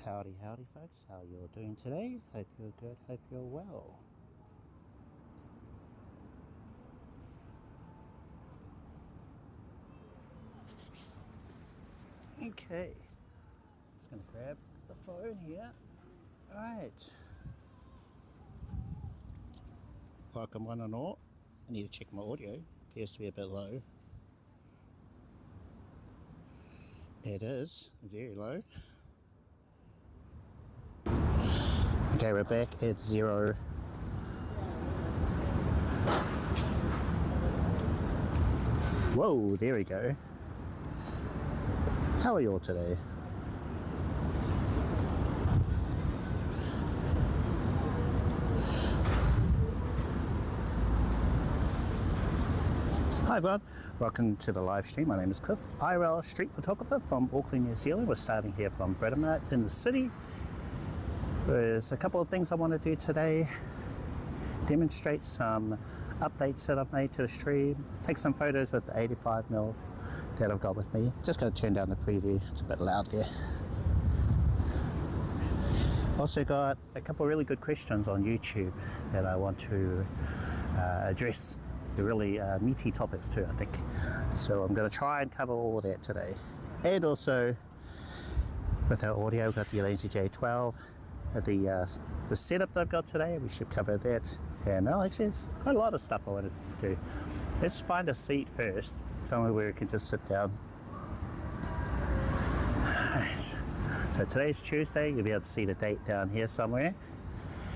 Howdy folks, how you're doing today? Hope you're good, hope you're well. Okay, just gonna grab the phone here. Alright. Welcome one and all. I need to check my audio. Appears to be a bit low. It is very low. Okay, we're back at 0. Whoa, there we go. How are you all today? Hi everyone, welcome to the live stream. My name is Cliff, IRL street photographer from Auckland, New Zealand. We're starting here from Britomart in the city. There's a couple of things I want to do today. Demonstrate some updates that I've made to the stream. Take some photos with the 85mm that I've got with me. Just going to turn down the preview, it's a bit loud there. Also got a couple of really good questions on YouTube that I want to address. They're really meaty topics too, I think. So I'm going to try and cover all of that today. And also, with our audio, we've got the LNZ-J12. The setup that I've got today, we should cover that. And actually, there's quite a lot of stuff I want to do. Let's find a seat first, somewhere where we can just sit down. Right. So today's Tuesday, you'll be able to see the date down here somewhere.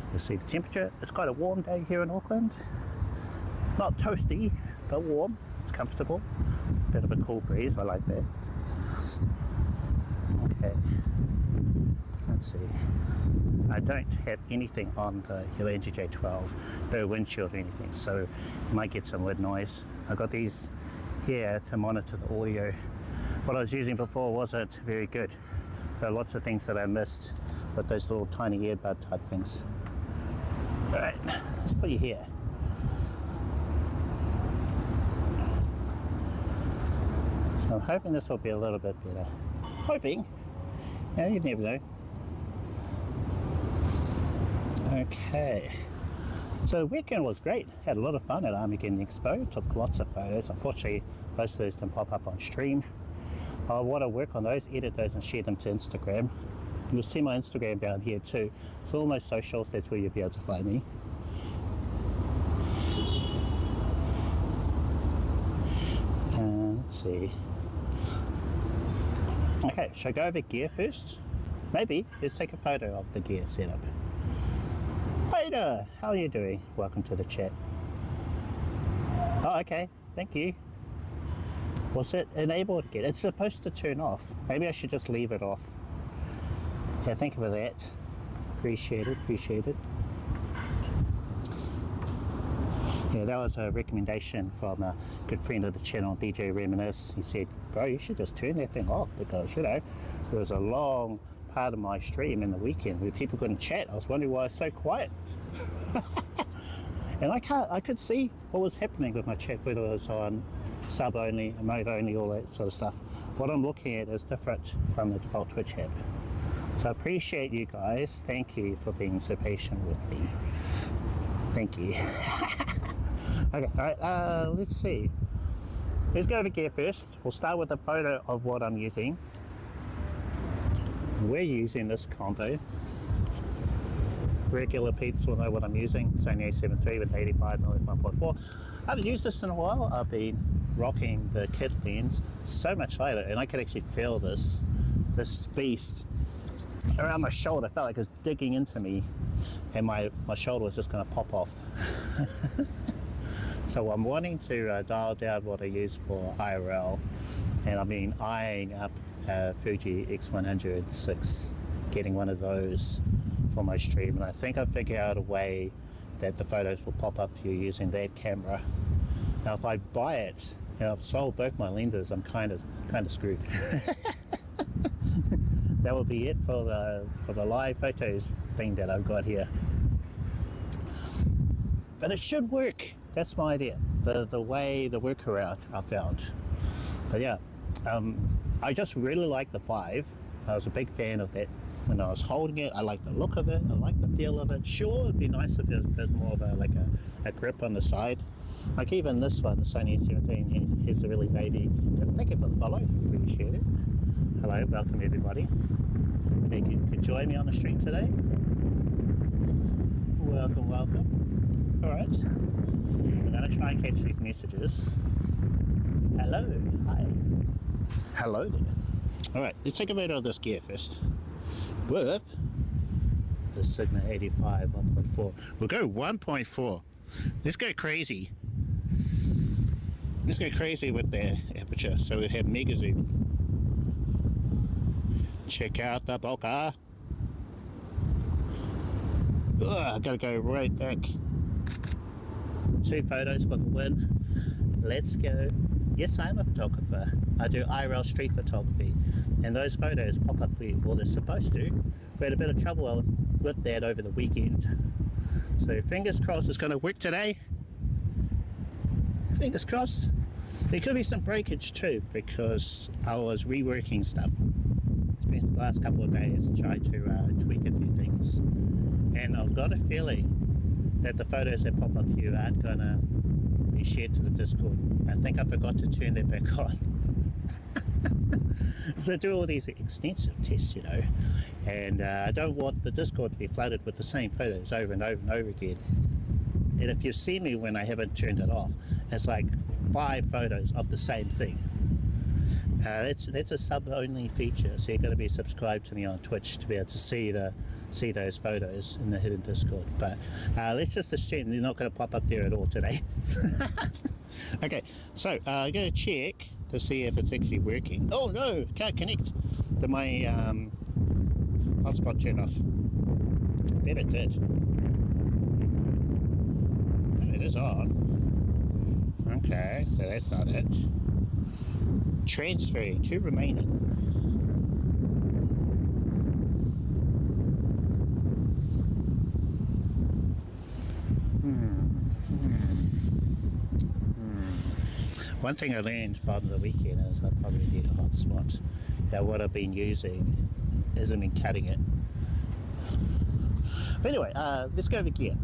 You'll see the temperature. It's quite a warm day here in Auckland. Not toasty, but warm. It's comfortable. Bit of a cool breeze, I like that. Okay. Let's see. I don't have anything on the LNZ-J12, no windshield or anything, so you might get some wood noise. I've got these here to monitor the audio. What I was using before wasn't very good. There are lots of things that I missed with those little tiny earbud type things. Alright, let's put you here. So I'm hoping this will be a little bit better. Hoping? Yeah, you never know. Okay, so the weekend was great. Had a lot of fun at Armageddon Expo. Took lots of photos. Unfortunately, most of those didn't pop up on stream. I want to work on those, edit those and share them to Instagram. You'll see my Instagram down here too. It's all my socials, that's where you'll be able to find me. And let's see. Okay, should I go over gear first? Maybe. Let's take a photo of the gear setup. Hey there, how are you doing? Welcome to the chat. Oh, okay, thank you. Was it enabled again? It's supposed to turn off. Maybe I should just leave it off. Yeah, thank you for that. Appreciate it, appreciate it. Yeah, that was a recommendation from a good friend of the channel, DJ Reminisce. He said, bro, you should just turn that thing off because, you know, there was a long part of my stream in the weekend where people couldn't chat. I was wondering why it's so quiet. And I could see what was happening with my chat, whether it was on sub only, emote only, all that sort of stuff. What I'm looking at is different from the default Twitch app. So I appreciate you guys. Thank you for being so patient with me. Thank you. Okay, alright, let's see. Let's go over gear first. We'll start with a photo of what I'm using. We're using this combo. Regular peeps will know what I'm using. Sony A7 III with 85mm with 1.4. I haven't used this in a while. I've been rocking the kit lens so much later, and I could actually feel this beast around my shoulder. I felt like it was digging into me, and my shoulder was just going to pop off. So I'm wanting to dial down what I use for IRL, and I've been eyeing up Fuji X106, getting one of those for my stream, and I think I've figured out a way that the photos will pop up to you using that camera. Now if I buy it, and I've sold both my lenses, I'm kind of screwed. That will be it for the live photos thing that I've got here. But it should work. That's my idea. The workaround I found. But yeah, I just really like the 5. I was a big fan of that when I was holding it. I like the look of it. I like the feel of it. Sure, it'd be nice if there was a bit more of a grip on the side. Like even this one, the Sony A17, here's the really baby. Thank you for the follow. Appreciate it. Hello, welcome everybody. Thank you. Could join me on the stream today. Welcome, welcome. All right. I'm gonna try and catch these messages. Hello, hi. Hello there. All right, let's take a photo of this gear first. With the Sigma 85 1.4. We'll go 1.4. Let's go crazy. Let's go crazy with the aperture. So we have mega zoom. Check out the bokeh. I gotta go right back. 2 photos for the win. Let's go. Yes, I am a photographer. I do IRL street photography, and those photos pop up for you. Well, they're supposed to. We had a bit of trouble with that over the weekend. So fingers crossed it's going to work today. Fingers crossed. There could be some breakage too, because I was reworking stuff. Spent the last couple of days trying to tweak a few things. And I've got a feeling that the photos that pop up for you aren't going to be shared to the Discord. I think I forgot to turn that back on. So I do all these extensive tests, you know, and I don't want the Discord to be flooded with the same photos over and over and over again. And if you see me when I haven't turned it off, it's like 5 photos of the same thing. That's a sub-only feature, so you've got to be subscribed to me on Twitch to be able to see those photos in the hidden Discord. But let's just assume they're not going to pop up there at all today. Okay, so I'm going to check to see if it's actually working. Oh no, can't connect to my hotspot turn off. Bet it did. It is on. Okay, so that's not it. Transferring to remaining. One thing I learned from the weekend is I probably need a hotspot. Now what I've been using isn't been cutting it. But anyway, let's go over gear.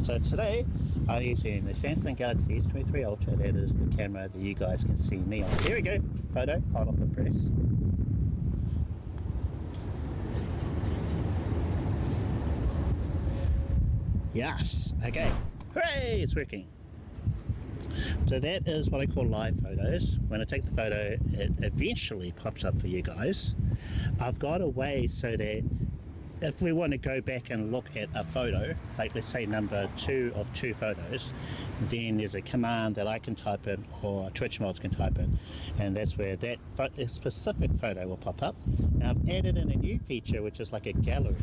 So today I'm using the Samsung Galaxy S23 Ultra. That is the camera that you guys can see me on. Here we go, photo, hot off the press. Yes, okay, hooray, it's working. So that is what I call live photos. When I take the photo, it eventually pops up for you guys. I've got a way so that if we want to go back and look at a photo, like let's say number 2 of 2 photos, then there's a command that I can type in or Twitch mods can type in, and that's where that specific photo will pop up. And I've added in a new feature which is like a gallery,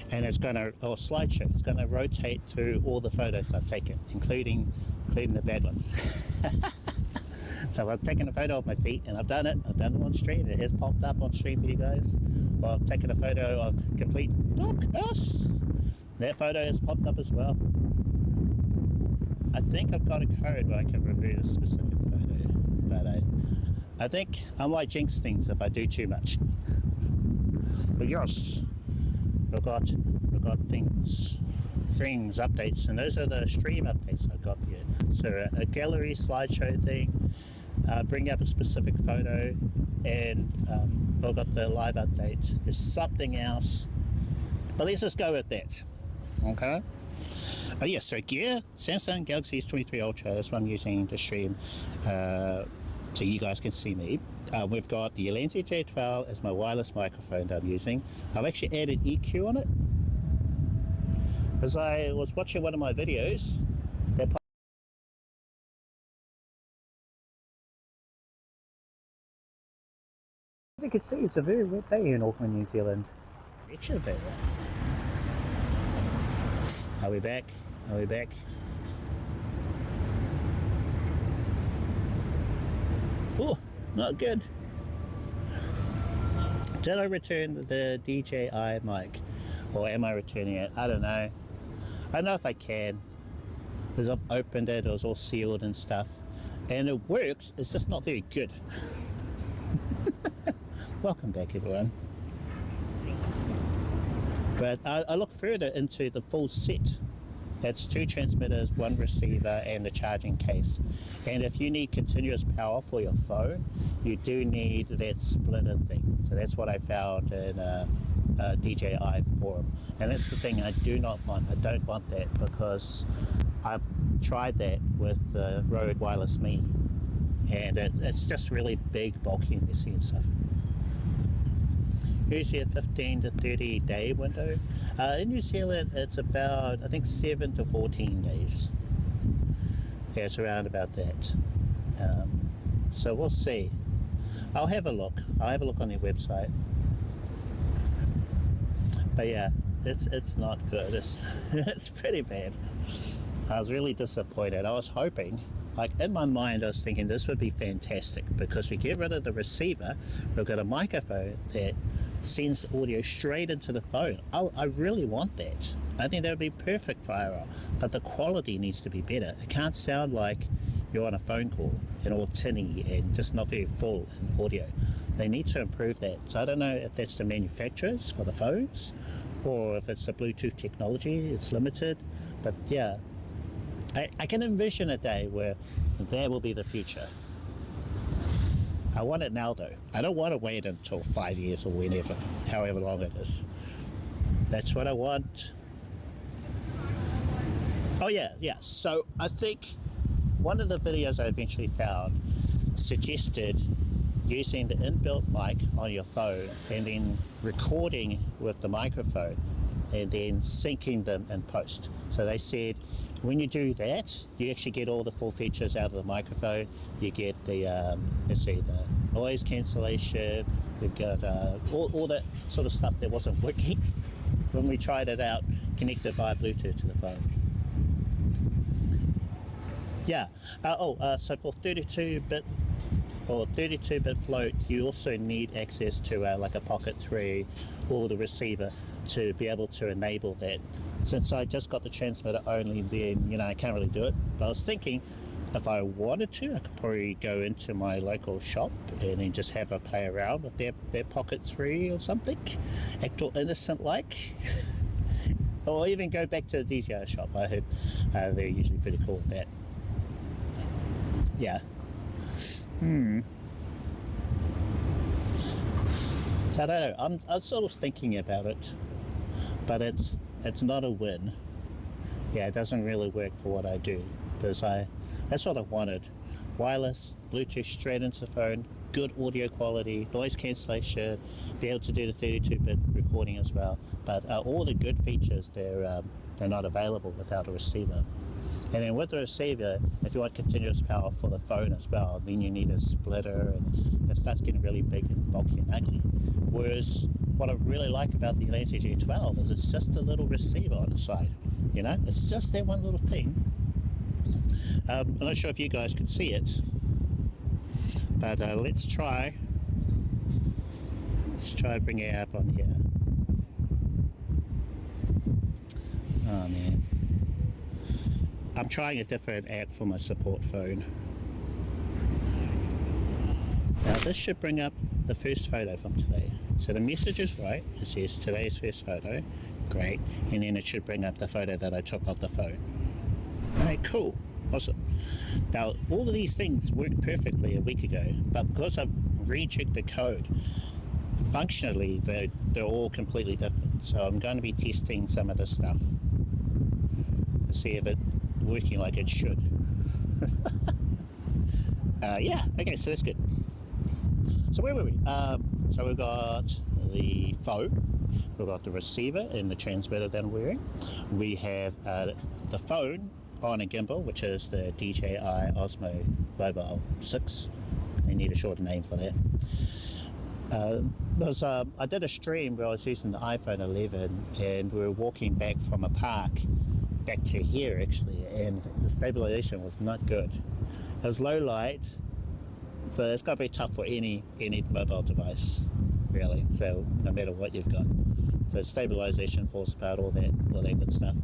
and it's going to, or slideshow, it's going to rotate through all the photos I've taken, including the bad ones. So I've taken a photo of my feet, and I've done it on stream. It has popped up on stream for you guys. Or I've taken a photo of complete darkness. That photo has popped up as well. I think I've got a code where I can remove a specific photo, but I think I might jinx things if I do too much. But yes, we've got things, updates, and those are the stream updates I got here. So a gallery slideshow thing, bring up a specific photo, and I've got the live update. There's something else, but let's just go with that. Okay. Yes, so gear, Samsung Galaxy S23 Ultra is what I'm using to stream, so you guys can see me. We've got the Lenzi J12 as my wireless microphone that I'm using. I've actually added EQ on it. As I was watching one of my videos, as you can see, it's a very wet day in Auckland, New Zealand. Are we back? Are we back? Oh, not good. Did I return the DJI mic? Or am I returning it? I don't know. I don't know if I can, because I've opened it, it was all sealed and stuff, and it works, it's just not very good. Welcome back, everyone. But I looked further into the full set. That's 2 transmitters, 1 receiver, and the charging case. And if you need continuous power for your phone, you do need that splitter thing. So that's what I found in a DJI forum. And that's the thing I do not want. I don't want that because I've tried that with the Rode Wireless Me. And it's just really big, bulky, and messy and stuff. Usually a 15 to 30 day window. In New Zealand, it's about, I think, 7 to 14 days. Yeah, it's around about that. So we'll see. I'll have a look. I'll have a look on their website. But yeah, it's not good. It's pretty bad. I was really disappointed. I was hoping, like in my mind, I was thinking this would be fantastic because we get rid of the receiver. We've got a microphone that sends audio straight into the phone. I really want that. I think that would be perfect for IRL, but the quality needs to be better. It can't sound like you're on a phone call and all tinny and just not very full in audio. They need to improve that. So I don't know if that's the manufacturers for the phones or if it's the Bluetooth technology, it's limited. But yeah, I can envision a day where that will be the future. I want it now though. I don't want to wait until 5 years or whenever, however long it is. That's what I want. Oh yeah. So I think one of the videos I eventually found suggested using the inbuilt mic on your phone and then recording with the microphone and then syncing them in post. So they said when you do that, you actually get all the full features out of the microphone. You get the, let's see, the noise cancellation. We've got all that sort of stuff that wasn't working when we tried it out, connected via Bluetooth to the phone. Yeah. So for 32-bit or 32-bit float, you also need access to like a Pocket 3 or the receiver to be able to enable that. Since I just got the transmitter only, then I can't really do it. But I was thinking, if I wanted to, I could probably go into my local shop and then just have a play around with their Pocket 3 or something, act all innocent like. Or even go back to the DJI shop. I heard they're usually pretty cool with that. Yeah. So I don't know. I'm sort of thinking about it, but it's not a win. Yeah, it doesn't really work for what I do because that's what I wanted. Wireless, Bluetooth straight into the phone, good audio quality, noise cancellation, be able to do the 32-bit recording as well. But all the good features, they're not available without a receiver. And then with the receiver, if you want continuous power for the phone as well, then you need a splitter and it starts getting really big and bulky and ugly. Whereas what I really like about the Atlantic G12 is it's just a little receiver on the side. It's just that one little thing. I'm not sure if you guys can see it, but let's try bringing it up on here. Oh man. I'm trying a different app for my support phone. Now this should bring up the first photo from today. So the message is right. It says today's first photo. Great. And then it should bring up the photo that I took off the phone. Alright, cool. Awesome. Now all of these things worked perfectly a week ago, but because I've rechecked the code, functionally they're all completely different. So I'm going to be testing some of this stuff to see if it's working like it should. Yeah, okay, so that's good. So where were we? So we've got the phone, we've got the receiver and the transmitter that I'm wearing. We have the phone on a gimbal, which is the DJI Osmo Mobile 6. They need a shorter name for that. I did a stream where I was using the iPhone 11 and we were walking back from a park back to here actually, and the stabilization was not good. It was low light, so it's got to be tough for any mobile device really, so no matter what you've got. So stabilization falls apart, all that good stuff.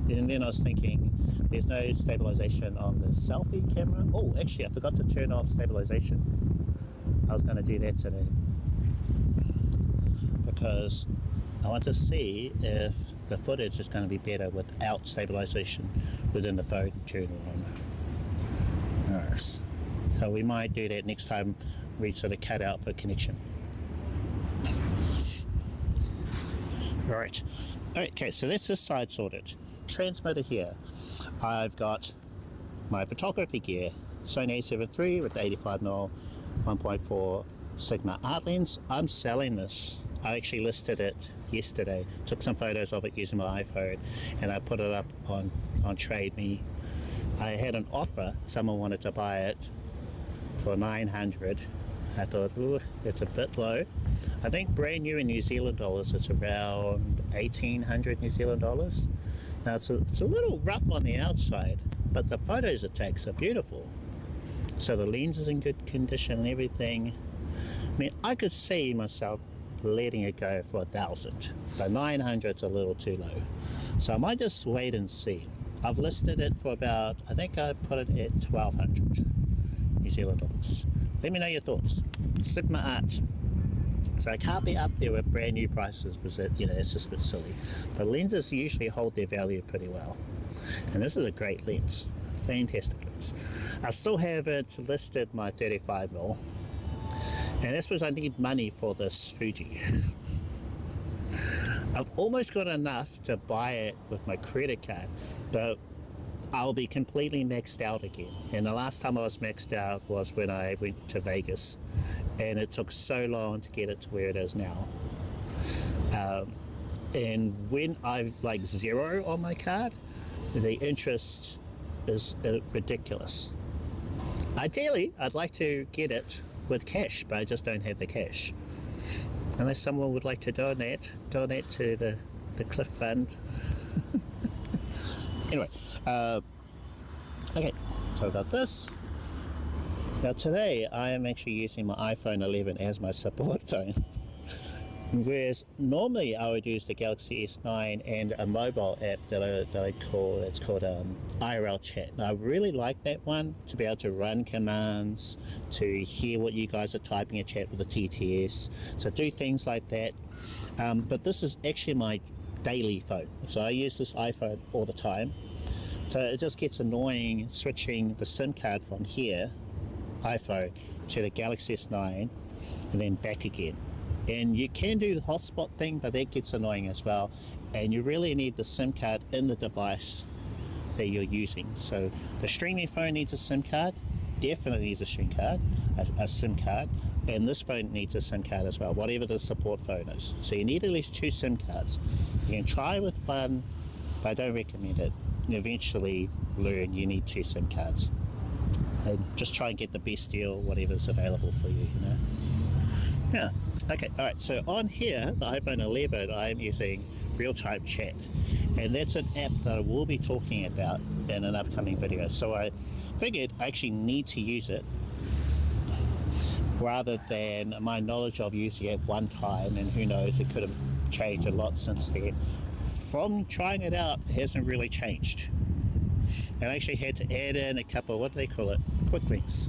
And then I was thinking there's no stabilization on the selfie camera. Oh, actually I forgot to turn off stabilization. I was going to do that today because I want to see if the footage is going to be better without stabilization within the phone tuner on. Nice. So we might do that next time we sort of cut out for connection. Alright. Okay, so that's this side sorted. Transmitter here. I've got my photography gear. Sony a7 III with 85mm 1.4 Sigma art lens. I'm selling this. I actually listed it yesterday. Took some photos of it using my iPhone and I put it up on Trade Me. I had an offer. Someone wanted to buy it for $900. I thought, ooh, it's a bit low. I think brand new in New Zealand dollars, it's around 1,800 New Zealand dollars. Now it's a little rough on the outside, but the photos it takes are beautiful. So the lens is in good condition and everything. I mean, I could see myself letting it go for 1,000, but 900's a little too low. So I might just wait and see. I've listed it for about, I think I put it at 1,200 New Zealand dollars. Let me know your thoughts. Sigma art. So I can't be up there with brand new prices because it's just a bit silly. The lenses usually hold their value pretty well. And this is a great lens. Fantastic lens. I still haven't listed my 35mm. And that's because I need money for this Fuji. I've almost got enough to buy it with my credit card, but I'll be completely maxed out again. And the last time I was maxed out was when I went to Vegas, and it took so long to get it to where it is now. And when I've like zero on my card, the interest is ridiculous. Ideally, I'd like to get it with cash, but I just don't have the cash. Unless someone would like to donate to the Cliff Fund. Anyway, okay, so I've got this. Now today I am actually using my iPhone 11 as my support phone. Whereas normally I would use the Galaxy S9 and a mobile app that I call, it's called IRL chat. Now I really like that one to be able to run commands, to hear what you guys are typing in chat with the TTS, so do things like that. But this is actually my daily phone, so I use this iPhone all the time. So it just gets annoying switching the SIM card from here, iPhone, to the Galaxy S9 and then back again. And you can do the hotspot thing, but that gets annoying as well. And you really need the SIM card in the device that you're using. So the streaming phone needs a SIM card, definitely needs a SIM card, and this phone needs a SIM card as well, whatever the support phone is. So you need at least 2 SIM cards. You can try with one, but I don't recommend it. You eventually learn you need 2 SIM cards. And just try and get the best deal, whatever's available for you, you know. Yeah, okay, alright, so on here, the iPhone 11, I'm using real-time chat, and that's an app that I will be talking about in an upcoming video. So I figured I actually need to use it rather than my knowledge of using it one time, and who knows, it could have changed a lot since then. From trying it out, it hasn't really changed. And I actually had to add in a couple, what do they call it, quick links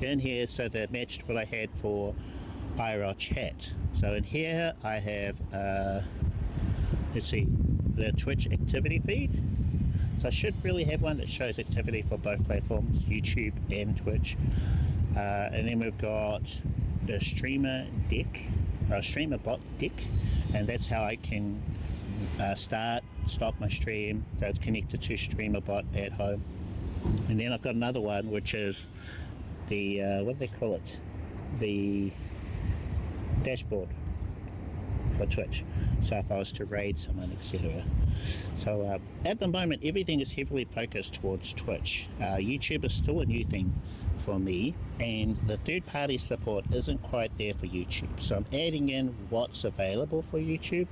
in here so that matched what I had for IRL chat. So in here I have let's see, the Twitch activity feed. So I should really have one that shows activity for both platforms, YouTube and Twitch. And then we've got the streamer bot deck, and that's how I can stop my stream. So it's connected to streamer bot at home. And then I've got another one which is the what do they call it, the dashboard for Twitch, so if I was to raid someone, etc. So at the moment everything is heavily focused towards Twitch. YouTube is still a new thing for me, and the third-party support isn't quite there for YouTube, so I'm adding in what's available for YouTube,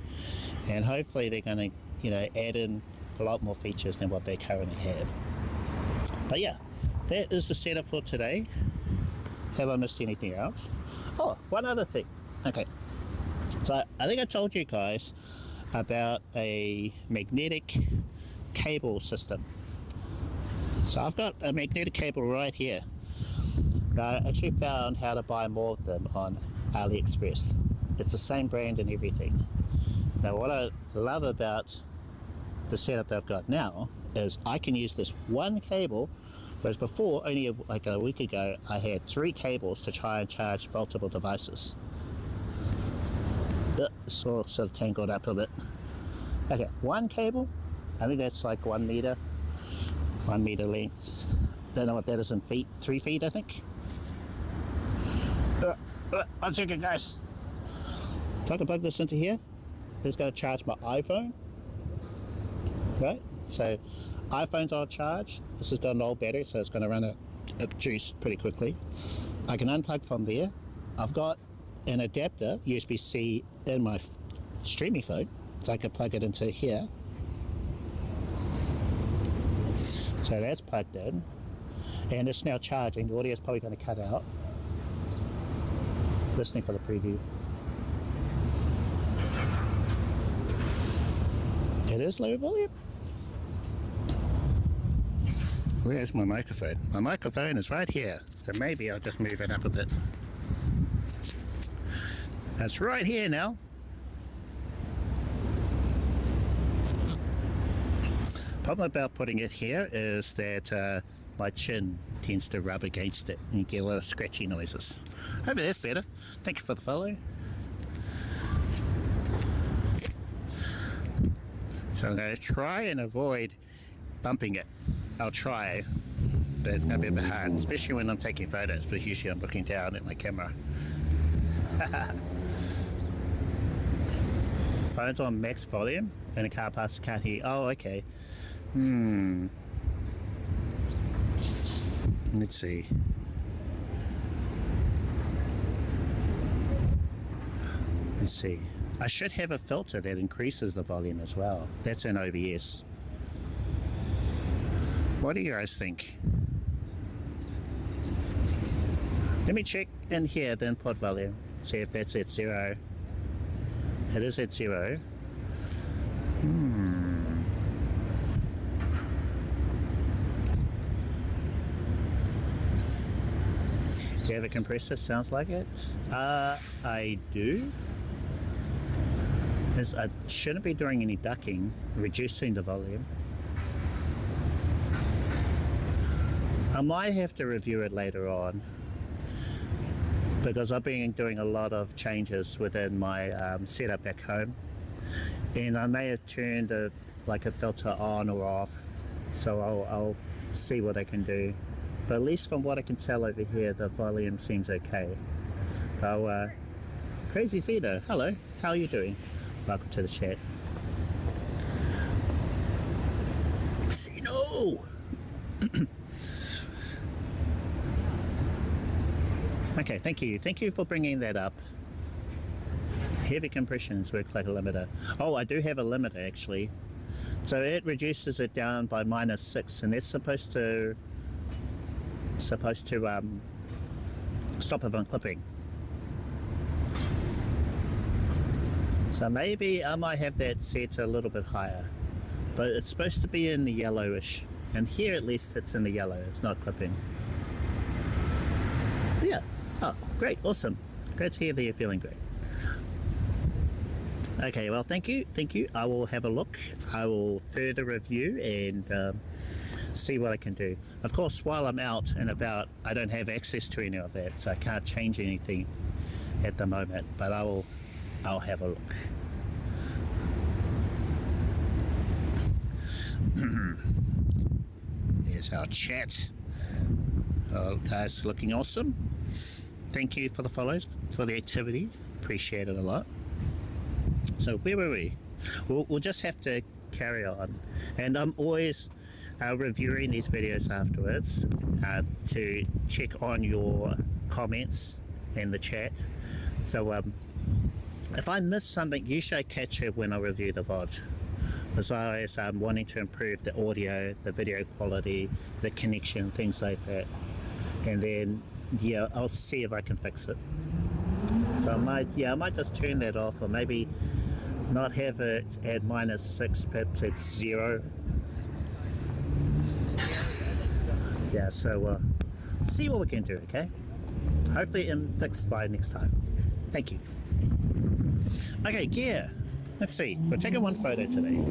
and hopefully they're going to add in a lot more features than what they currently have. But yeah, that is the setup for today. Have I missed anything else? Oh, one other thing. Okay, so I think I told you guys about a magnetic cable system. So I've got a magnetic cable right here. I actually found how to buy more of them on AliExpress. It's the same brand and everything. Now what I love about the setup that I've got now is I can use this one cable, whereas before, only like a week ago, I had 3 cables to try and charge multiple devices. Sort of tangled up a bit. Okay, 1 cable, I think that's like 1 meter length. Don't know what that is in feet, 3 feet I think. 1 second guys. If I can plug this into here, it's going to charge my iPhone. Right, so iPhone's on charge. This has got an old battery, so it's going to run a juice pretty quickly. I can unplug from there. I've got an adapter, USB-C, in my streaming phone, so I can plug it into here. So that's plugged in, and it's now charging. The audio is probably going to cut out. Listening for the preview. It is low volume. Where's my microphone? My microphone is right here, so maybe I'll just move it up a bit. That's right here now. Problem about putting it here is that my chin tends to rub against it and you get a lot of scratchy noises. Hopefully that's better. Thank you for the follow. So I'm going to try and avoid bumping it. I'll try, but it's going to be a bit hard, especially when I'm taking photos, because usually I'm looking down at my camera. Phone's on max volume and a car passes, can't hear. Oh, okay. Let's see. Let's see. I should have a filter that increases the volume as well. That's in OBS. What do you guys think? Let me check in here the input volume. See if that's at 0. It is at 0. Do you have a compressor? Sounds like it. I do. I shouldn't be doing any ducking, reducing the volume. I might have to review it later on, because I've been doing a lot of changes within my setup back home, and I may have turned a filter on or off, so I'll see what I can do. But at least from what I can tell over here, the volume seems okay. So, Crazy Zeta, hello, how are you doing? Welcome to the chat. Zeno! Okay, thank you. Thank you for bringing that up. Heavy compressions work like a limiter. Oh, I do have a limiter actually. So it reduces it down by -6, and that's supposed to stop it from clipping. So maybe I might have that set a little bit higher, but it's supposed to be in the yellowish, and here at least it's in the yellow. It's not clipping. Yeah. Oh, great, awesome. Glad to hear that you're feeling great. Okay, well, thank you. I will have a look. I will further review and see what I can do. Of course, while I'm out and about, I don't have access to any of that, so I can't change anything at the moment, but I'll have a look. There's our chat. Oh, guys, looking awesome. Thank you for the follows, for the activity. Appreciate it a lot. So where were we? We'll just have to carry on. And I'm always reviewing these videos afterwards to check on your comments in the chat. So if I miss something, usually I catch it when I review the VOD. As I was wanting to improve the audio, the video quality, the connection, things like that. And then, yeah, I'll see if I can fix it. So I might just turn that off, or maybe not have it at -6, perhaps at 0. Yeah, so see what we can do, okay? Hopefully I'm fixed by next time. Thank you. Okay, gear. Let's see, we're taking one photo today.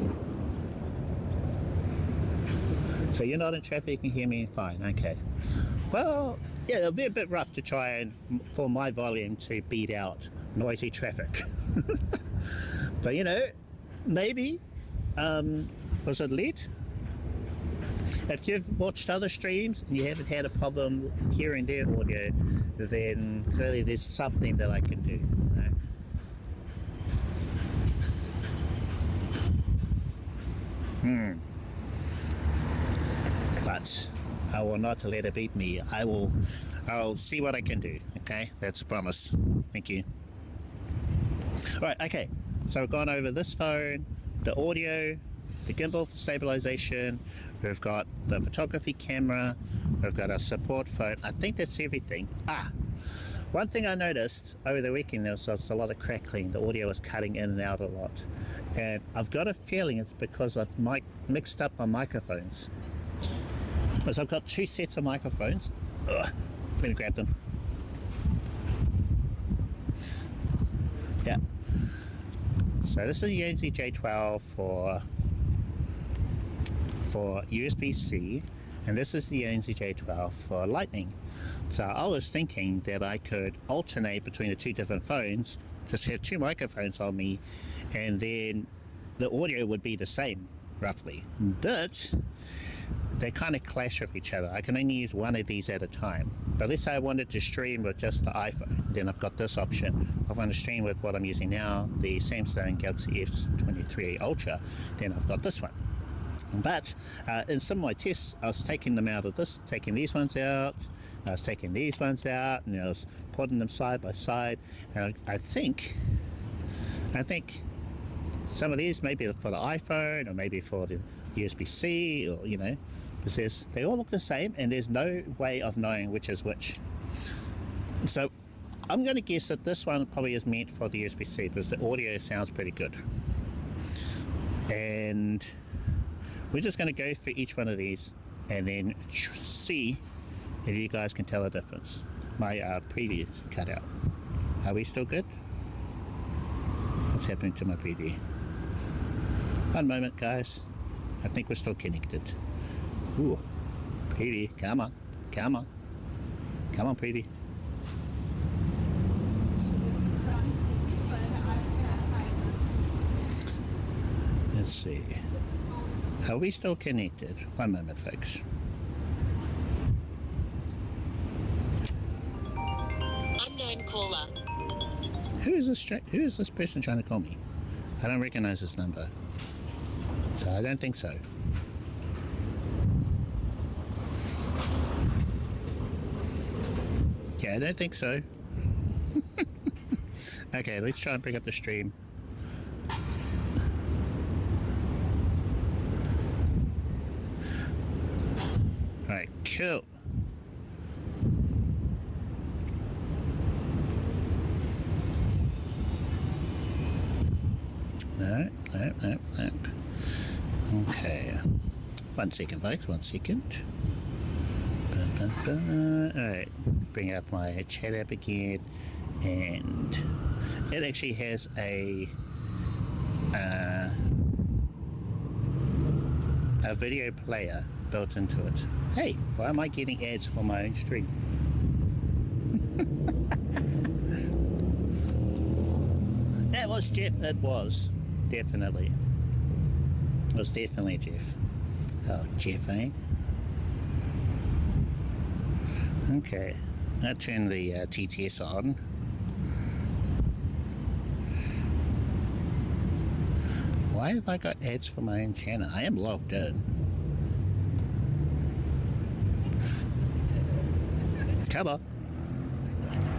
So you're not in traffic, you can hear me fine, okay. Well, yeah, it'll be a bit rough to try and, for my volume to beat out noisy traffic. But you know, maybe, was it lit? If you've watched other streams and you haven't had a problem hearing their audio, then clearly there's something that I can do. You know? But I will not let it beat me. I'll see what I can do. Okay, that's a promise. Thank you. All right. Okay. So we've gone over this phone, the audio, the gimbal stabilization. We've got the photography camera. We've got our support phone. I think that's everything. One thing I noticed over the weekend, there was a lot of crackling. The audio was cutting in and out a lot, and I've got a feeling it's because I've mixed up my microphones. So I've got two sets of microphones. I'm gonna grab them. Yeah. So this is the Yonsei J12 for USB-C, and this is the Yonsei J12 for Lightning. So I was thinking that I could alternate between the two different phones, just have two microphones on me, and then the audio would be the same, roughly. But they kind of clash with each other. I can only use one of these at a time. But let's say I wanted to stream with just the iPhone, then I've got this option. If I want to stream with what I'm using now, the Samsung Galaxy S23 Ultra, then I've got this one. But in some of my tests, I was taking them out of this, taking these ones out, I was taking these ones out, and I was putting them side by side. And I think some of these maybe for the iPhone or maybe for the USB-C, or you know, because they all look the same and there's no way of knowing which is which. So I'm going to guess that this one probably is meant for the USB-C because the audio sounds pretty good. And we're just going to go for each one of these and then see if you guys can tell the difference. My preview is cut out. Are we still good? What's happening to my preview? One moment, guys. I think we're still connected. Ooh, preview, come on, come on. Come on, preview. Let's see. Are we still connected? One moment, folks. Unknown caller. Who is this person trying to call me? I don't recognize this number. So I don't think so. Yeah, I don't think so. Okay, let's try and bring up the stream. Alright, cool. No. Okay. 1 second, folks, 1 second. Alright, bring up my chat app again, and it actually has a video player built into it. Hey, why am I getting ads for my own stream? That was Jeff, it was. Definitely. It was definitely Jeff. Oh, Jeff, eh? Okay, I'll turn the TTS on. Why have I got ads for my own channel? I am logged in. Come on.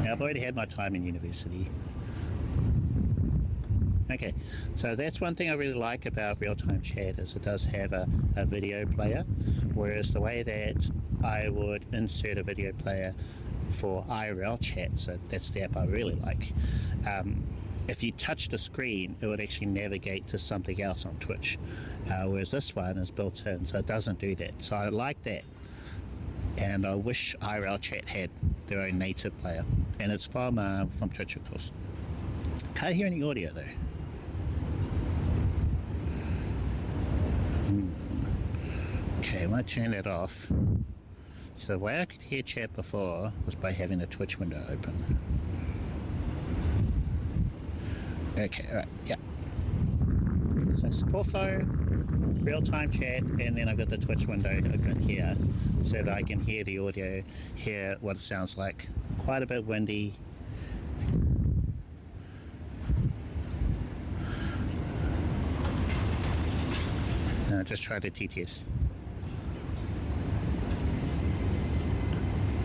Now, I've already had my time in university. Okay, so that's one thing I really like about real-time chat is it does have a video player, whereas the way that I would insert a video player for IRL chat, so that's the app I really like, if you touch the screen, it would actually navigate to something else on Twitch, whereas this one is built in, so it doesn't do that. So I like that, and I wish IRL chat had their own native player, and it's from Twitch, of course. Can't hear any audio though. Okay, I might turn that off. So the way I could hear chat before was by having the Twitch window open. Okay, alright, yeah. So support phone, real-time chat, and then I've got the Twitch window open here so that I can hear the audio, hear what it sounds like. Quite a bit windy. Now just try the TTS.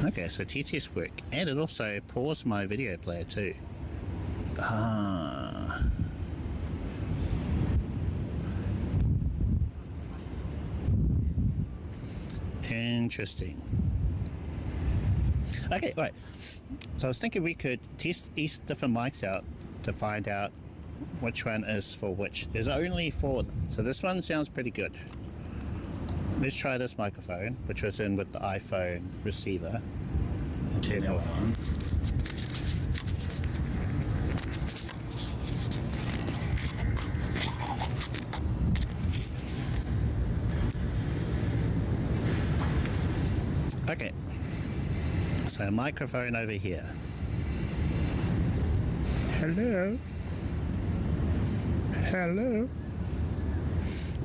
Okay, so TTS work, and it also paused my video player too. Ah. Interesting. Okay, right. So I was thinking we could test these different mics out to find out which one is for which. There's only 4 of them, so this one sounds pretty good. Let's try this microphone, which was in with the iPhone receiver. And turn it on. Okay, so microphone over here. Hello? Hello?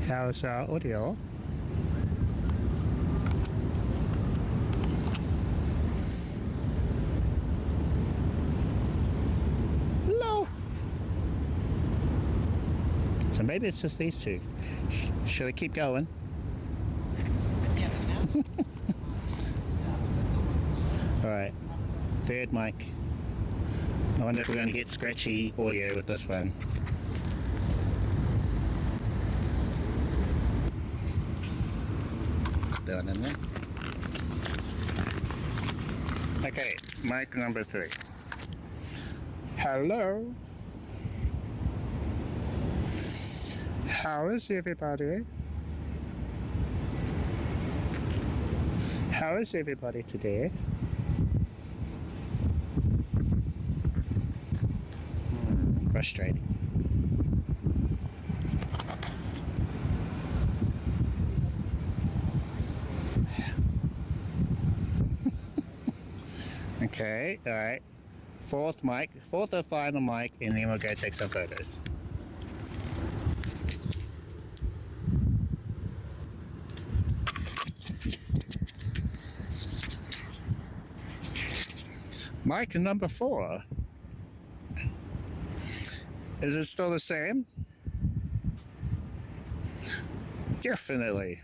How's our audio? Hello? So maybe it's just these two. Should I keep going? Alright, third mic. I wonder if we're going to get scratchy audio with this one. That one in there. Okay, mic number 3. Hello? How is everybody? How is everybody today? Frustrating. Okay, alright. Fourth mic, fourth and final mic, and then we'll go take some photos. Mic number 4. Is it still the same? Definitely.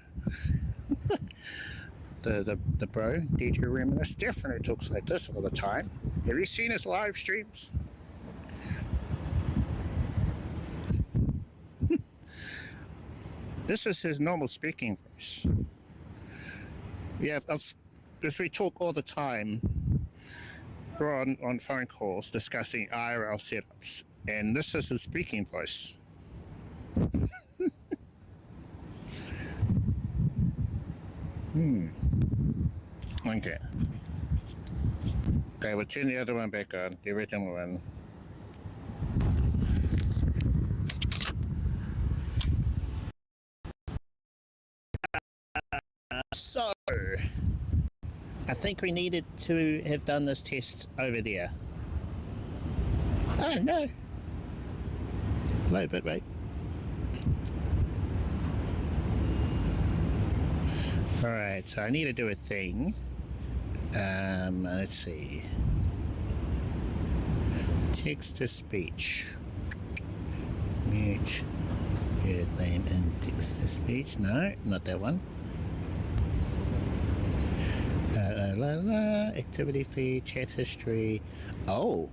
the bro, DJ Reminisce, definitely talks like this all the time. Have you seen his live streams? This is his normal speaking voice. Yeah, as we talk all the time, we're on phone calls discussing IRL setups. And this is his speaking voice. Okay. Okay, we'll turn the other one back on, the original one. So, I think we needed to have done this test over there. Oh no. Low bit rate. Alright, so I need to do a thing. Let's see. Text to speech. Mute. Good name and text to speech. No, not that one. Activity feed, chat history. Oh,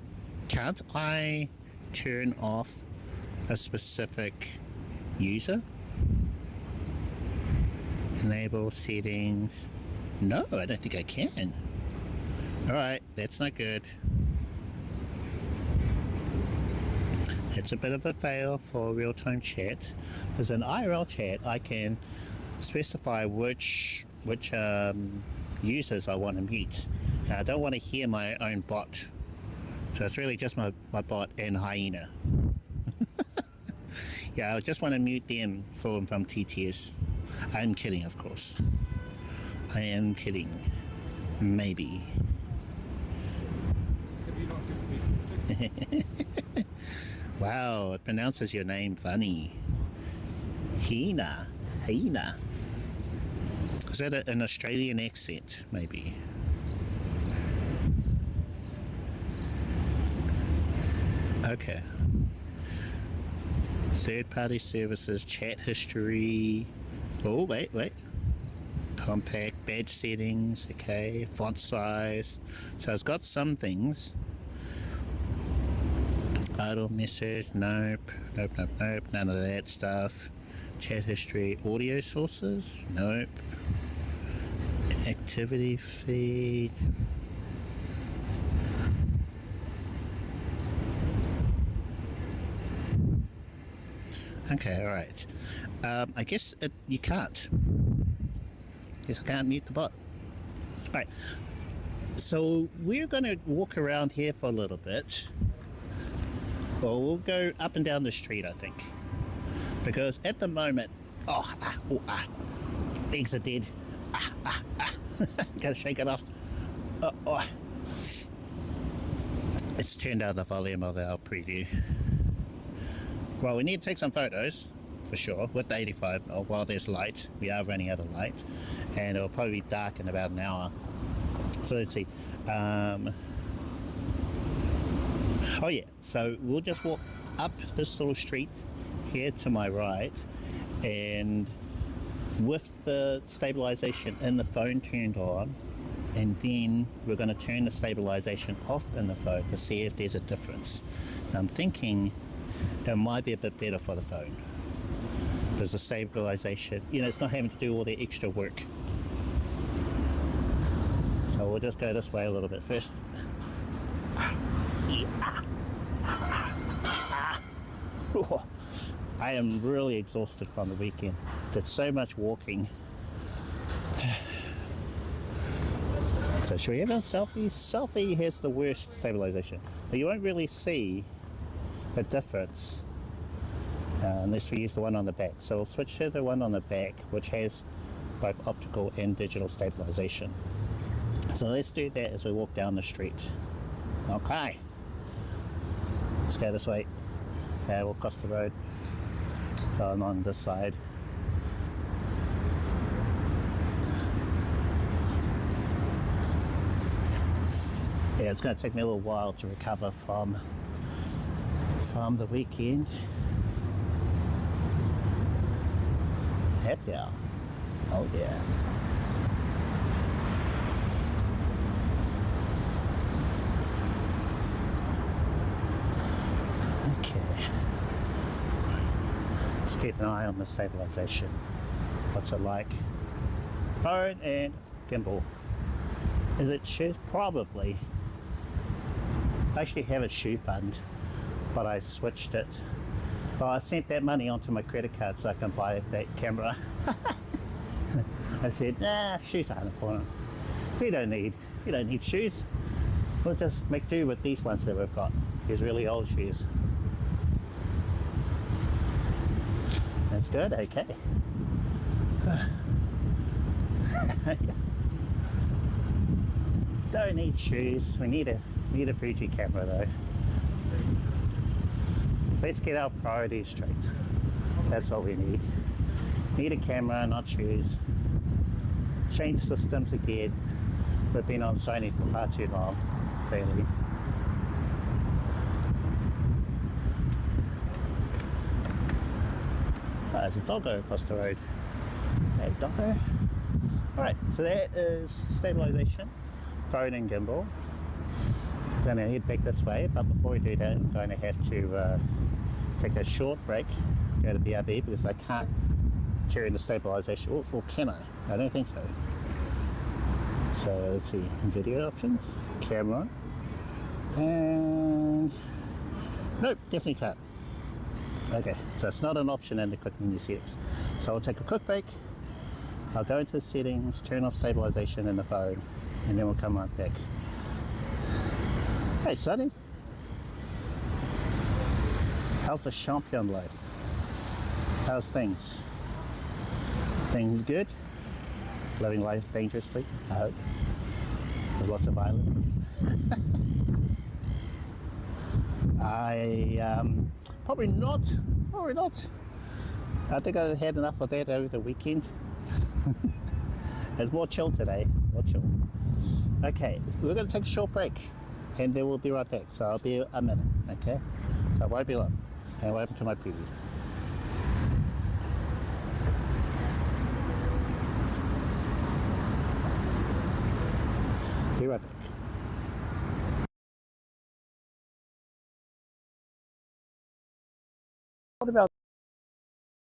can't I turn off a specific user? Enable settings. No, I don't think I can. Alright, that's not good. It's a bit of a fail for real-time chat. Because in IRL chat, I can specify which users I want to mute. I don't want to hear my own bot. So it's really just my bot and Hyena. Yeah, I just want to mute them from TTS. I'm kidding, of course. I am kidding. Maybe. Wow, it pronounces your name funny. Hina. Hina. Is that an Australian accent, maybe? Okay. Third-party services, chat history. Oh, wait. Compact, badge settings, okay. Font size. So it's got some things. Idle message, nope. None of that stuff. Chat history, audio sources, nope. Activity feed. Okay, alright. I guess you can't. Guess I can't mute the bot. Alright. So we're going to walk around here for a little bit. Well, we'll go up and down the street, I think. Because at the moment... Eggs are dead. Gotta shake it off. It's turned down the volume of our preview. Well, we need to take some photos, for sure, with the 85 while there's light. We are running out of light. And it'll probably be dark in about an hour. So let's see. Oh yeah, so we'll just walk up this little street here to my right, and with the stabilization in the phone turned on, and then we're going to turn the stabilization off in the phone to see if there's a difference. I'm thinking it might be a bit better for the phone. There's a stabilization, it's not having to do all the extra work. So we'll just go this way a little bit first. I am really exhausted from the weekend. Did so much walking. So should we have a selfie? Selfie has the worst stabilization, but you won't really see the difference unless we use the one on the back. So we'll switch to the one on the back, which has both optical and digital stabilization. So let's do that as we walk down the street. Okay. Let's go this way. We'll cross the road. Going on this side. Yeah, it's going to take me a little while to recover from the weekend. Heck yeah. Oh yeah. Let's keep an eye on the stabilization. What's it like? Phone and gimbal. Is it shoe? Probably. I actually have a shoe fund, but I switched it. Well, I sent that money onto my credit card so I can buy that camera. I said, nah, shoes aren't important. We don't need shoes. We'll just make do with these ones that we've got. These really old shoes. That's good, okay. Don't need shoes. We need a Fuji camera though. Let's get our priorities straight. That's what we need. Need a camera, not shoes. Change systems again. We've been on Sony for far too long, clearly. There's a doggo across the road. Hey, doggo. Alright, so that is stabilization, phone and gimbal. I'm going to head back this way, but before we do that, I'm going to have to take a short break, go to BRB, because I can't turn the stabilization. Or can I? I don't think so. So let's see, video options, camera, and nope, definitely can't. Okay, so it's not an option in the quick menu settings. So I'll take a quick break, I'll go into the settings, turn off stabilization in the phone, and then we'll come right back. Hey Sonny, how's the champion life? How's things? Things good? living life dangerously, I hope. With lots of violence. Probably not. I think I had enough of that over the weekend. It's more chill today, more chill. Okay, we're going to take a short break and then we'll be right back. So I'll be a minute, okay? So it won't be long. And welcome to my preview. Be right back. What about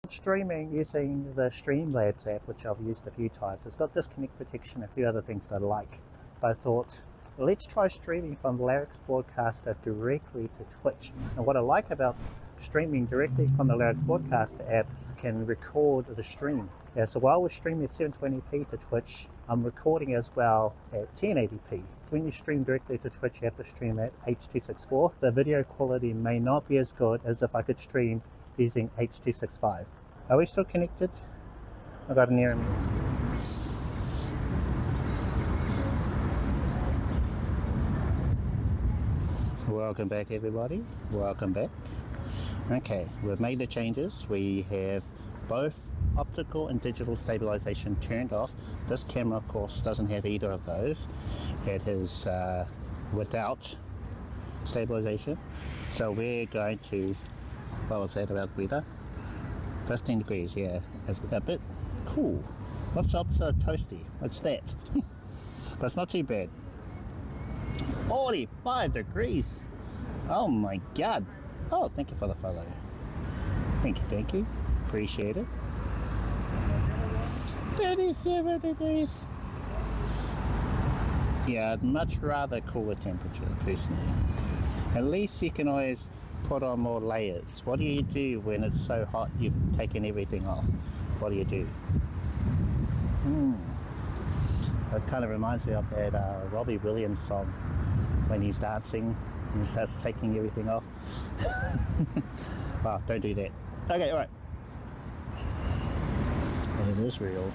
streaming using the Streamlabs app, which I've used a few times? It's got disconnect protection, a few other things that I like. But I thought, let's try streaming from the Larryx Broadcaster directly to Twitch. And what I like about streaming directly from the Larryx Broadcaster app, I can record the stream. Yeah, so while we're streaming at 720p to Twitch, I'm recording as well at 1080p. When you stream directly to Twitch, you have to stream at H.264. The video quality may not be as good as if I could stream using H.265. Are we still connected? I got an error. Welcome back, everybody. Welcome back. Okay, we've made the changes. We have both optical and digital stabilization turned off. This camera, of course, doesn't have either of those. It is without stabilization. So we're going to, what was that about weather? 15 degrees, yeah. It's a bit cool. What's the opposite of toasty? What's that? But it's not too bad. 45 degrees. Oh my god. Oh, thank you for the follow. Thank you. Appreciate it. 37 degrees. Yeah, I'd much rather cooler temperature, personally. At least you can always put on more layers. What do you do when it's so hot you've taken everything off? What do you do? It kind of reminds me of that Robbie Williams song when he's dancing and he starts taking everything off. Wow, don't do that. Okay, alright. It is real.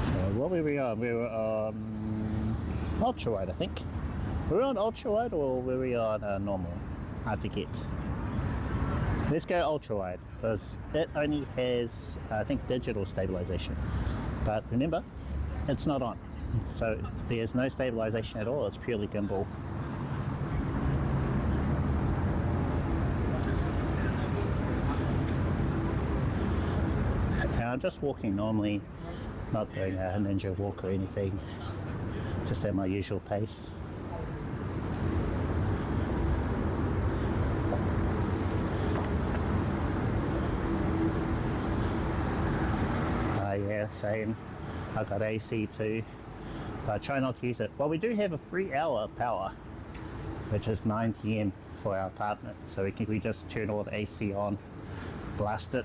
So what were we on? We were on ultra wide, I think. Were we on ultra wide or were we on normal? I forget. Let's go ultra wide because it only has, I think, digital stabilization. But remember, it's not on. So there's no stabilization at all. It's purely gimbal. Now I'm just walking normally, not doing a ninja walk or anything, just at my usual pace. Yeah, same. I've got AC too, but I try not to use it. Well, we do have a 3-hour power, which is 9 PM for our apartment, so we just turn all the AC on, blast it.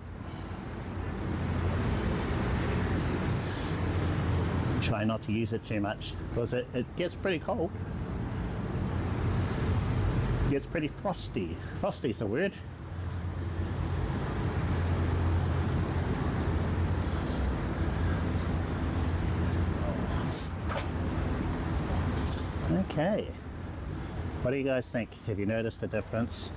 Try not to use it too much because it gets pretty cold. It gets pretty frosty. Frosty's the word. Okay, what do you guys think? Have you noticed the difference?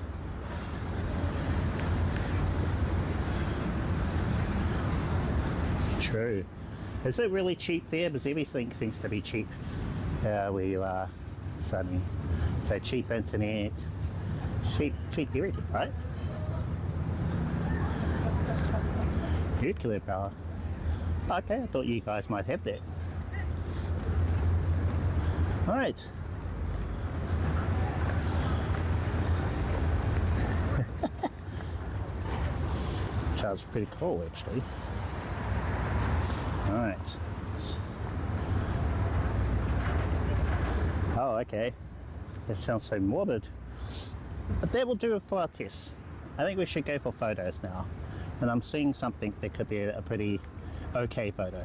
True. Is it really cheap there? Because everything seems to be cheap where you are, Sunny. So cheap internet, cheap everything, right? Nuclear power. Okay, I thought you guys might have that. Alright. Sounds pretty cool, actually. Alright. Oh, okay. That sounds so morbid. But that will do it for our tests. I think we should go for photos now. And I'm seeing something that could be a pretty okay photo.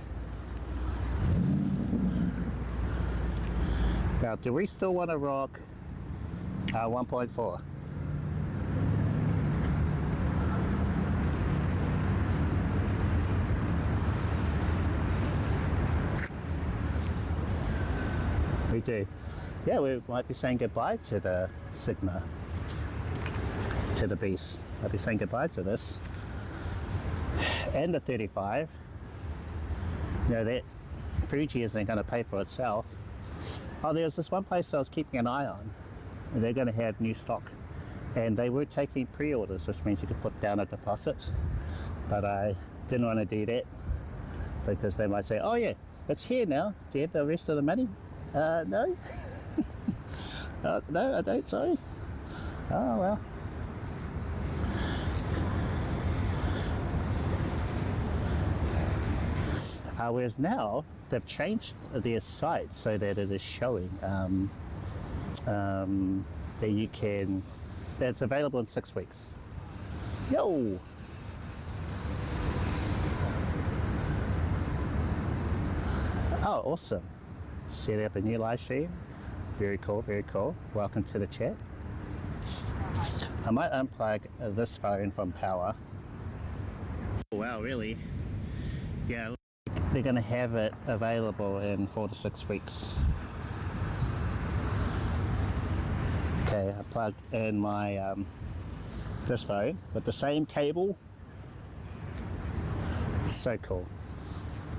Now, do we still want to rock 1.4? we do. Yeah, we might be saying goodbye to the Sigma, to the Beast. I'll be saying goodbye to this. And the 35. You know, that Fuji isn't going to pay for itself. Oh, there's this one place I was keeping an eye on. They're going to have new stock. And they were taking pre-orders, which means you could put down a deposit. But I didn't want to do that because they might say, oh yeah, it's here now. Do you have the rest of the money? No. No, I don't, sorry. Oh, well. Whereas now, they've changed their site so that it is showing that you can, that it's available in 6 weeks. Yo! Oh, awesome. Set up a new live stream. Very cool, very cool. Welcome to the chat. I might unplug this phone from power. Wow, really? Yeah, they're going to have it available in 4 to 6 weeks. Okay, I plugged in my this phone with the same cable. So cool.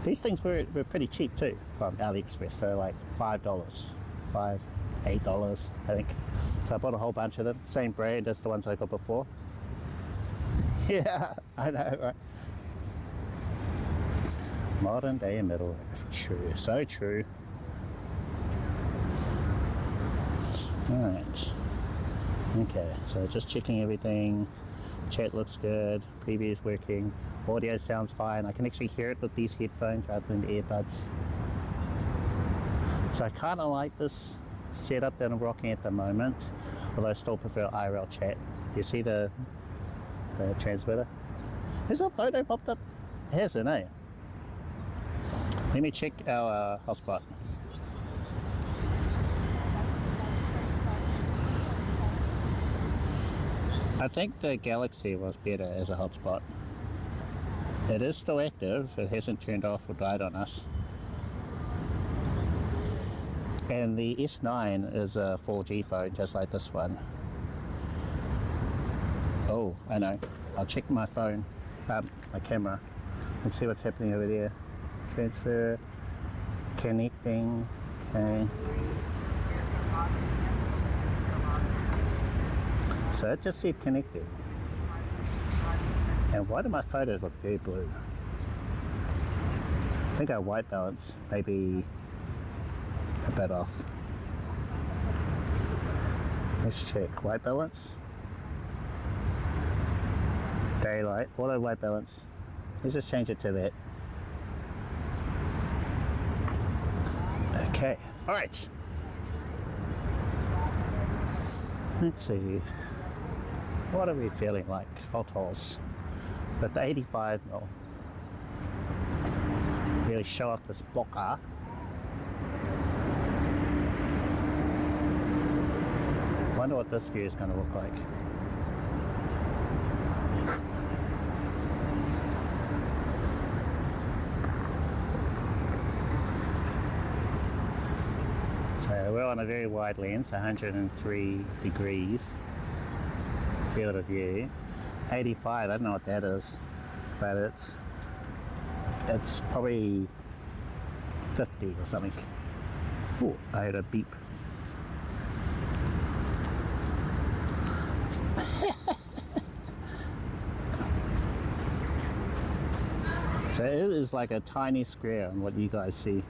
These things were pretty cheap too from AliExpress, so like $5, $8, I think. So I bought a whole bunch of them. Same brand as the ones I got before. Yeah, I know, right? Modern day Middle Earth. True, so true. Alright. Okay, so just checking everything. Chat looks good. Preview is working. Audio sounds fine. I can actually hear it with these headphones rather than the earbuds. So I kind of like this setup that I'm rocking at the moment, although I still prefer IRL chat. You see the transmitter? Has a photo popped up? It hasn't, eh? Let me check our hotspot. I think the Galaxy was better as a hotspot. It is still active, it hasn't turned off or died on us. And the S9 is a 4G phone, just like this one. Oh, I know. I'll check my phone, my camera. Let's see what's happening over there. Transfer, connecting, okay. So it just said connected. And why do my photos look very blue? I think our white balance may be a bit off. Let's check. White balance. Daylight. Auto white balance. Let's just change it to that. Okay. Alright. Let's see. What are we feeling like? Photos. But the 85 will really show off this blocker. Wonder what this view is going to look like. So we're on a very wide lens, 103 degrees field of view. 85, I don't know what that is, but it's probably 50 or something. Oh, I heard a beep. So it is like a tiny square on what you guys see.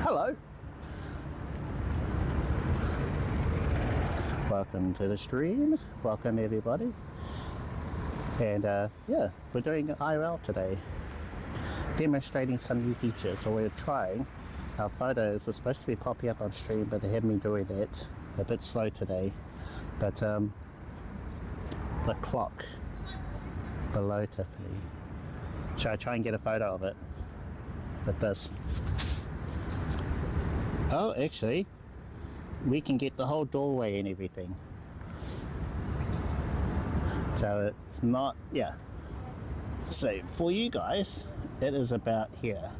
Hello. Welcome to the stream. Welcome everybody. And yeah, we're doing IRL today. Demonstrating some new features. So we're trying. Our photos are supposed to be popping up on stream, but they haven't been doing that. A bit slow today. But the clock below Tiffany. Should I try and get a photo of it with this? Oh, actually, we can get the whole doorway and everything. So it's not, yeah. So for you guys, it is about here.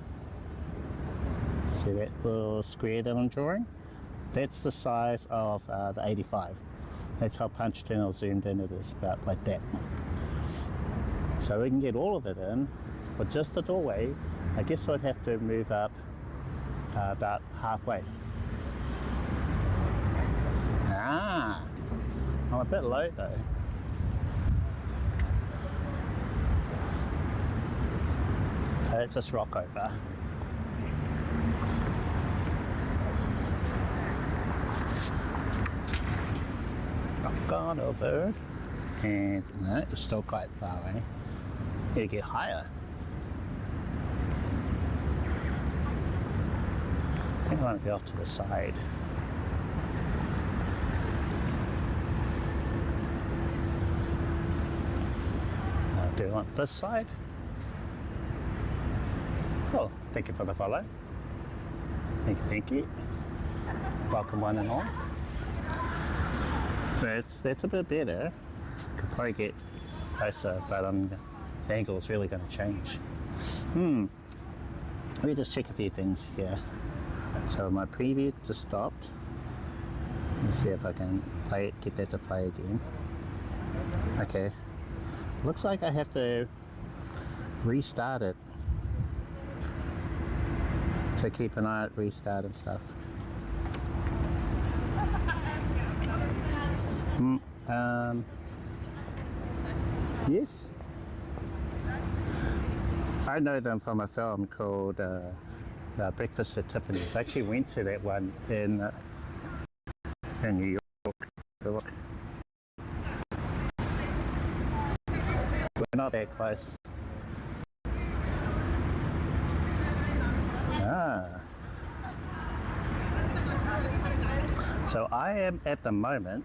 See that little square that I'm drawing? That's the size of the 85. That's how punched in or zoomed in it is, about like that. So we can get all of it in for just the doorway. I guess I'd have to move up about halfway. Ah, I'm a bit low though. So let's just rock over. Rock on over. And no, it's still quite far away. Gotta get higher. I think I want to be off to the side. Do you want this side? Oh, thank you for the follow. Thank you. Welcome one and all. That's a bit better. Could probably get closer, but the angle is really going to change. Let me just check a few things here. So my preview just stopped. Let's see if I can play it, get that to play again. Okay. Looks like I have to restart it. So keep an eye out, restart and stuff. Yes. I know them from a film called Breakfast at Tiffany's. I actually went to that one in New York. We're not that close. So I am at the moment,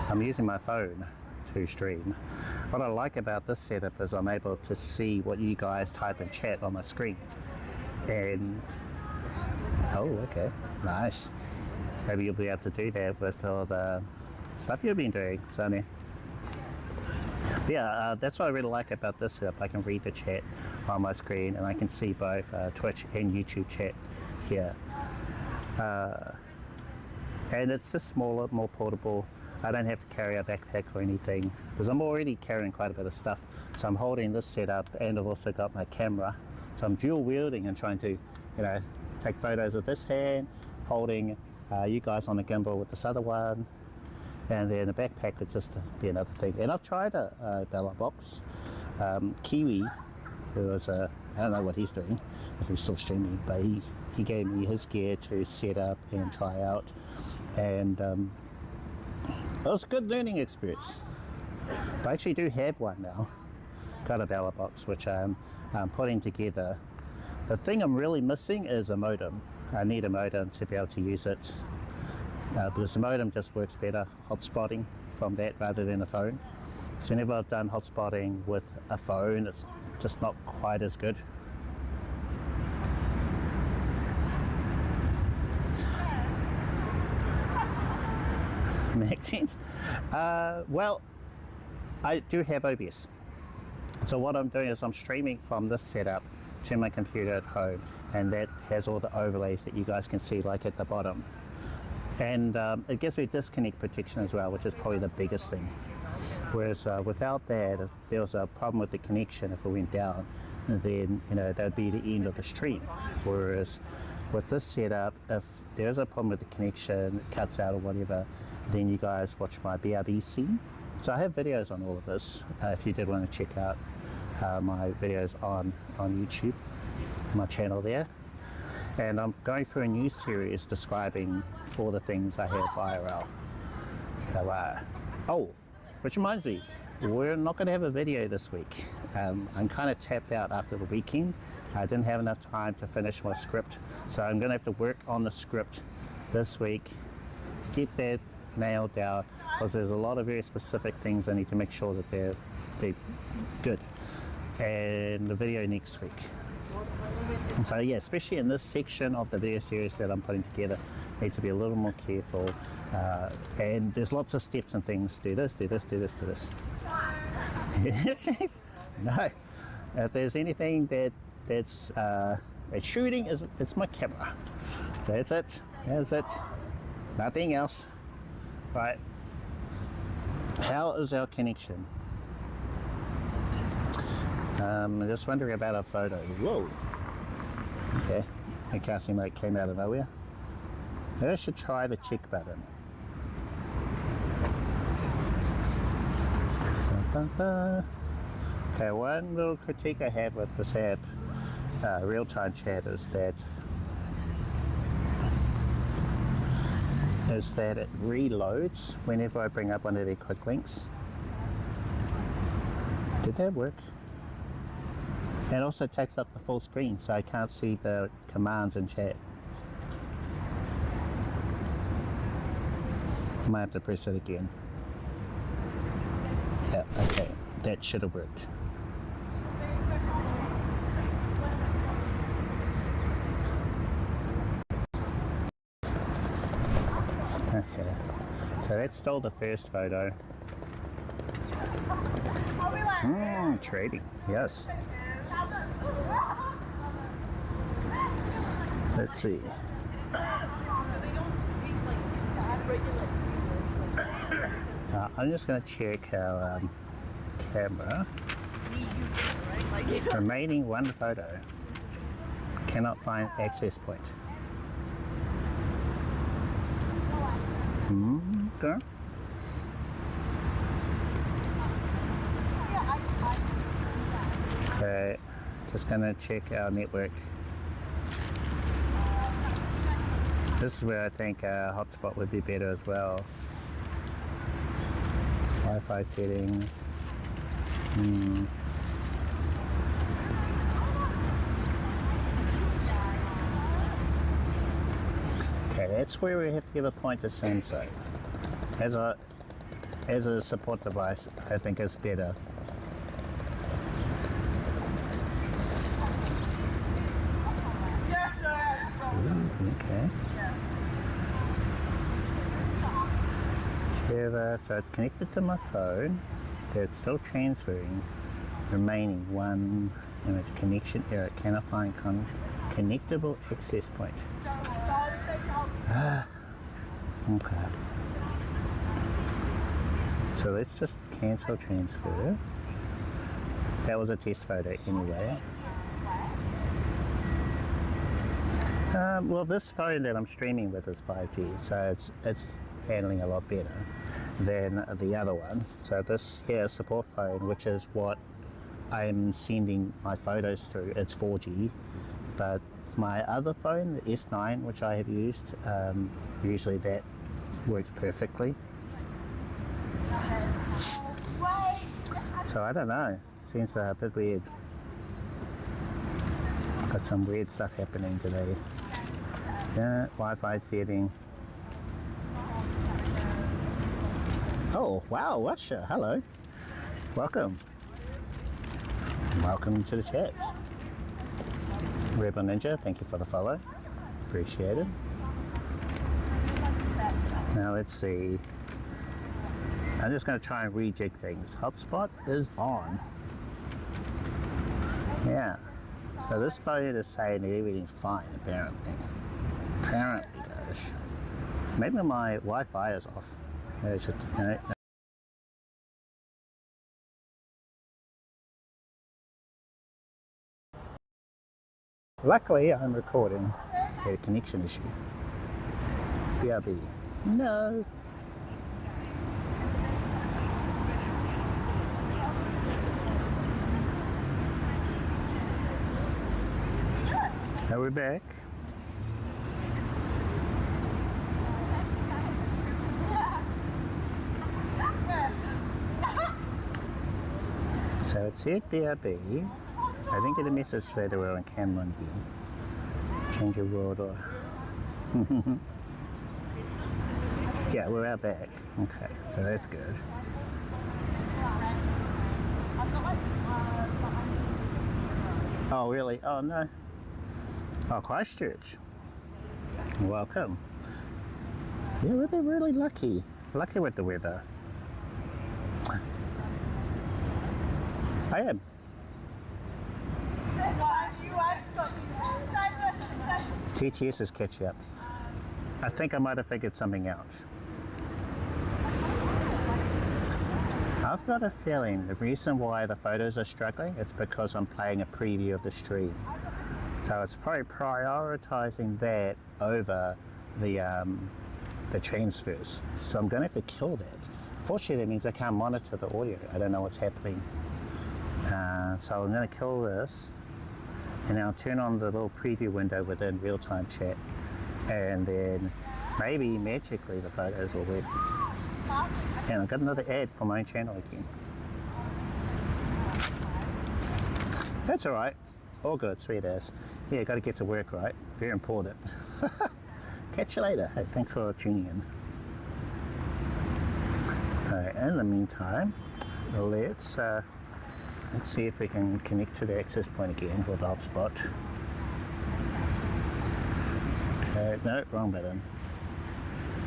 I'm using my phone to stream. What I like about this setup is I'm able to see what you guys type in chat on my screen. And, oh, okay, nice. Maybe you'll be able to do that with all the stuff you've been doing, Sonny. Yeah, that's what I really like about this setup. I can read the chat on my screen and I can see both Twitch and YouTube chat here. And it's just smaller, more portable. I don't have to carry a backpack or anything because I'm already carrying quite a bit of stuff. So I'm holding this setup and I've also got my camera. So I'm dual wielding and trying to, you know, take photos with this hand, holding you guys on the gimbal with this other one. And then the backpack would just be another thing. And I've tried a Bella box. Kiwi, who was I don't know what he's doing, if he's still streaming, but he gave me his gear to set up and try out. And it was a good learning experience. I actually do have one now, got a Bella box, which I'm putting together. The thing I'm really missing is a modem. I need a modem to be able to use it. Because the modem just works better hotspotting from that rather than a phone. So whenever I've done hotspotting with a phone, it's just not quite as good. Makes sense. Well, I do have OBS. So what I'm doing is I'm streaming from this setup to my computer at home, and that has all the overlays that you guys can see like at the bottom. And it gives me disconnect protection as well, which is probably the biggest thing. Whereas without that, if there was a problem with the connection, if it went down, then that would be the end of the stream. Whereas with this setup, if there's a problem with the connection, it cuts out or whatever, then you guys watch my BRB scene. So I have videos on all of this. If you did want to check out my videos on YouTube, my channel there. And I'm going through a new series describing all the things I have IRL. So, oh, which reminds me, we're not going to have a video this week. I'm kind of tapped out after the weekend. I didn't have enough time to finish my script, so I'm going to have to work on the script this week, get that nailed down, because there's a lot of very specific things I need to make sure that they're good. And the video next week. And so yeah, especially in this section of the video series that I'm putting together, need to be a little more careful, and there's lots of steps and things. Do this, do this, do this, do this. No. If there's anything that's shooting, it's my camera. So that's it. That's it. Nothing else. Right. How is our connection? I'm just wondering about our photo. Whoa. Okay. The casting light came out of nowhere. Maybe I should try the check button. Okay, one little critique I have with this app, real-time chat, is that it reloads whenever I bring up one of their quick links. Did that work? And also takes up the full screen, so I can't see the commands in chat. I might have to press it again. Yeah, okay, that should have worked. Okay, so that's still the first photo. Trading, yes. Let's see. I'm just going to check our camera. Remaining one photo. Cannot find access point. Okay. Okay, just going to check our network. This is where I think a hotspot would be better as well. Wi-Fi settings. Okay, that's where we have to give a point to Samsung. As a support device, I think it's better. Okay. Server, so it's connected to my phone. It's still transferring. Remaining one image connection error. Cannot find connectable access point. Okay. So let's just cancel transfer. That was a test photo anyway. Well, this phone that I'm streaming with is 5G, so it's handling a lot better than the other one. So this here is support phone, which is what I'm sending my photos through. It's 4G, but my other phone, the S9, which I have used, usually that works perfectly. So I don't know. Seems a bit weird. Got some weird stuff happening today. Yeah, Wi-Fi setting. Oh, wow, Russia, hello. Welcome. Welcome to the chat. Rebel Ninja, thank you for the follow. Appreciate it. Now let's see. I'm just going to try and rejig things. Hotspot is on. Yeah. So this phone is saying that everything's fine, apparently. Apparently, guys. Maybe my Wi-Fi is off. No. Luckily, I'm recording a connection issue. BRB. No. Now we're back. So it said BRB. I didn't get a message that they were on camera again. Change your world or... Yeah, we're out back. Okay, so that's good. Oh, really? Oh, no. Oh, Christchurch. Welcome. Yeah, we've been really lucky. Lucky with the weather. I am. TTS is catching up. I think I might have figured something out. I've got a feeling the reason why the photos are struggling is because I'm playing a preview of the stream. So it's probably prioritizing that over the transfers. So I'm going to have to kill that. Fortunately, that means I can't monitor the audio. I don't know what's happening. So I'm going to kill this, and I'll turn on the little preview window within real-time chat, and then maybe magically the photos will work. And I've got another ad for my own channel again. That's all right. All good, sweet ass. Yeah, got to get to work, right? Very important. Catch you later. Hey, thanks for tuning in. Alright, in the meantime, let's see if we can connect to the access point again with the hotspot. Okay, no, wrong button.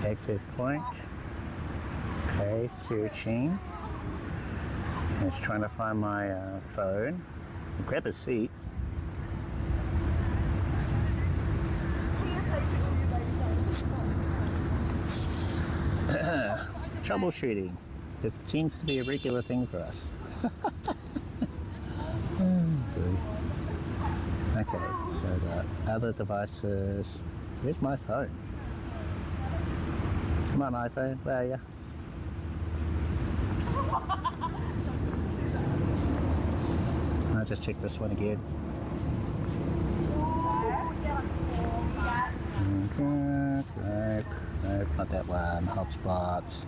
Access point. Okay, searching. And it's trying to find my phone. Grab a seat. Troubleshooting. It seems to be a regular thing for us. Okay, so the other devices. Where's my phone? Come on, iPhone, where are you? I'll just check this one again. Nope, not that one. Hotspot.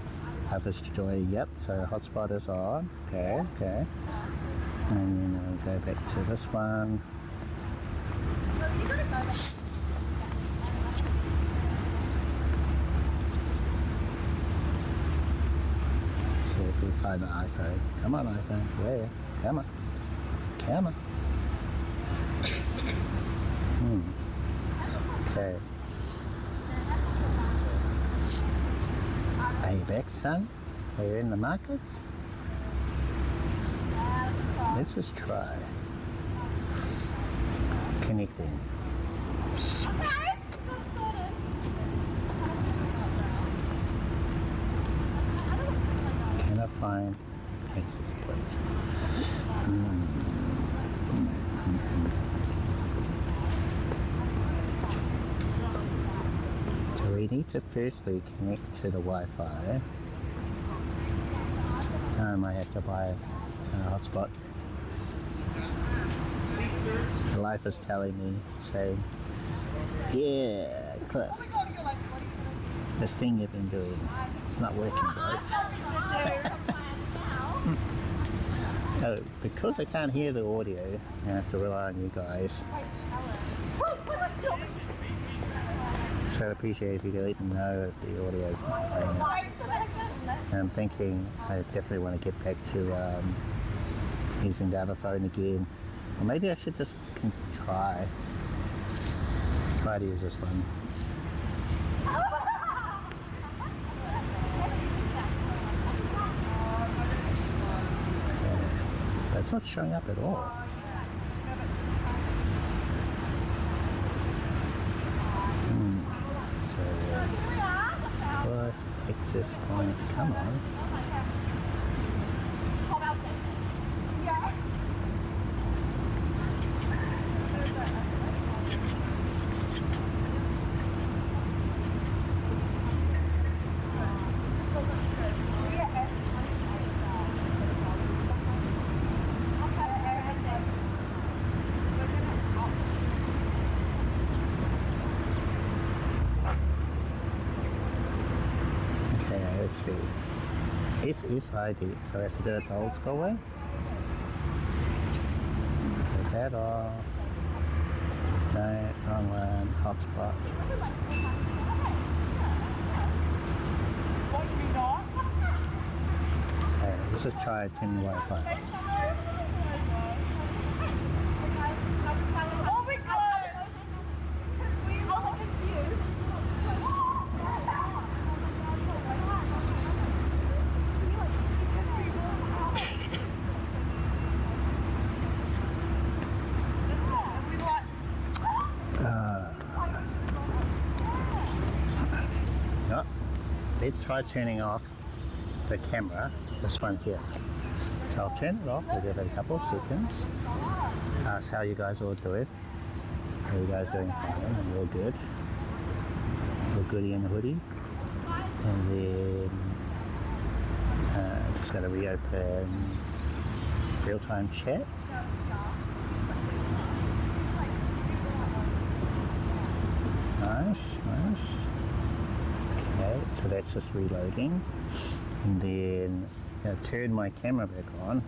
Harvest Joy, yep, so hotspot is on. Okay. And then I'll go back to this one. See if we find the iPhone. Come on, iPhone. Where? Come on. Okay. Are you back, son? Are you in the market? Let's just try connecting. Can I find access point? So we need to firstly connect to the Wi-Fi. I might have to buy a hotspot. The life is telling me, saying, yeah, Cliff, this thing you've been doing, it's not working, bro. Oh, because I can't hear the audio, I have to rely on you guys. So I'd appreciate if you could let me know if the audio is not playing. And I'm thinking I definitely want to get back to using the other phone again. Or maybe I should just try to use this one. But it's not showing up at all. So, access point, come on. Let's see. SSID, so I have to do it the old school way. Take that off. No, wrong one, hotspot. Okay, let's just try turning Wi-Fi. let's try turning off the camera, this one here. So I'll turn it off, we'll give it a couple of seconds. Ask how you guys all doing. Are you guys doing fine and all good? All goody in the hoodie. And then just going to reopen real-time chat. Nice, nice. Okay, so that's just reloading. And then I'm going to turn my camera back on.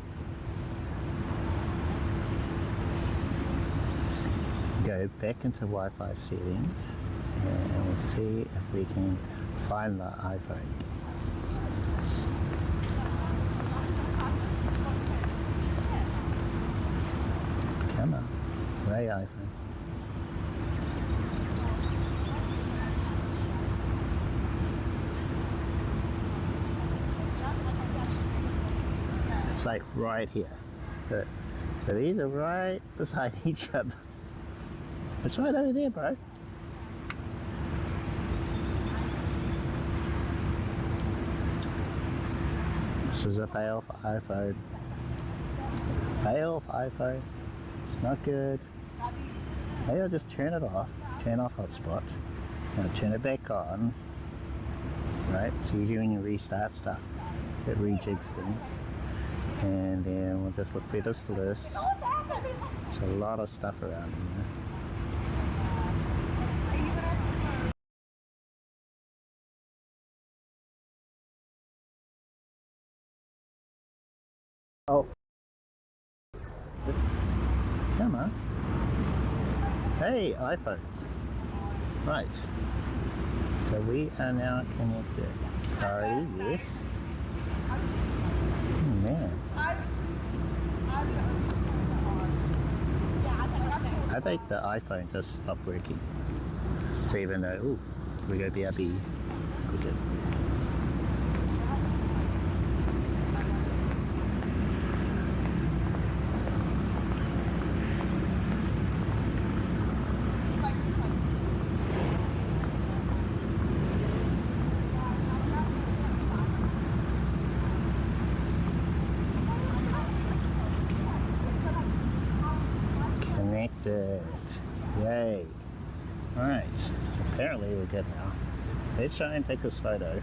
Go back into Wi-Fi settings and we'll see if we can find the iPhone again. Come on, right iPhone. It's like right here. Good. So these are right beside each other. It's right over there, bro. This is a fail for iPhone. Fail for iPhone. It's not good. Maybe I'll just turn it off. Turn off hotspot. Now turn it back on. Right? So usually when you restart stuff, it rejigs things. And then we'll just look through this list. There's a lot of stuff around here. Oh. Come on. Hey, iPhone. Right. So we are now connected. Priority, yes. Oh, man. I think the iPhone just stopped working. So even though, ooh, we go BRB. Good. Connected. Yay. Alright, so apparently we're good now. Let's try and take this photo.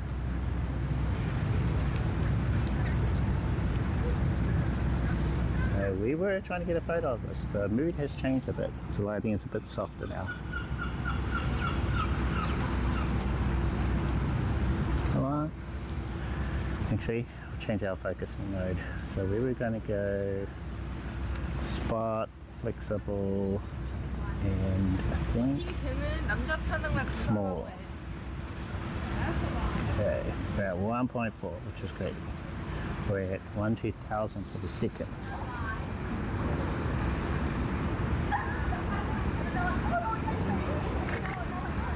So we were trying to get a photo of this. The mood has changed a bit. The lighting is a bit softer now. Come on. Actually, we'll change our focusing mode. So we were going to go spot, flexible, and I think small. Okay, we're at 1.4, which is great. We're at 1/2000th of a second.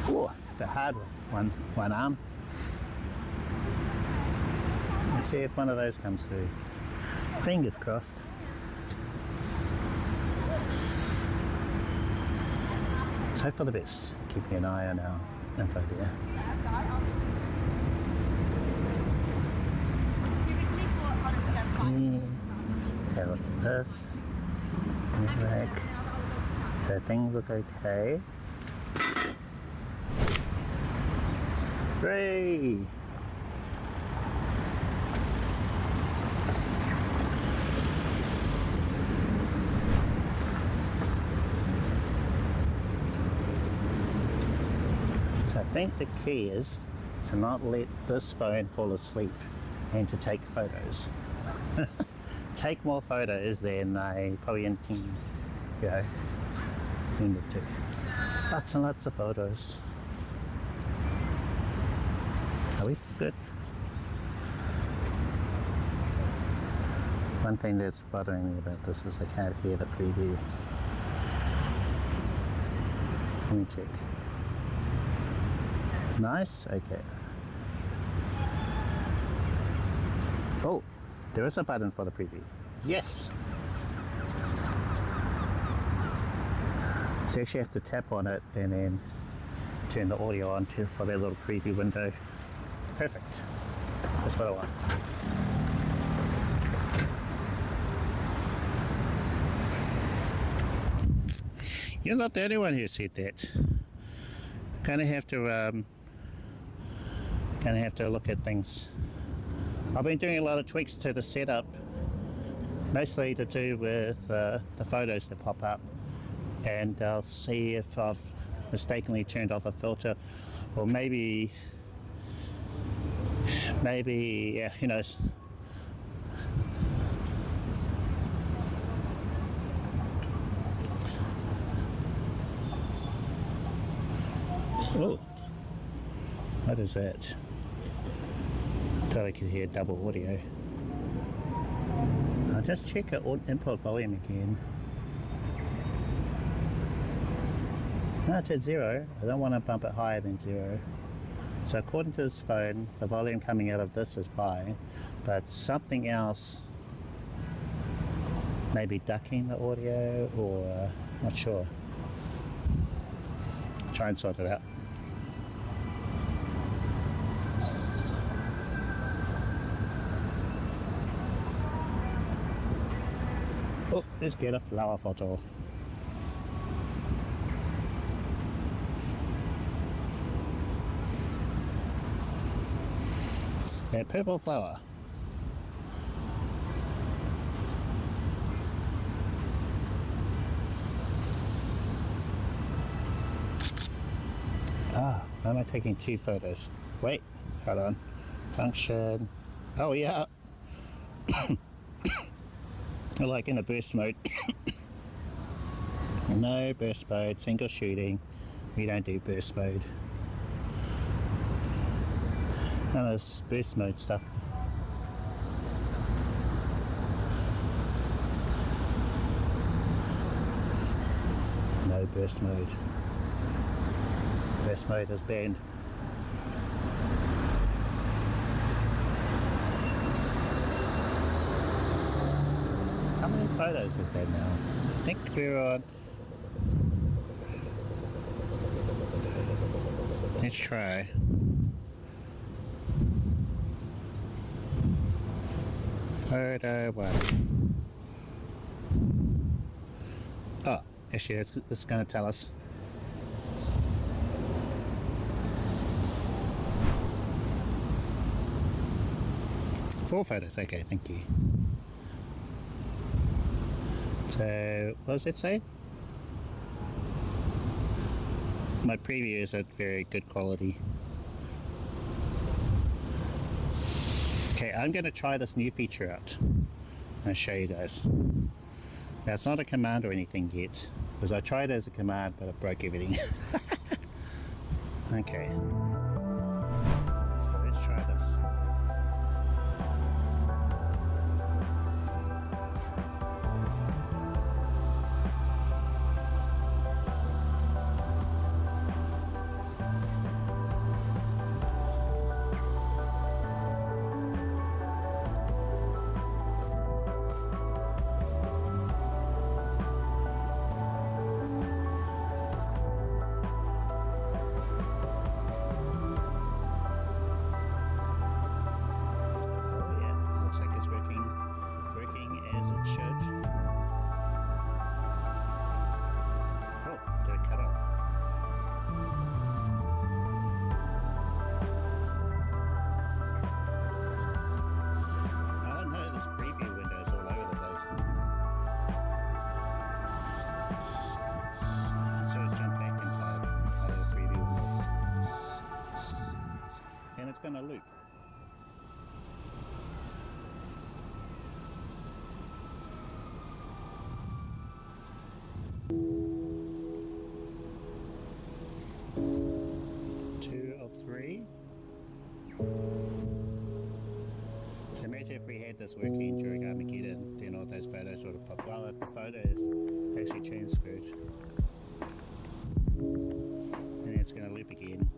Oh, the hard one, one arm. Let's see if one of those comes through. Fingers crossed. Let's hope for the best. Keeping an eye on our info there. So look at this. So things look okay. Hooray! So I think the key is to not let this phone fall asleep and to take photos. Take more photos than I probably intended to. Lots and lots of photos. Are we good? One thing that's bothering me about this is I can't hear the preview. Let me check. Nice, okay. Oh, there is a button for the preview. Yes! So you actually have to tap on it and then turn the audio on for that little preview window. Perfect. That's what I want. You're not the only one who said that. Gonna have to look at things. I've been doing a lot of tweaks to the setup, mostly to do with the photos that pop up, and I'll see if I've mistakenly turned off a filter, or maybe yeah, who knows. Oh, what is that? Thought I could hear double audio. I'll just check input volume again. No, it's at 0. I don't want to bump it higher than 0. So according to this phone, the volume coming out of this is fine, but something else, maybe ducking the audio, or not sure. Try and sort it out. Oh, let's get a flower photo. A purple flower. Why am I taking 2 photos? Wait, hold on. Function. Oh yeah. Like in a burst mode. No burst mode, single shooting. We don't do burst mode. None of this burst mode stuff. No burst mode. Burst mode is banned. How many photos is there now? I think we're on. Let's try. Photo 1. Oh, actually, it's going to tell us. Four photos. Okay, thank you. So, what does it say? My preview is at very good quality. Okay, I'm going to try this new feature out. I'll show you guys. Now, it's not a command or anything yet, because I tried it as a command, but it broke everything. Okay. So let's try this. Going to loop. Two of 3. So imagine if we had this working during Armageddon, then all those photos would have popped. Well, if the photos actually transferred, and it's going to loop again.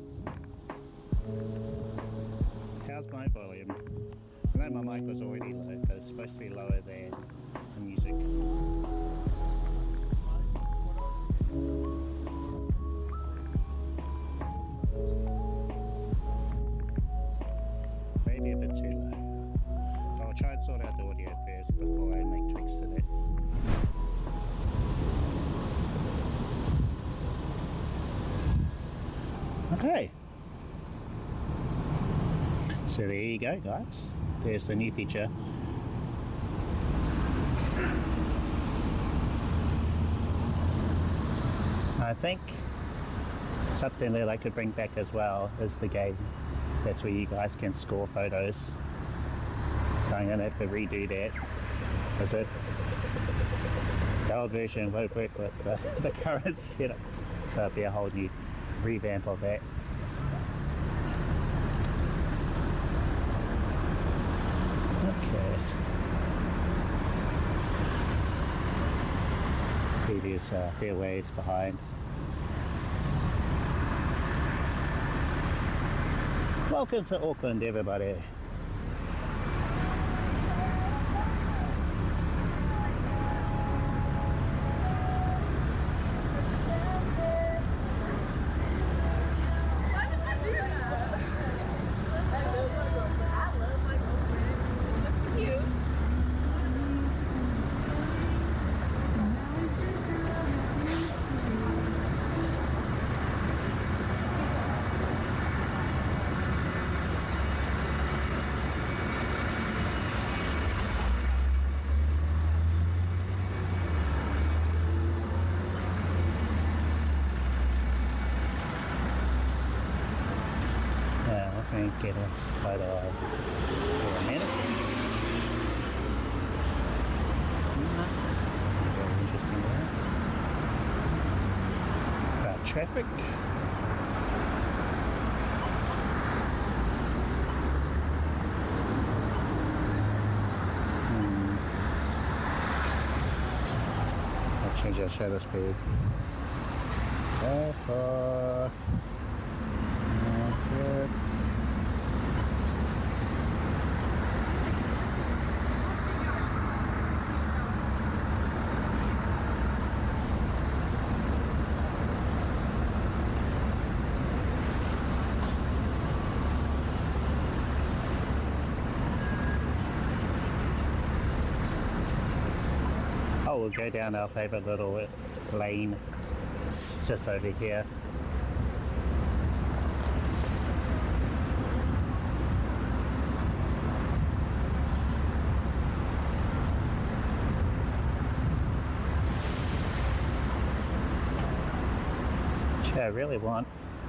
How's my volume? I know my mic was already low, but it's supposed to be lower than the music. sort out the audio first before I make tweaks to that. Okay. So there you go, guys. There's the new feature. I think something that I could bring back as well is the game. That's where you guys can score photos. I'm going to have to redo that because the old version won't work with the current setup. So it'll be a whole new revamp of that. Okay. Previous fairways behind. Welcome to Auckland, everybody. Get a photo of for a minute. Very interesting there. About traffic. I'll change our shutter speed. Therefore, good. Oh, we'll go down our favourite little lane just over here. Actually, I really want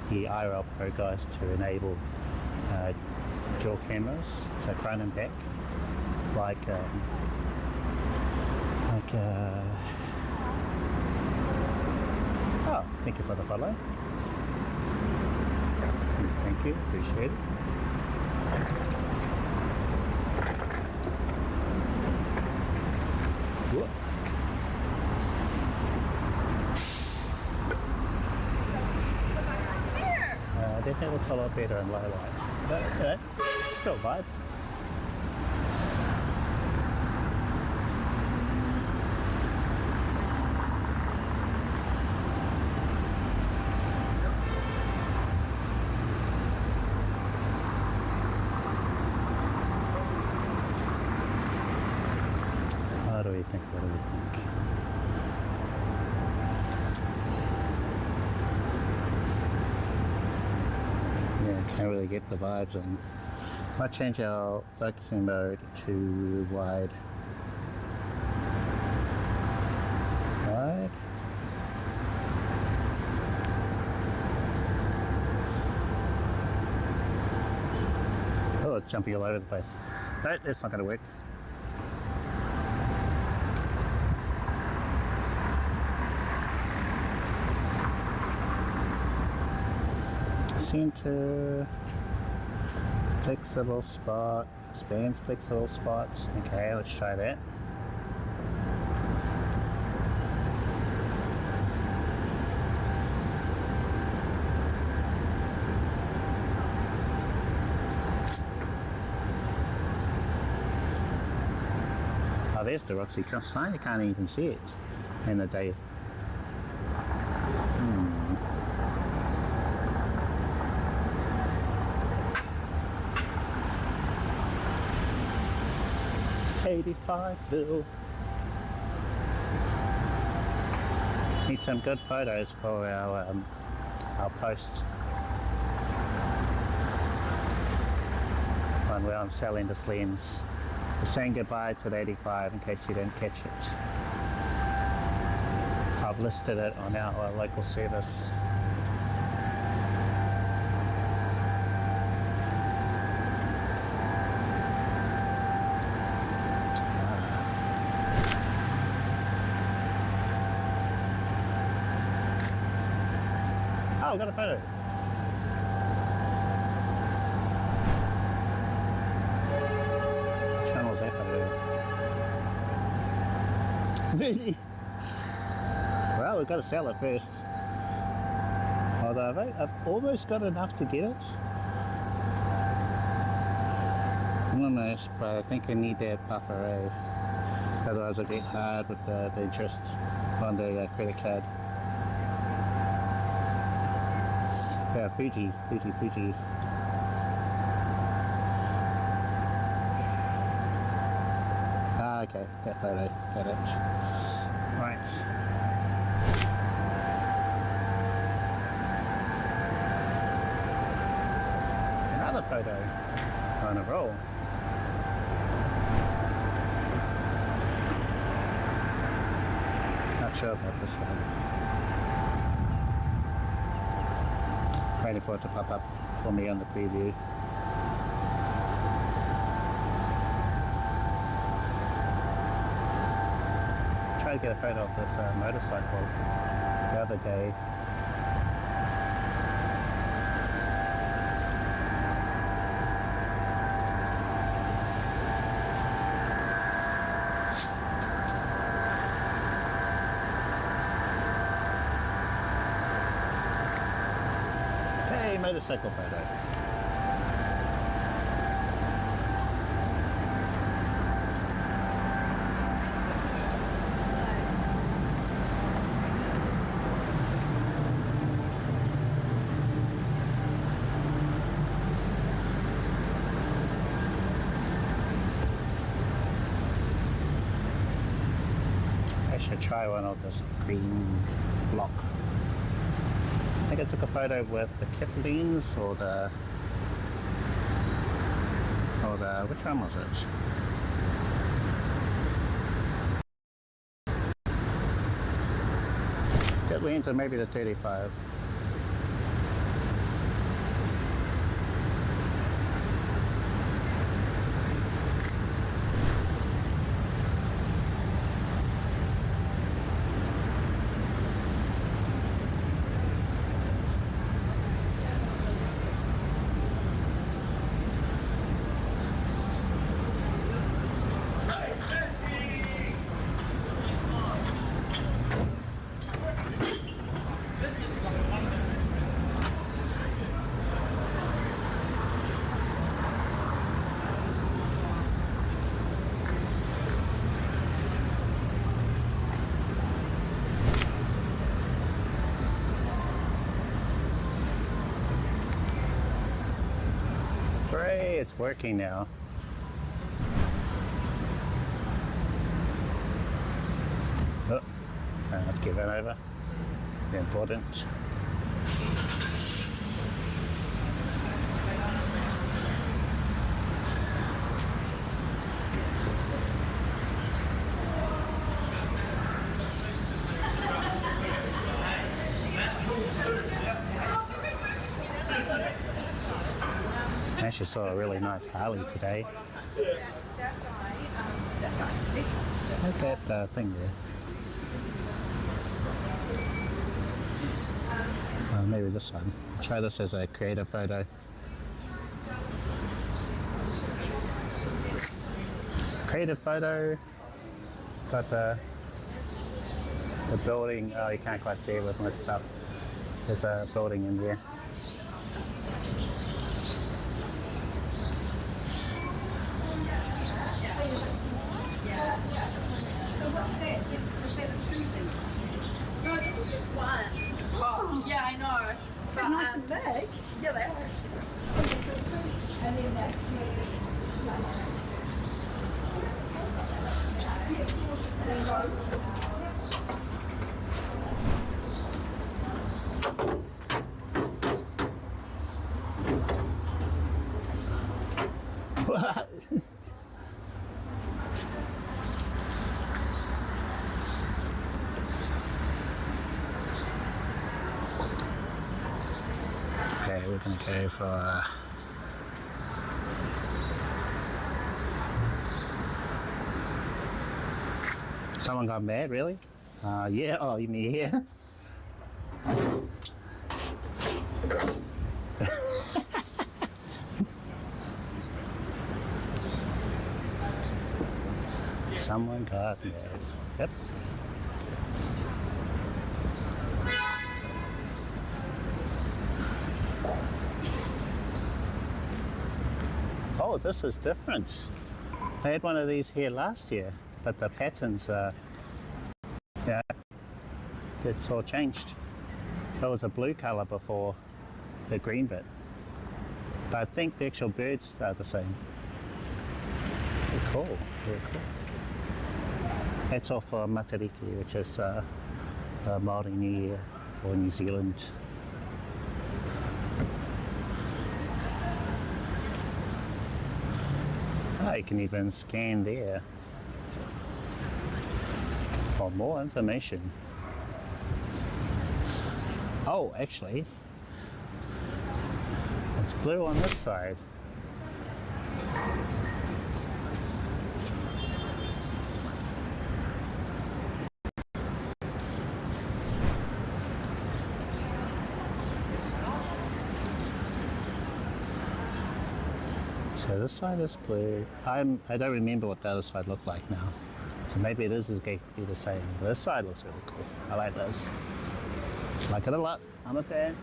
the IRL Pro guys to enable dual cameras, so front and back, like oh, thank you for the follow. Thank you, appreciate it. Whoop. Definitely looks a lot better in low light, but still vibe. What do we think? What do we think? Yeah, can't really get the vibes on. Might change our focusing mode to wide. Wide. Oh, it's jumping all over the place. No, that's not going to work. Center, flexible spot, expands flexible spots. Okay, let's try that. Oh, there's the Roxy coastline. You can't even see it in the day. 85 bill. Need some good photos for our post. One where I'm selling this lens. We're saying goodbye to the 85 in case you didn't catch it. I've listed it on our local service. Oh, I've got a photo. Which one was that photo? Really? Well, we've got to sell it first. Although I've almost got enough to get it. Almost, but I think I need that buffer, eh? Otherwise it'll get hard with the interest on the credit card. Yeah, Fuji. Ah, okay, that photo, got it. Right. Another photo on a roll. Not sure about this one. Waiting for it to pop up for me on the preview. Tried to get a photo of this motorcycle the other day. Hey, motorcycle photo. I should try one of this green block. I think I took a photo with the Kiplings or the which one was it? Kiplings or maybe the 35. Great, it's working now. Oh, I have to give that over. Important. I actually saw a really nice Harley today. Look at that thing there. Maybe this one. Try this as a creative photo. Creative photo. Got the building. Oh, you can't quite see it with my stuff. There's a building in there. So what's that? Is that a two-seater? No, this is just one. Oh, Yeah, I know. But nice and big. yeah, they are. Okay, so two, and then that's Okay, we're gonna go for someone got mad, really? Yeah, oh, you mean here? Someone got mad. Yep. Oh, this is different. I had one of these here last year, but the patterns are, yeah, it's all changed. There was a blue colour before the green bit, but I think the actual birds are the same. Very cool, very cool. That's all for Matariki, which is Māori New Year for New Zealand. You can even scan there for more information. Oh, actually, it's blue on this side. So this side is blue. I don't remember what the other side looked like now. So maybe this is going to be the same. This side looks really cool. I like this. Like it a lot. I'm a fan.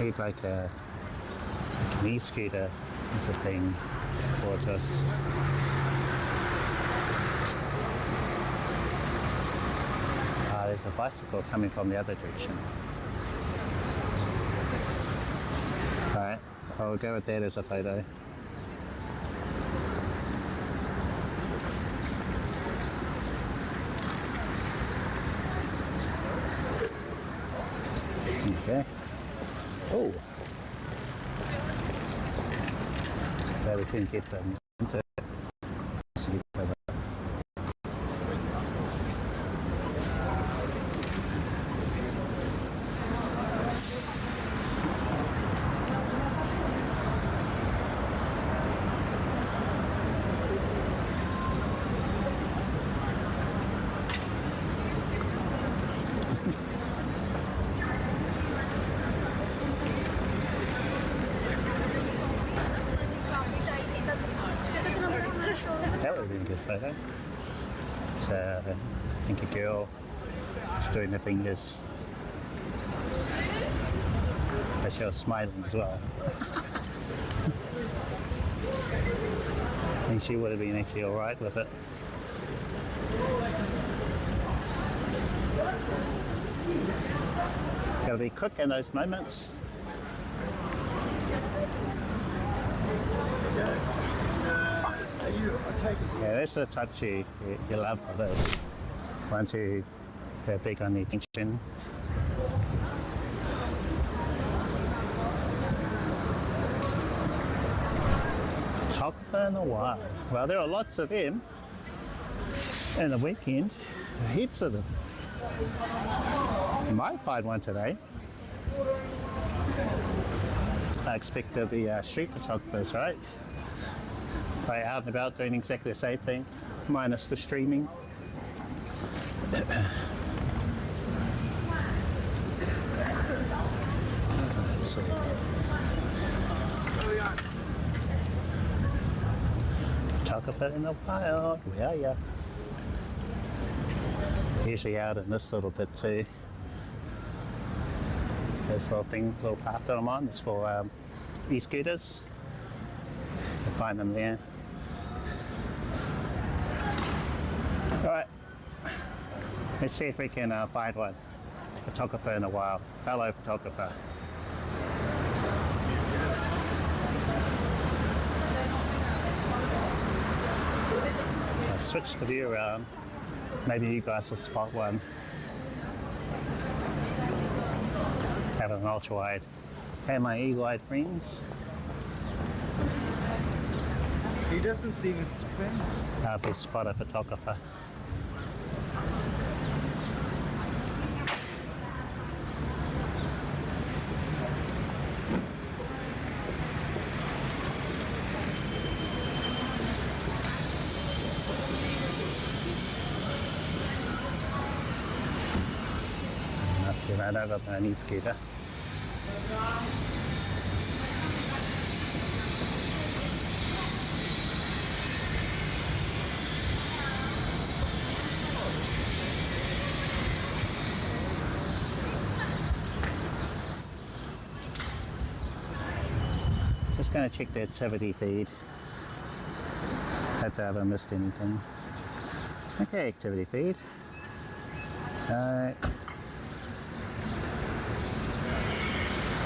Need like an e-scooter is a thing for us. There's a bicycle coming from the other direction. Alright, I'll go with that as a photo. Okay. Oh, so we can get them into that would have been a good photo. So I think a girl is doing the fingers. But she was smiling as well. I think she would have been actually alright with it. Gotta be quick in those moments. Yeah, that's the touch you love for this. Once you're big on the attention. Photographer in the wild. Well, there are lots of them. And the weekend, heaps of them. Might find one today. I expect there'll be street photographers, right? Like out and about doing exactly the same thing, minus the streaming. Photographer in the wild, where are ya? Usually out in this little bit too. This little thing, little path that I'm on is for e-scooters. You'll find them there. Alright, let's see if we can find one. Photographer in a while, fellow photographer. So switch the view around. Maybe you guys will spot one. Have an ultra wide. Hey, my e-wide friends. He doesn't even spin. I've spot a photographer. Enough to run over my new scooter. Just going to check the activity feed. Hope I haven't missed anything. Okay, activity feed.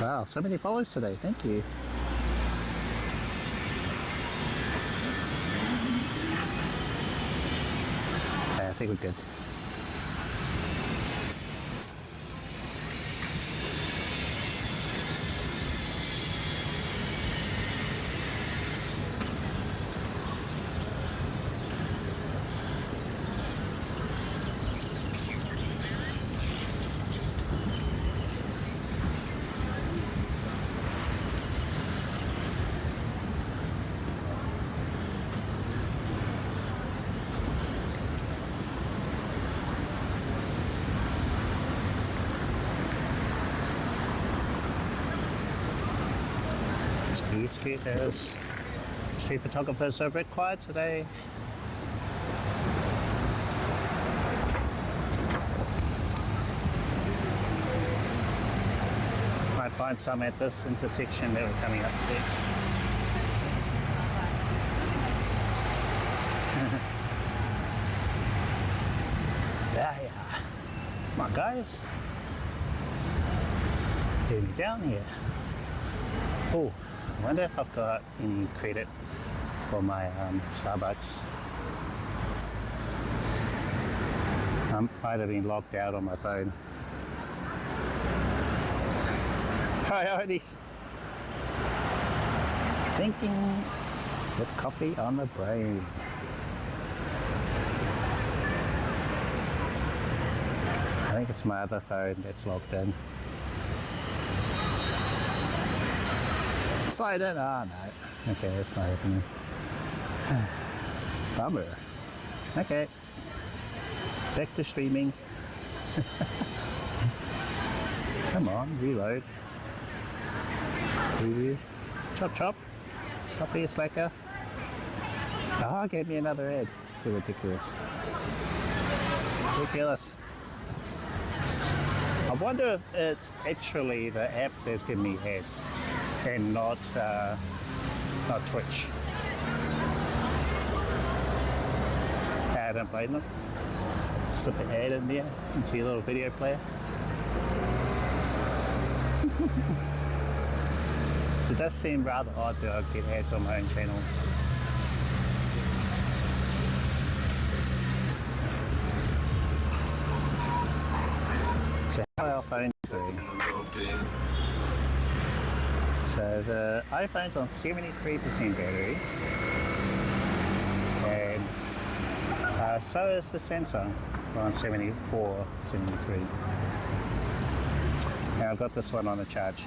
Wow, so many follows today. Thank you. Okay, I think we're good. E-scooters. Street photographers are a bit quiet today. Might find some at this intersection that we're coming up to. Yeah. Come on, guys. Get me down here. Oh, I wonder if I've got any credit for my Starbucks. I might have been logged out on my phone. Priorities. Thinking with coffee on the brain. I think it's my other phone that's logged in. Slide in? Ah, no. Okay, that's not happening. Bummer. Okay. Back to streaming. Come on, reload. Preview. Chop chop. Stop being slacker. Ah, gave me another ad. So ridiculous. Ridiculous. I wonder if it's actually the app that's giving me ads and not Twitch. I don't blame them. Slip an ad in there into your little video player. It does seem rather odd that I get ads on my own channel. So how are our phones doing? So the iPhone's on 73% battery, and so is the Samsung on 74, 73. Now I've got this one on a charge.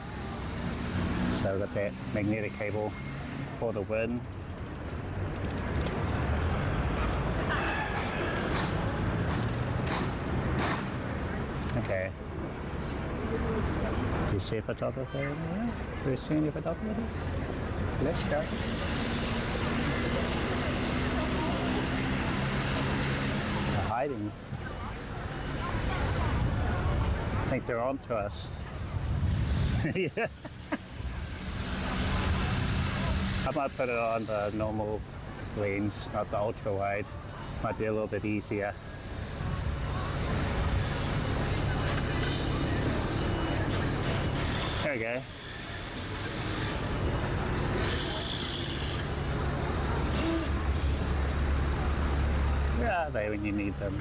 So I've got that magnetic cable for the win. Okay. Do you see a photographer in there? Do you see any photographers? Let's go. They're hiding. think they're on to us. Yeah. I might put it on the normal lens, not the ultra wide. Might be a little bit easier. There we go. Where are they when you need them?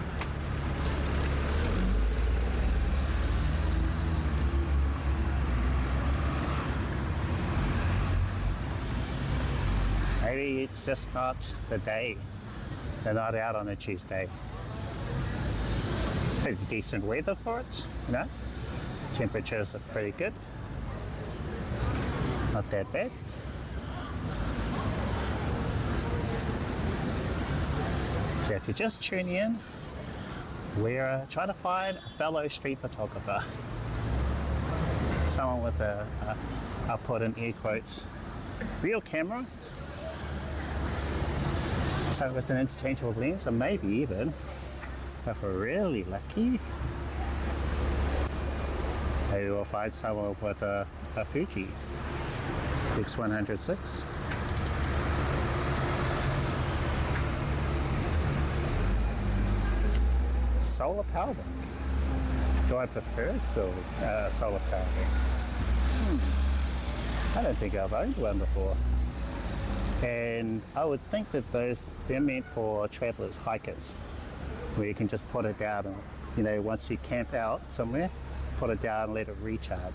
Maybe it's just not the day. They're not out on a Tuesday. It's pretty decent weather for it, you know. Temperatures are pretty good. Not that bad. So if you're just tuning in, we're trying to find a fellow street photographer. Someone with I'll put in air quotes, real camera. So with an interchangeable lens, or maybe even, if we're really lucky, maybe we'll find someone with a Fuji X106. Solar power bank. Do I prefer solar power bank? I don't think I've owned one before. And I would think that they're meant for travelers, hikers, where you can just put it down and, you know, once you camp out somewhere, put it down and let it recharge.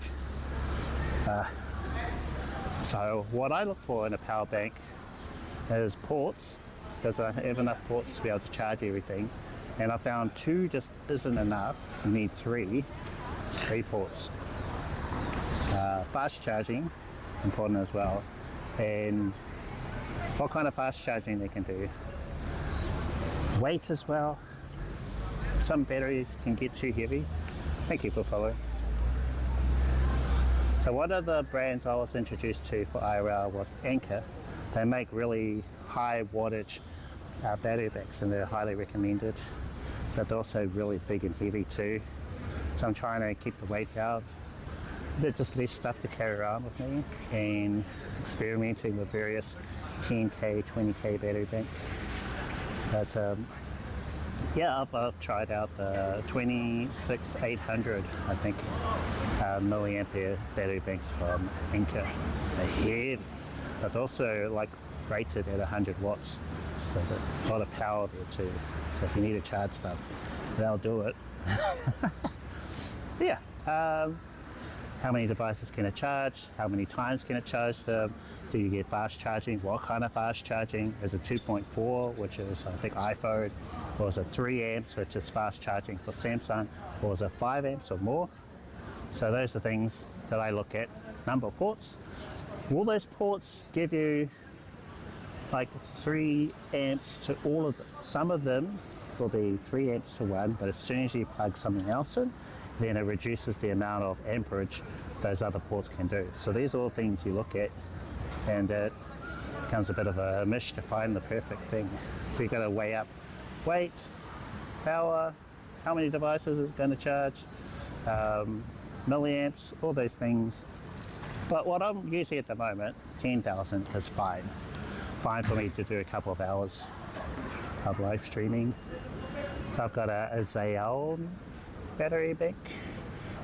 So what I look for in a power bank is ports. Does I have enough ports to be able to charge everything? And I found 2 just isn't enough. You need 3 ports. Fast charging, important as well. And what kind of fast charging they can do. Weight as well. Some batteries can get too heavy. Thank you for following. So one of the brands I was introduced to for IRL was Anchor. They make really high wattage battery banks and they're highly recommended. But they're also really big and heavy too. So I'm trying to keep the weight down. There's just less stuff to carry around with me and experimenting with various 10K, 20K battery banks. But yeah, I've tried out the 26800, I think, milliampere battery banks from Anchor. They're heavy, but also like rated at 100 watts. So a lot of power there too. So if you need to charge stuff, they'll do it. Yeah. How many devices can it charge? How many times can it charge them? Do you get fast charging? What kind of fast charging? Is it 2.4, which is I think iPhone, or is it 3 amps, which is fast charging for Samsung, or is it 5 amps or more? So those are things that I look at. Number of ports. Will those ports give you like 3 amps to all of them? Some of them will be 3 amps to 1, but as soon as you plug something else in, then it reduces the amount of amperage those other ports can do. So these are all things you look at, and it becomes a bit of a mish to find the perfect thing. So you've got to weigh up weight, power, how many devices it's going to charge, milliamps, all those things. But what I'm using at the moment, 10,000 is fine. Fine for me to do a couple of hours of live streaming. So I've got a Zale battery bank,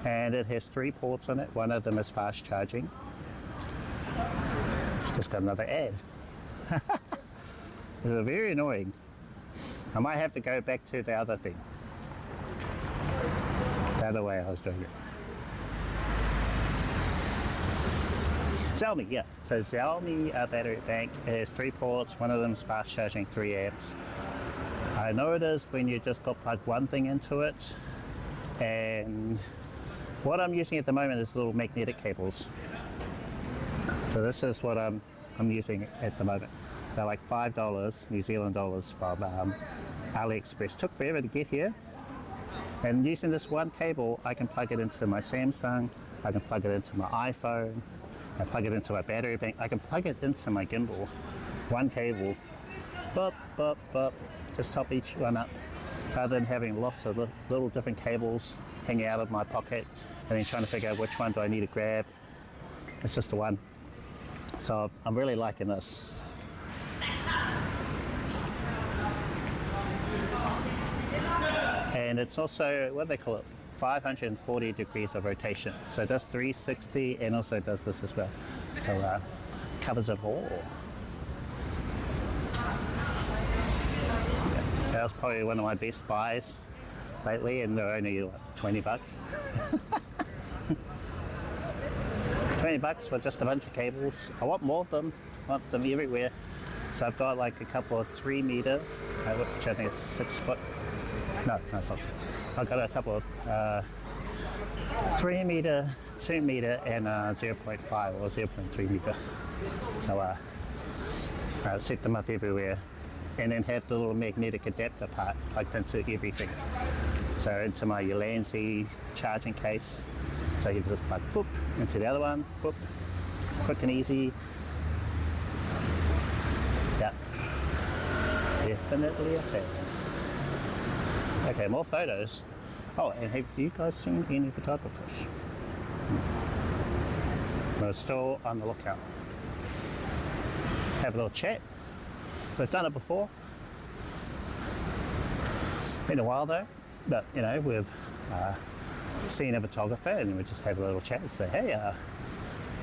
and it has 3 ports on it. One of them is fast charging. Just got another ad. It's very annoying. I might have to go back to the other thing. The other way I was doing it. Xiaomi, yeah. So Xiaomi battery bank has 3 ports. One of them is fast charging, 3 amps. I noticed when you just got plug one thing into it, and what I'm using at the moment is little magnetic cables. So this is what I'm using at the moment. They're like $5 New Zealand dollars from AliExpress. Took forever to get here. And using this one cable, I can plug it into my Samsung, I can plug it into my iPhone, I can plug it into my battery bank, I can plug it into my gimbal. One cable, bop, bop, bop, just top each one up. rather than having lots of little different cables hanging out of my pocket and then trying to figure out which one do I need to grab. It's just the one. So I'm really liking this. And it's also, what do they call it? 540 degrees of rotation. So it does 360 and also does this as well. So covers it all. Yeah, so that was probably one of my best buys lately, and they're only like, 20 bucks. 20 bucks for just a bunch of cables. I want more of them. I want them everywhere. So I've got like a couple of 3 meter, which I think is 6 foot. No, it's not 6. I've got a couple of 3 meter, 2 meter, and 0.5 or 0.3 meter. So set them up everywhere, and then have the little magnetic adapter part plugged into everything. So into my Ulanzi charging case. So you just plug boop into the other one, boop, quick and easy. Yeah, definitely a fan. Okay, more photos. Oh, and have you guys seen any photographers? We're still on the lookout. Have a little chat. We've done it before. Been a while though, but you know, we've seen a photographer and we just have a little chat and say, hey,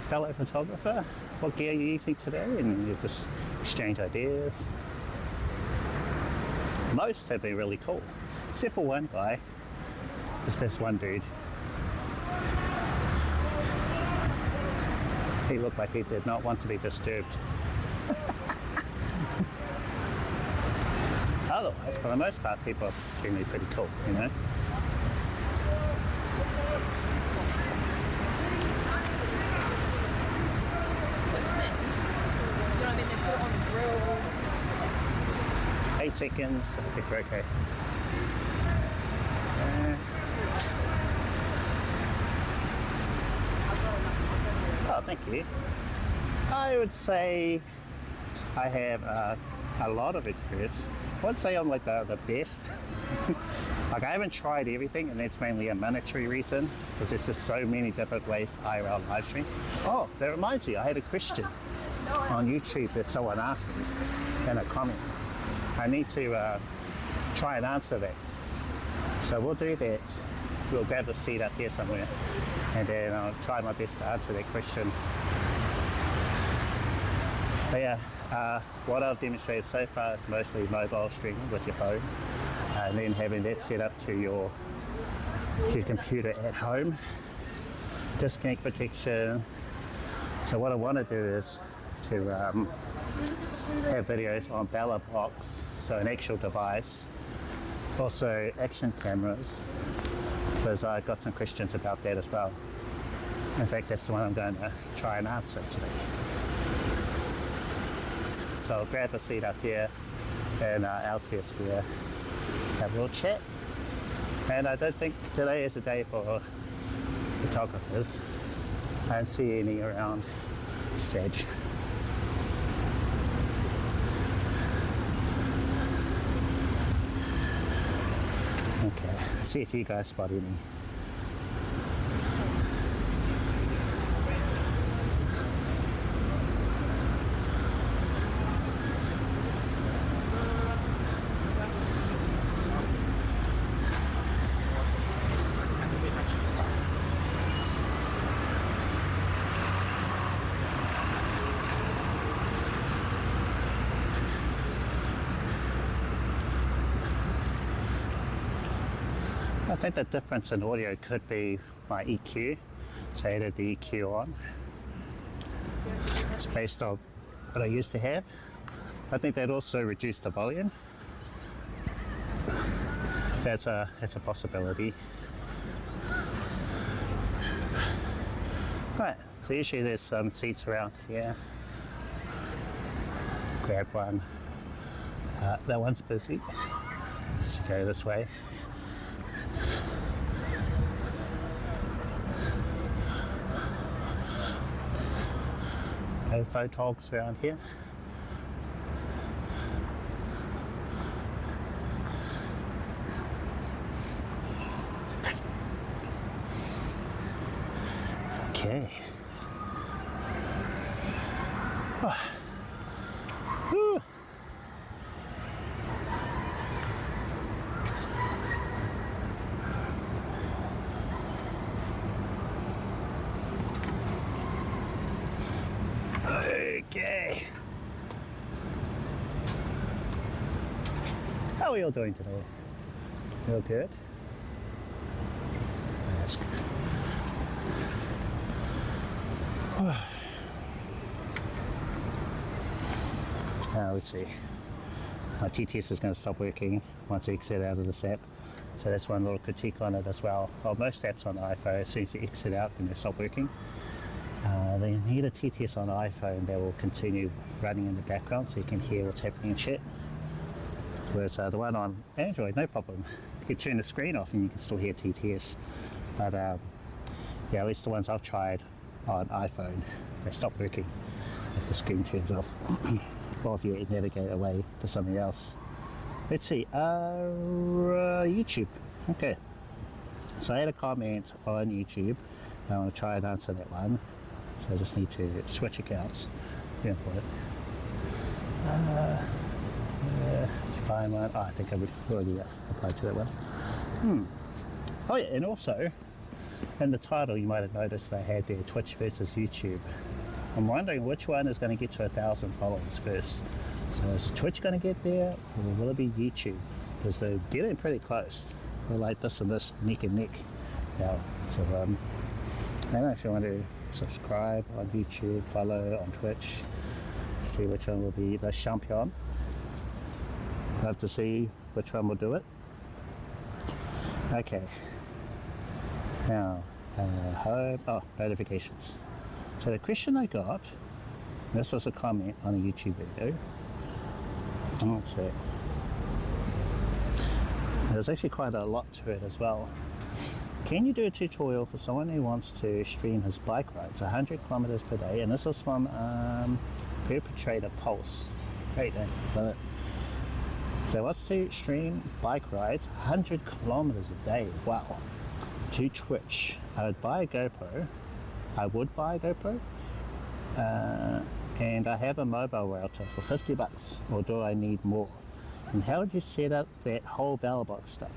fellow photographer, what gear are you using today? And you just exchange ideas. Most have been really cool, except for one guy, just this one dude. He looked like he did not want to be disturbed. Otherwise, for the most part, people are generally pretty cool, you know? You know what I mean? They put it on the grill. 8 seconds, I think we're okay. Oh, thank you. I would say I have a lot of experience. I wouldn't say I'm like the best. Like I haven't tried everything, and that's mainly a monetary reason, because there's just so many different ways IRL live stream. Oh, that reminds me, I had a question on YouTube that someone asked me in a comment. I need to try and answer that. So we'll do that. We'll grab the seat up here somewhere, and then I'll try my best to answer that question. But yeah, what I've demonstrated so far is mostly mobile streaming with your phone, and then having that set up to your computer at home. Disconnect protection. So what I want to do is to have videos on Bella Box, so an actual device. Also action cameras, because I got some questions about that as well. In fact, that's the one I'm going to try and answer today. So I'll grab a seat up here and out here square, have a little chat. And I don't think today is a day for photographers. I don't see any around Sedge. Okay, see if you guys spot any. I think the difference in audio could be my EQ. So I added the EQ on. It's based on what I used to have. I think that also reduced the volume. That's a possibility. Right, so usually there's some seats around here. Grab one. That one's busy. Let's go this way. No photogs around here. Whew. Okay. How are you all doing today? You all good? That's good. Let's see. My TTS is going to stop working once I exit out of this app. So that's one little critique on it as well. Well, most apps on the iPhone, as soon as you exit out, then they stop working. They need a TTS on the iPhone that will continue running in the background so you can hear what's happening in chat. Whereas the one on Android, no problem. You can turn the screen off and you can still hear TTS. But yeah, at least the ones I've tried on iPhone, they stop working if the screen turns off. Or if you navigate away to something else. Let's see, YouTube. Okay. So I had a comment on YouTube. I want to try and answer that one. So I just need to switch accounts. Yeah, did you find one? Oh, I think I've already applied to that one. Oh yeah, and also in the title you might have noticed I had there Twitch versus YouTube. I'm wondering which one is going to get to 1,000 followers first. So is Twitch going to get there, or will it be YouTube? Because they're getting pretty close. They're like this and this, neck and neck now. So I don't know if you want to subscribe on YouTube, follow on Twitch, see which one will be the champion. I'll have to see which one will do it. Okay. Now, home, notifications. So the question I got, this was a comment on a YouTube video. Okay. There's actually quite a lot to it as well. Can you do a tutorial for someone who wants to stream his bike rides 100 kilometers per day? And this is from Perpetrator Pulse. Great, love it. So wants to stream bike rides 100 kilometers a day. Wow. To Twitch. I would buy a GoPro. And I have a mobile router for 50 bucks, or do I need more? And how would you set up that whole bell box stuff?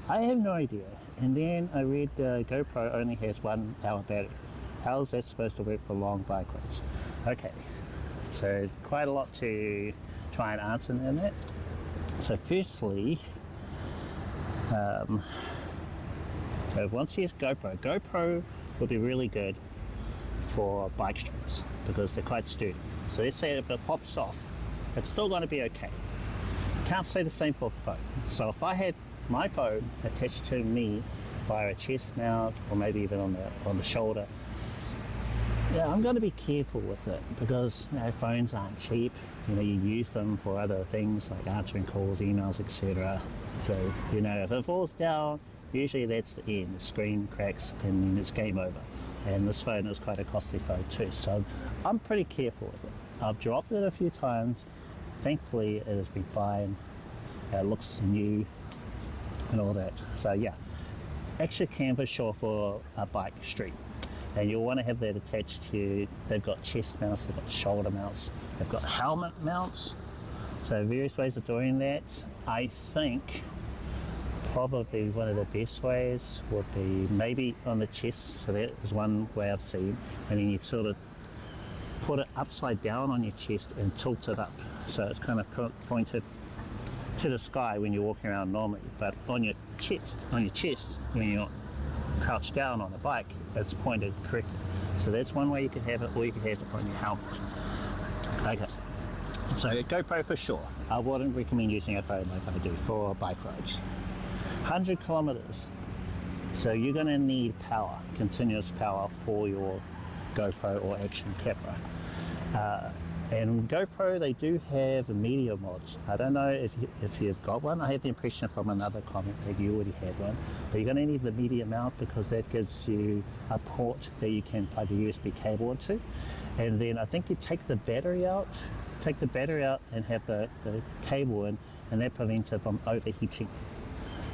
I have no idea. And then I read GoPro only has 1 hour battery. How is that supposed to work for long bike rides? Okay, so quite a lot to try and answer in that. So firstly, so once he has GoPro will be really good for bike straps because they're quite sturdy. So let's say if it pops off, it's still going to be okay. Can't say the same for a phone. So if I had my phone attached to me via a chest mount or maybe even on the shoulder, yeah, I'm going to be careful with it because phones aren't cheap. You use them for other things like answering calls, emails, etc. So if it falls down, usually that's the end. The screen cracks and then it's game over. And this phone is quite a costly phone too, so I'm pretty careful with it. I've dropped it a few times. Thankfully it has been fine. It looks new and all that. So yeah, extra canvas sure for a bike stream. And you'll want to have that attached to, they've got chest mounts, they've got shoulder mounts, they've got helmet mounts. So various ways of doing that. I think probably one of the best ways would be maybe on the chest. So that is one way I've seen. And then you sort of put it upside down on your chest and tilt it up. So it's kind of pointed to the sky when you're walking around normally. But on your chest, when you're crouched down on a bike, it's pointed correctly. So that's one way you could have it, or you could have it on your helmet. Okay. So GoPro for sure. I wouldn't recommend using a phone like I do for bike rides. 100 kilometers. So you're going to need power, continuous power for your GoPro or action camera. And GoPro, they do have media mods. I don't know if you've got one. I had the impression from another comment that you already had one. But you're going to need the media mount because that gives you a port that you can plug a USB cable into. And then I think you take the battery out and have the cable in, and that prevents it from overheating.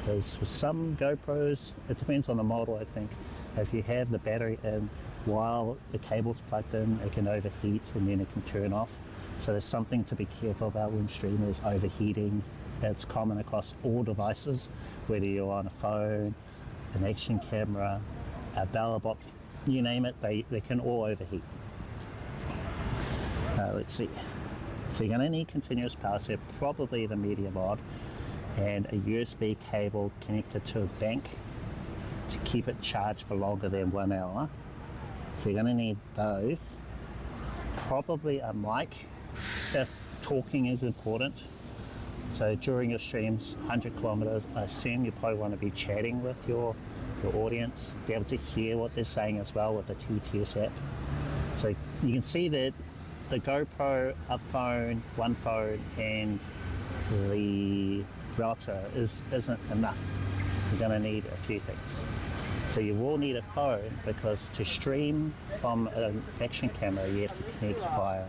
Because with some GoPros, it depends on the model I think, If you have the battery in while the cable's plugged in, it can overheat and then it can turn off. So there's something to be careful about when streamers overheating. It's common across all devices, whether you're on a phone, an action camera, a ballot box, you name it, they can all overheat. Let's see. So you're going to need continuous power, so probably the media mod, and a USB cable connected to a bank to keep it charged for longer than 1 hour. So you're going to need those. Probably a mic if talking is important. So during your streams, 100 kilometers, I assume you probably want to be chatting with your audience, be able to hear what they're saying as well with the TTS app. So you can see that the GoPro, a phone, one phone, and the router isn't enough. You're going to need a few things. So you will need a phone, because to stream from an action camera, you have to connect via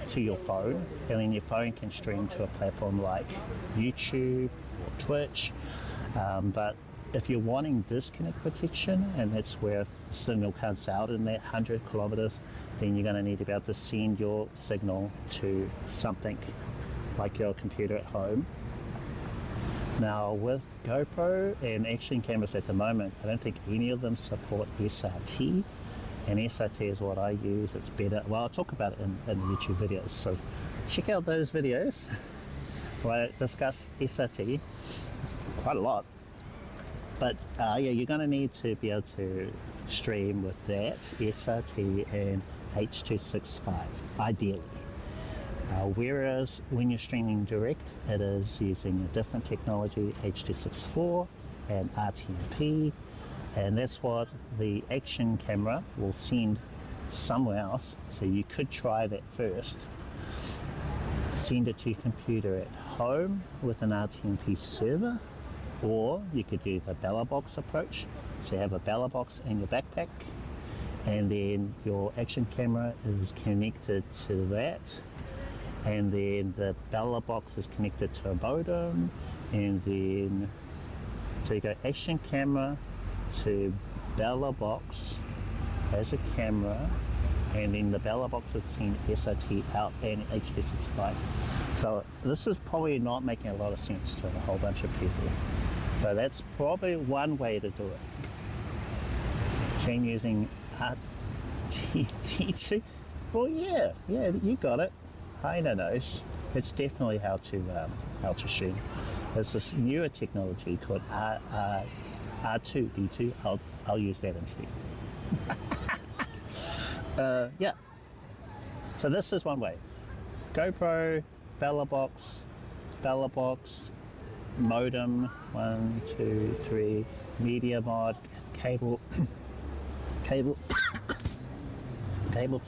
to your phone, and then your phone can stream to a platform like YouTube or Twitch. But if you're wanting disconnect protection, and that's where the signal comes out in that 100 kilometers, then you're going to need to be able to send your signal to something like your computer at home. Now with GoPro and action cameras at the moment, I don't think any of them support SRT, and SRT is what I use. It's better. Well, I'll talk about it in the YouTube videos, so check out those videos where I discuss SRT quite a lot. But yeah, you're going to need to be able to stream with that, SRT and H.265, ideally. Whereas when you're streaming direct, it is using a different technology, H.264 and RTMP, and that's what the action camera will send somewhere else. So you could try that first. Send it to your computer at home with an RTMP server, or you could do the ballot box approach. So you have a ballot box in your backpack, and then your action camera is connected to that, and then the ballot box is connected to a modem, and then so you go action camera to ballot box as a camera, and then the ballot box would send SRT out and H.265. So this is probably not making a lot of sense to a whole bunch of people, but that's probably one way to do it. Stream using RTT2. Well, yeah, you got it. I know those. It's definitely how to stream. There's this newer technology called R2D2. I'll use that instead. Yeah. So this is one way. GoPro, ballot box, modem, 1, 2, 3, media mod, cable to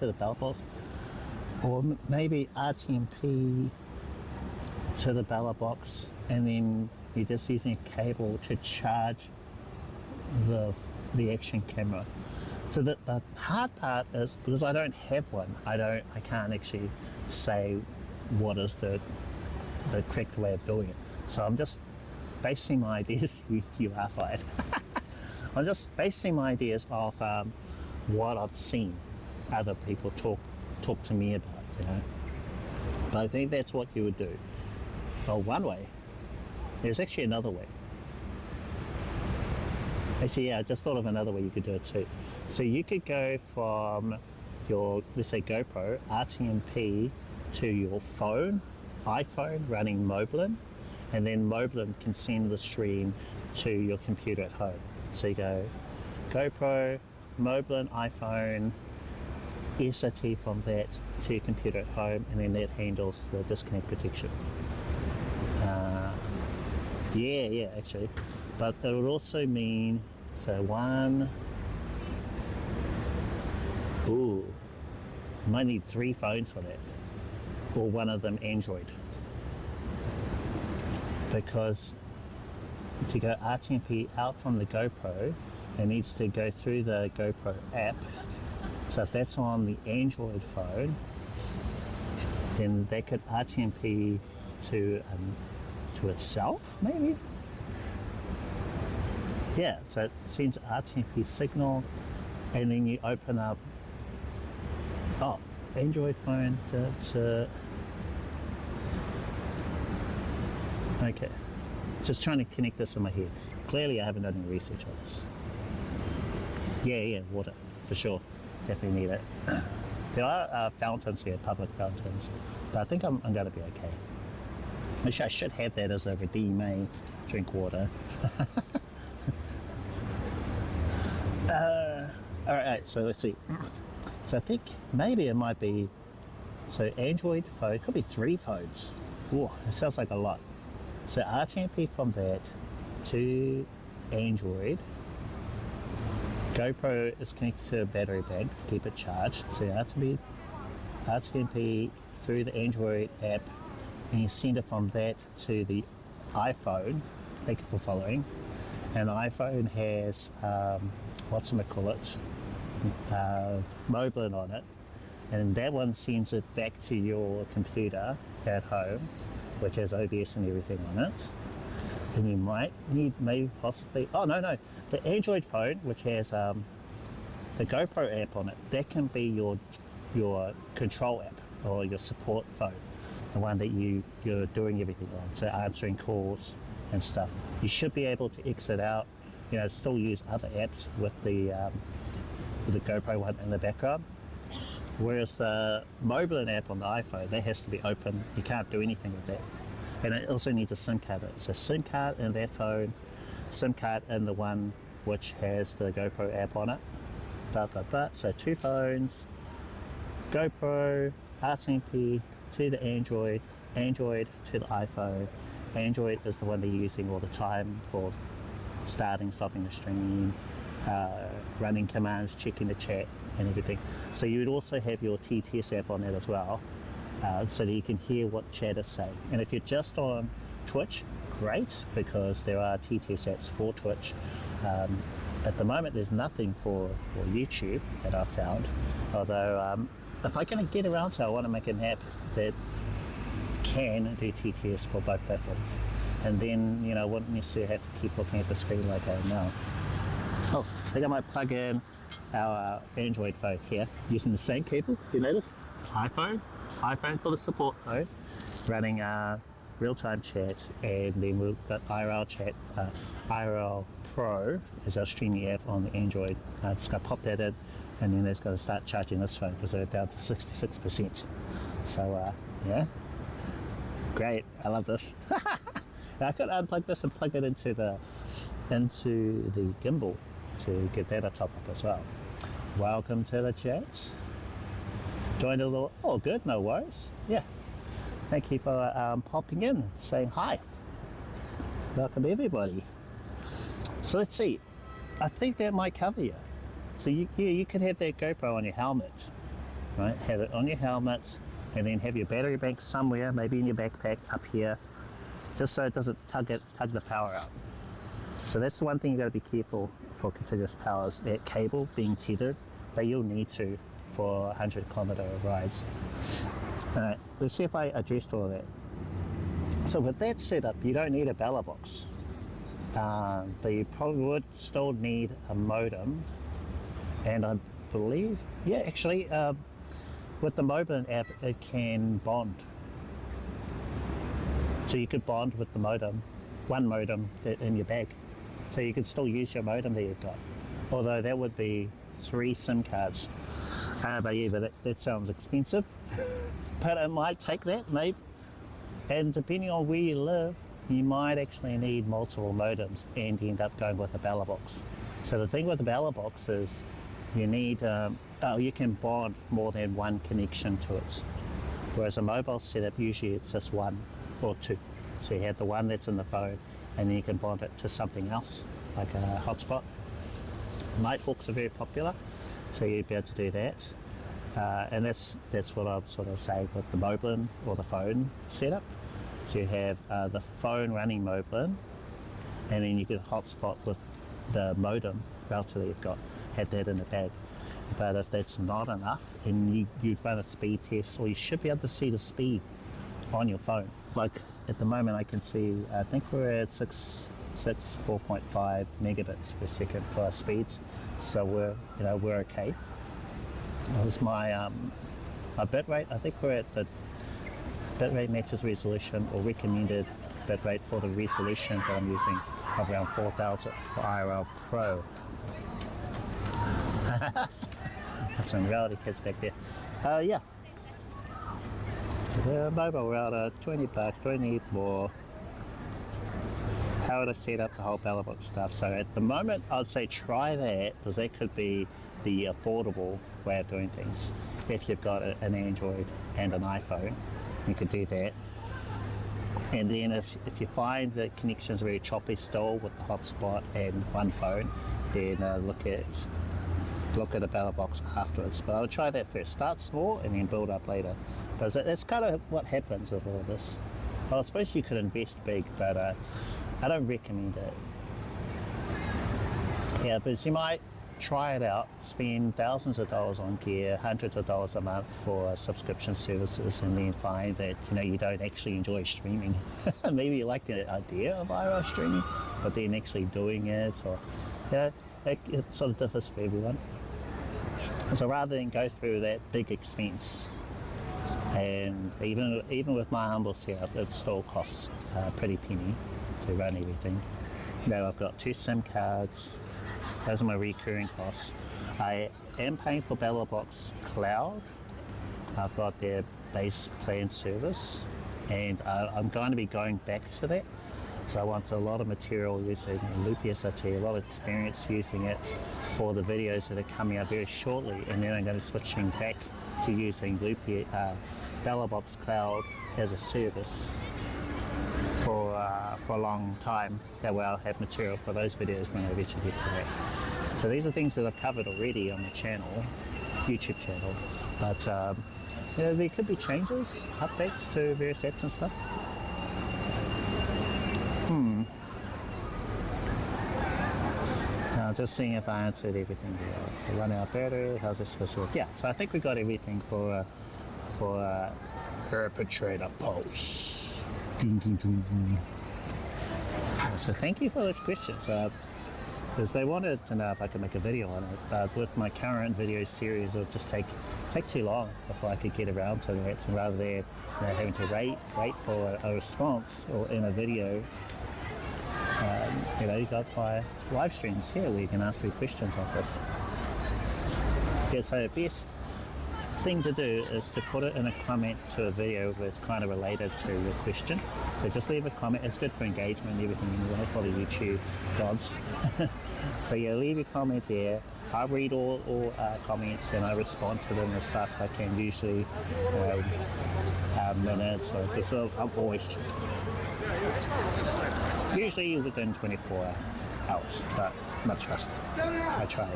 the ballot box, or maybe RTMP to the ballot box, and then you're just using a cable to charge the action camera. So the hard part is, because I don't have one, I can't actually say what is the correct way of doing it. So I'm just basing my ideas. You are fired. I'm just basing my ideas off what I've seen other people talk to me about, you know. But I think that's what you would do. Well, one way. There's actually another way. Actually, yeah, I just thought of another way you could do it too. So you could go from your, let's say, GoPro, RTMP to your phone, iPhone running Moblin, and then Moblin can send the stream to your computer at home. So you go GoPro, Moblin, iPhone, SRT from that to your computer at home, and then that handles the disconnect protection. Yeah, actually. But it would also mean, so one, you might need 3 phones for that, or one of them Android. Because to go RTMP out from the GoPro, it needs to go through the GoPro app. So if that's on the Android phone, then they could RTMP to itself, maybe? Yeah, so it sends RTMP signal and then you open up, Android phone okay, just trying to connect this in my head. Clearly I haven't done any research on this. Yeah, water, for sure, definitely need it. There are fountains here, public fountains, but I think I'm going to be okay. Actually, I should have that as a redeem, drink water. Alright, so let's see. So I think maybe it might be, so Android phone, it could be 3 phones. Ooh, it sounds like a lot. So RTMP from that to Android. GoPro is connected to a battery bank to keep it charged. So RTMP through the Android app, and you send it from that to the iPhone. Thank you for following. And the iPhone has Moblin on it, and that one sends it back to your computer at home, which has OBS and everything on it. And you might need possibly the Android phone, which has the GoPro app on it, that can be your control app or your support phone, the one that you're doing everything on, so answering calls and stuff. You should be able to exit out, still use other apps with the GoPro one in the background. Whereas the Moblin app on the iPhone, that has to be open. You can't do anything with that. And it also needs a SIM card. So SIM card in their phone, SIM card in the one which has the GoPro app on it. So 2 phones, GoPro, RTMP to the Android, Android to the iPhone. Android is the one they're using all the time for starting, stopping the stream, running commands, checking the chat and everything. So you would also have your TTS app on that as well, so that you can hear what chat is saying. And if you're just on Twitch, great, because there are TTS apps for Twitch. At the moment there's nothing for YouTube that I've found, although if I can get around to it, I want to make an app that can do TTS for both platforms, and then I wouldn't necessarily have to keep looking at the screen like I am now. I think I might plug in our Android phone here using the same cable. You notice? iPhone for the support phone, running real-time chat, and then we've got IRL chat, IRL Pro is our streaming app on the Android. Just got to pop that in, and then it's going to start charging this phone because they're down to 66%. So yeah, great. I love this. I could unplug this and plug it into the gimbal to get that a top up as well. Welcome to the chat. Joined a little. Oh, good. No worries. Yeah. Thank you for popping in, saying hi. Welcome everybody. So let's see. I think that might cover you. So you could have that GoPro on your helmet, right? Have it on your helmet, and then have your battery bank somewhere, maybe in your backpack up here, just so it doesn't tug the power out. So that's the one thing you got to be careful for continuous power, is that cable being tethered, but you'll need to for 100-kilometer rides. Alright, let's see if I addressed all of that. So with that setup, you don't need a bella box, but you probably would still need a modem, and I believe, yeah, actually, with the Moblin app, it can bond. So you could bond with the modem, one modem in your bag. So you could still use your modem that you've got. Although that would be 3 SIM cards. But yeah, that sounds expensive. But it might take that, maybe. And depending on where you live, you might actually need multiple modems and end up going with a bella box. So the thing with the bella box is you need, you can bond more than one connection to it. Whereas a mobile setup, usually it's just 1 or 2. So you have the one that's in the phone, and then you can bond it to something else, like a hotspot. Nighthawks are very popular, so you'd be able to do that. And that's what I'm sort of saying with the Moblin or the phone setup. So you have the phone running Moblin, and then you can hotspot with the modem router that you've got, have that in the bag. But if that's not enough, and you run a speed test, or you should be able to see the speed on your phone. Like at the moment I can see, I think we're at 6 4.5 megabits per second for our speeds, so we're okay. This is my bit rate. I think we're at the bit rate matches resolution or recommended bit rate for the resolution that I'm using of around 4000 for IRL Pro. That's some reality kids back there. Yeah. The mobile router, $20. Don't need more. How would I set up the whole Bellabot stuff? So at the moment, I'd say try that, because that could be the affordable way of doing things. If you've got an Android and an iPhone, you could do that. And then if you find the connection's very choppy still with the hotspot and one phone, then look at a Bellabot afterwards. But I'll try that first. Start small and then build up later. Because that's kind of what happens with all this. Well, I suppose you could invest big, but I don't recommend it. Yeah, but you might try it out, spend thousands of dollars on gear, hundreds of dollars a month for subscription services, and then find that you don't actually enjoy streaming. Maybe you like the idea of IRL streaming, but then actually doing it, or it sort of differs for everyone. So rather than go through that big expense, and even with my humble setup, it still costs a pretty penny to run everything. I've got 2 SIM cards. Those are my recurring costs. I am paying for Bellabot Cloud. I've got their base plan service, and I'm going to be going back to that. So I want a lot of material using Loopy SRT, a lot of experience using it for the videos that are coming out very shortly, and then I'm going to be switching back to using Loopy Bellabot Cloud as a service for a long time. That way I'll have material for those videos when I eventually get to that. So these are things that I've covered already on the channel, YouTube channel, but there could be changes, updates to various apps and stuff. Just seeing if I answered everything here. So running out better, how's this supposed to work? Yeah, so I think we got everything for perpetrator pulse. So thank you for those questions. Because they wanted to know if I could make a video on it. With my current video series, it would just take too long before I could get around to that. So rather than having to wait for a response or in a video, you got my live streams here where you can ask me questions like this. Yeah, so the best thing to do is to put it in a comment to a video that's kind of related to your question. So just leave a comment. It's good for engagement and everything anyway for the YouTube gods. So yeah, leave your comment there. I read all comments and I respond to them as fast as I can, usually minutes, so I'm always usually within 24 hours, but much faster. I try.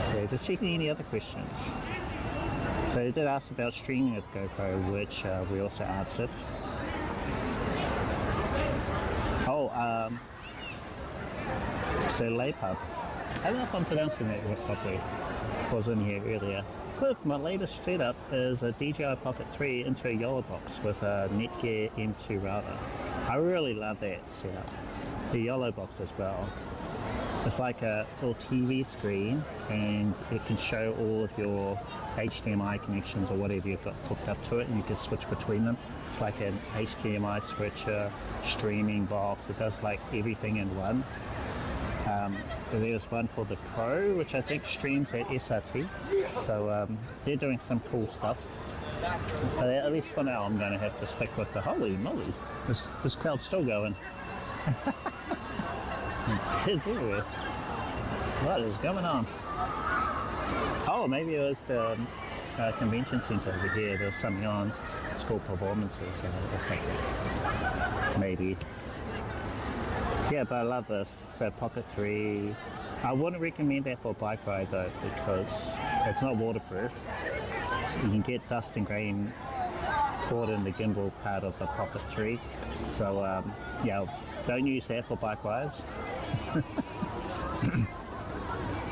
So just checking any other questions. So they did ask about streaming with GoPro, which we also answered. So Laypub, I don't know if I'm pronouncing that properly, was in here earlier. Cliff, my latest setup is a DJI Pocket 3 into a YOLO box with a Netgear M2 router. I really love that setup. The YOLO box as well. It's like a little TV screen, and it can show all of your HDMI connections or whatever you've got hooked up to it, and you can switch between them. It's like an HDMI switcher, streaming box. It does like everything in one. There's one called the Pro, which I think streams at SRT. So they're doing some cool stuff. At least for now, I'm going to have to stick with the holy moly. This cloud's still going. Kids everywhere. What is going on? Oh, maybe it was the convention center over here. There's something on. It's called performances or something. Maybe. Yeah, but I love this. So Pocket 3. I wouldn't recommend that for a bike ride though, because it's not waterproof. You can get dust and grain caught in the gimbal part of the Pocket 3. So yeah, don't use that for bike rides.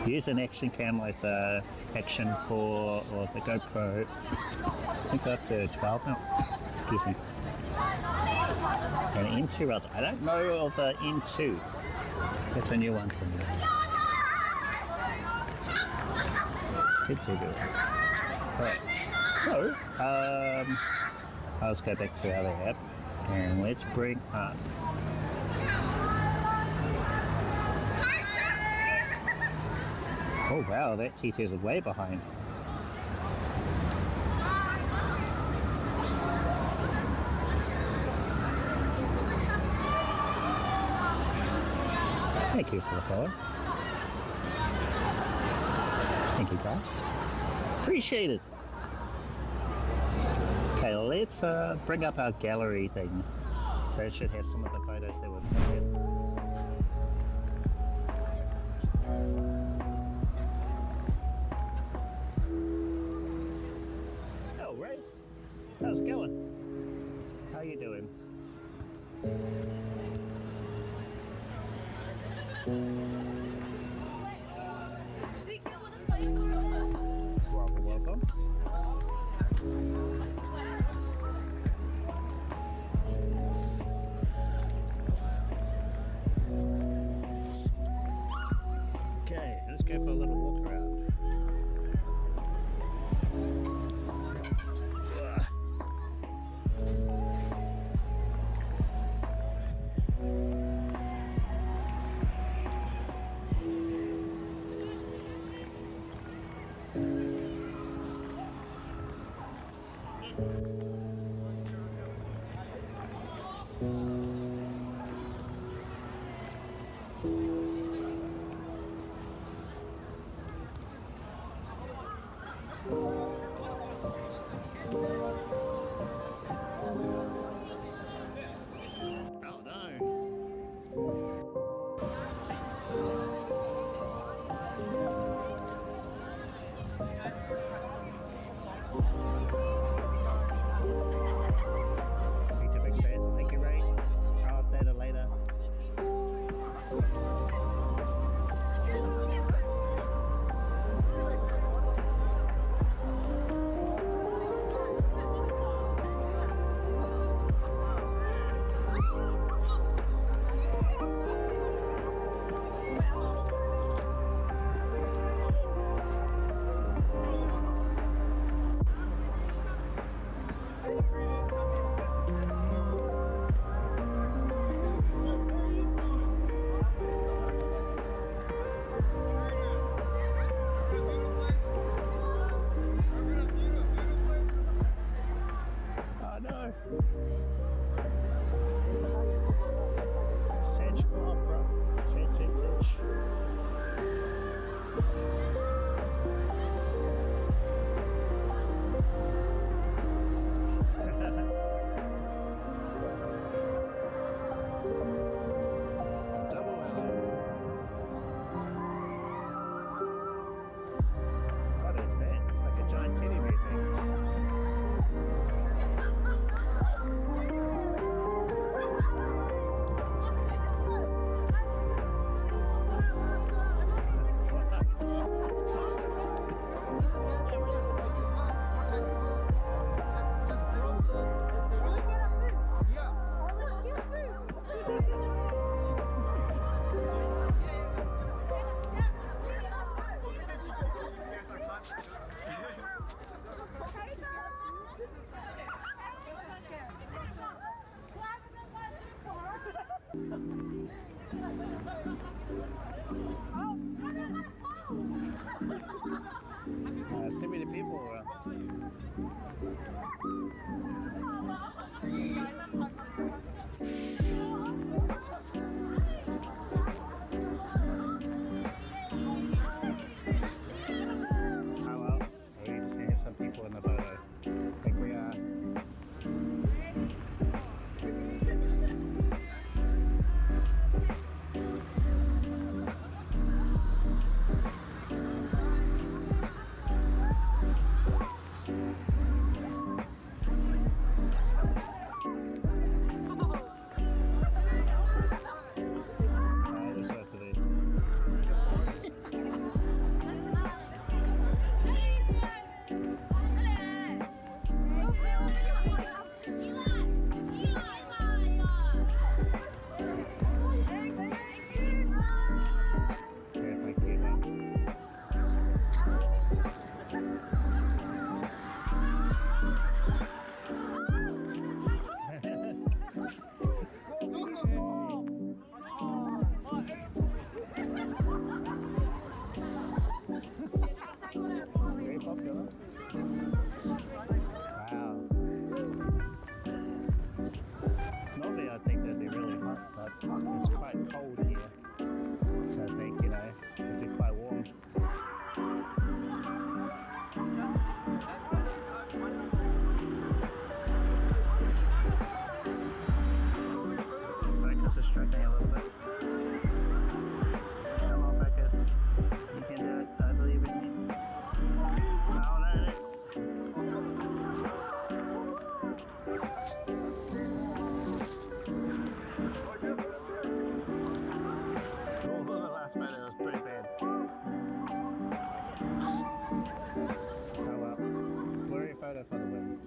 Use an action cam like the Action 4 or the GoPro. I think up to 12 now. Excuse me. An M2 router. I don't know of the M2. That's a new one for me. Kids everywhere. Right. So, let's go back to our other app and let's bring up. Oh wow, that TT is way behind. Thank you for the follow. Thank you guys. Appreciate it. Okay, let's bring up our gallery thing. So it should have some of the photos that we've taken. Oh, Ray. How's it going? How you doing? Welcome, welcome. Okay, let's go for a little walk around. Oh no. Need to fix that. Thank you, Ray. I'll update it later. Oh no. Sedge for opera. Sedge. Double hello. What is that? It's like a giant teddy bear thing. There's too many people around. Oh well, we just have some people in the photo. I think we are. Wow. Normally I think they'd be really hot, but it's quite cold here. So I think, you know, it'd be quite warm. Focus is struggling a little bit. Come on, Focus. You can do it. I believe in you. Oh, no. Oh, the last photo was pretty bad. Oh well. Blurry photo for the win.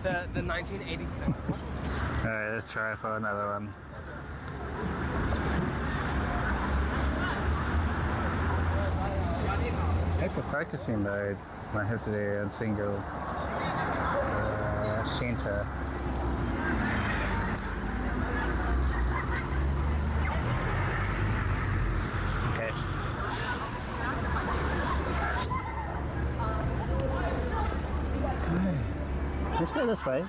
The 1986 one. Alright, let's try for another one. Extra focusing mode, I have to do in single center. Okay. Let's go this way.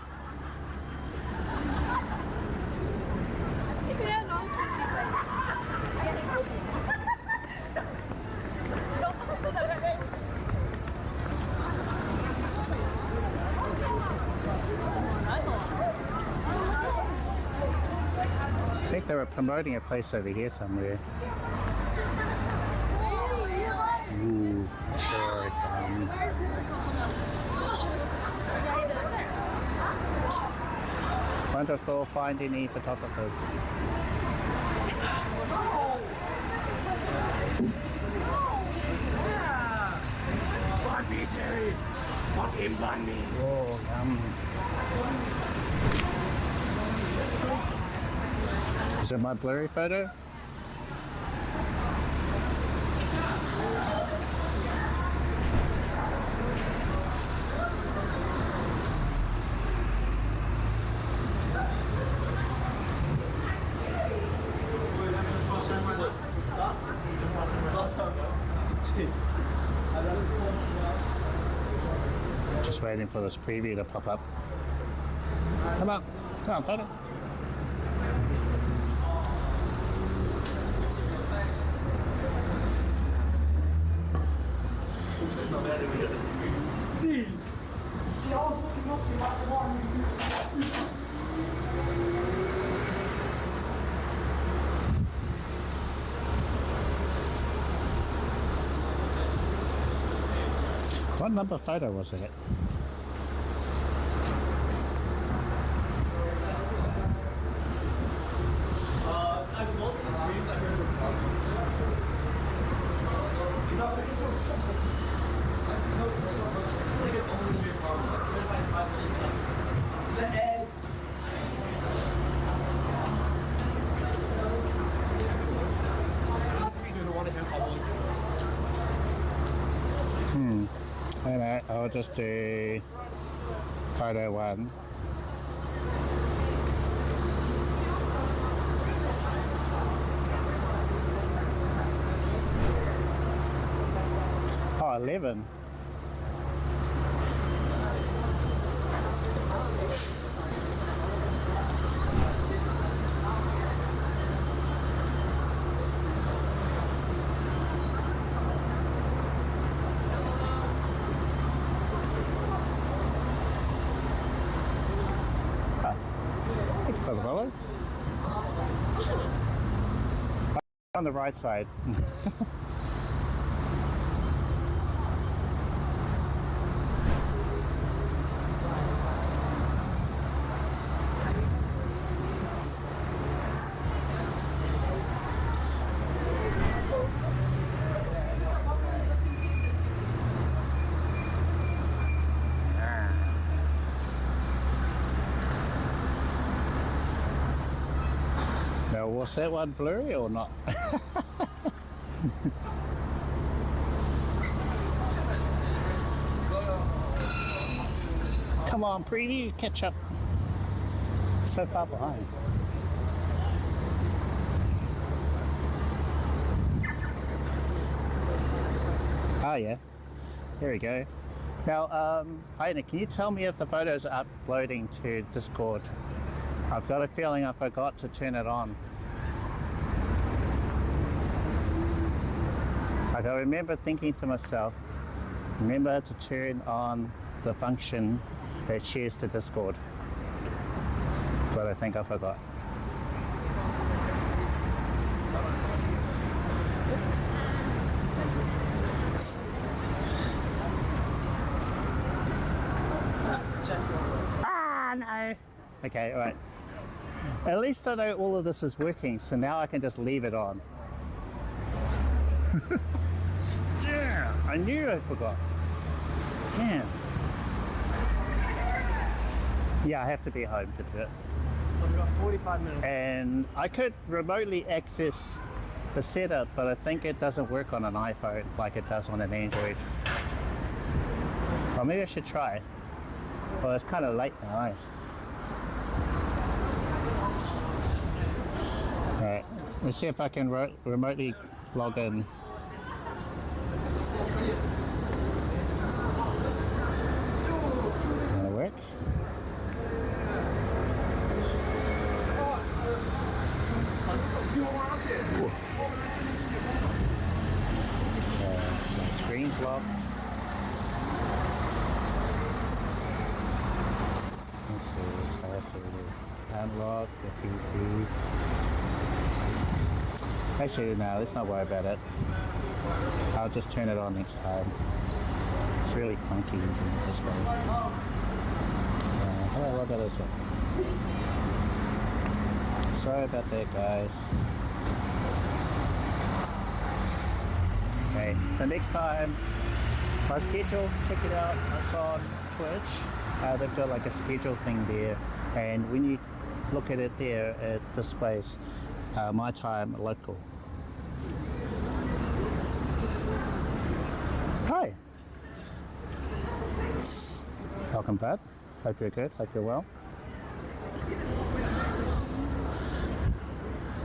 I think they were promoting a place over here somewhere. Ooh, here it comes. Wonderful, find any photographers. Bun me, Terry! Fucking bun me! Oh, yum. Is it my blurry photo? Just waiting for this preview to pop up. Come on, photo. What number photo was it? I don't know, I'll just do photo one. Oh, 11. Follow? On the right side. Oh, was that one blurry or not? Come on, preview, catch up. So far behind. Oh yeah, there we go. Now, Heine, can you tell me if the photos are uploading to Discord? I've got a feeling I forgot to turn it on. Like I remember thinking to myself, remember to turn on the function that shares to Discord. But I think I forgot. Ah, no. Okay, all right. At least I know all of this is working, so now I can just leave it on. Yeah, I knew I forgot. Yeah. Yeah, I have to be home to do it. So we've got 45 minutes. And I could remotely access the setup, but I think it doesn't work on an iPhone like it does on an Android. Well, maybe I should try. Well, it's kind of late now, eh? Alright, let's see if I can remotely log in. That'll work. Screen's locked. Let's see, I have to unlock the PC. Actually, no, let's not worry about it. I'll just turn it on next time. It's really clunky doing it this way. How do I log out of this? Sorry about that, guys. Okay, the next time, my schedule, check it out, it's on Twitch. They've got like a schedule thing there, and when you look at it there, it displays my time local. Hi. Welcome back. Hope you're good, hope you're well.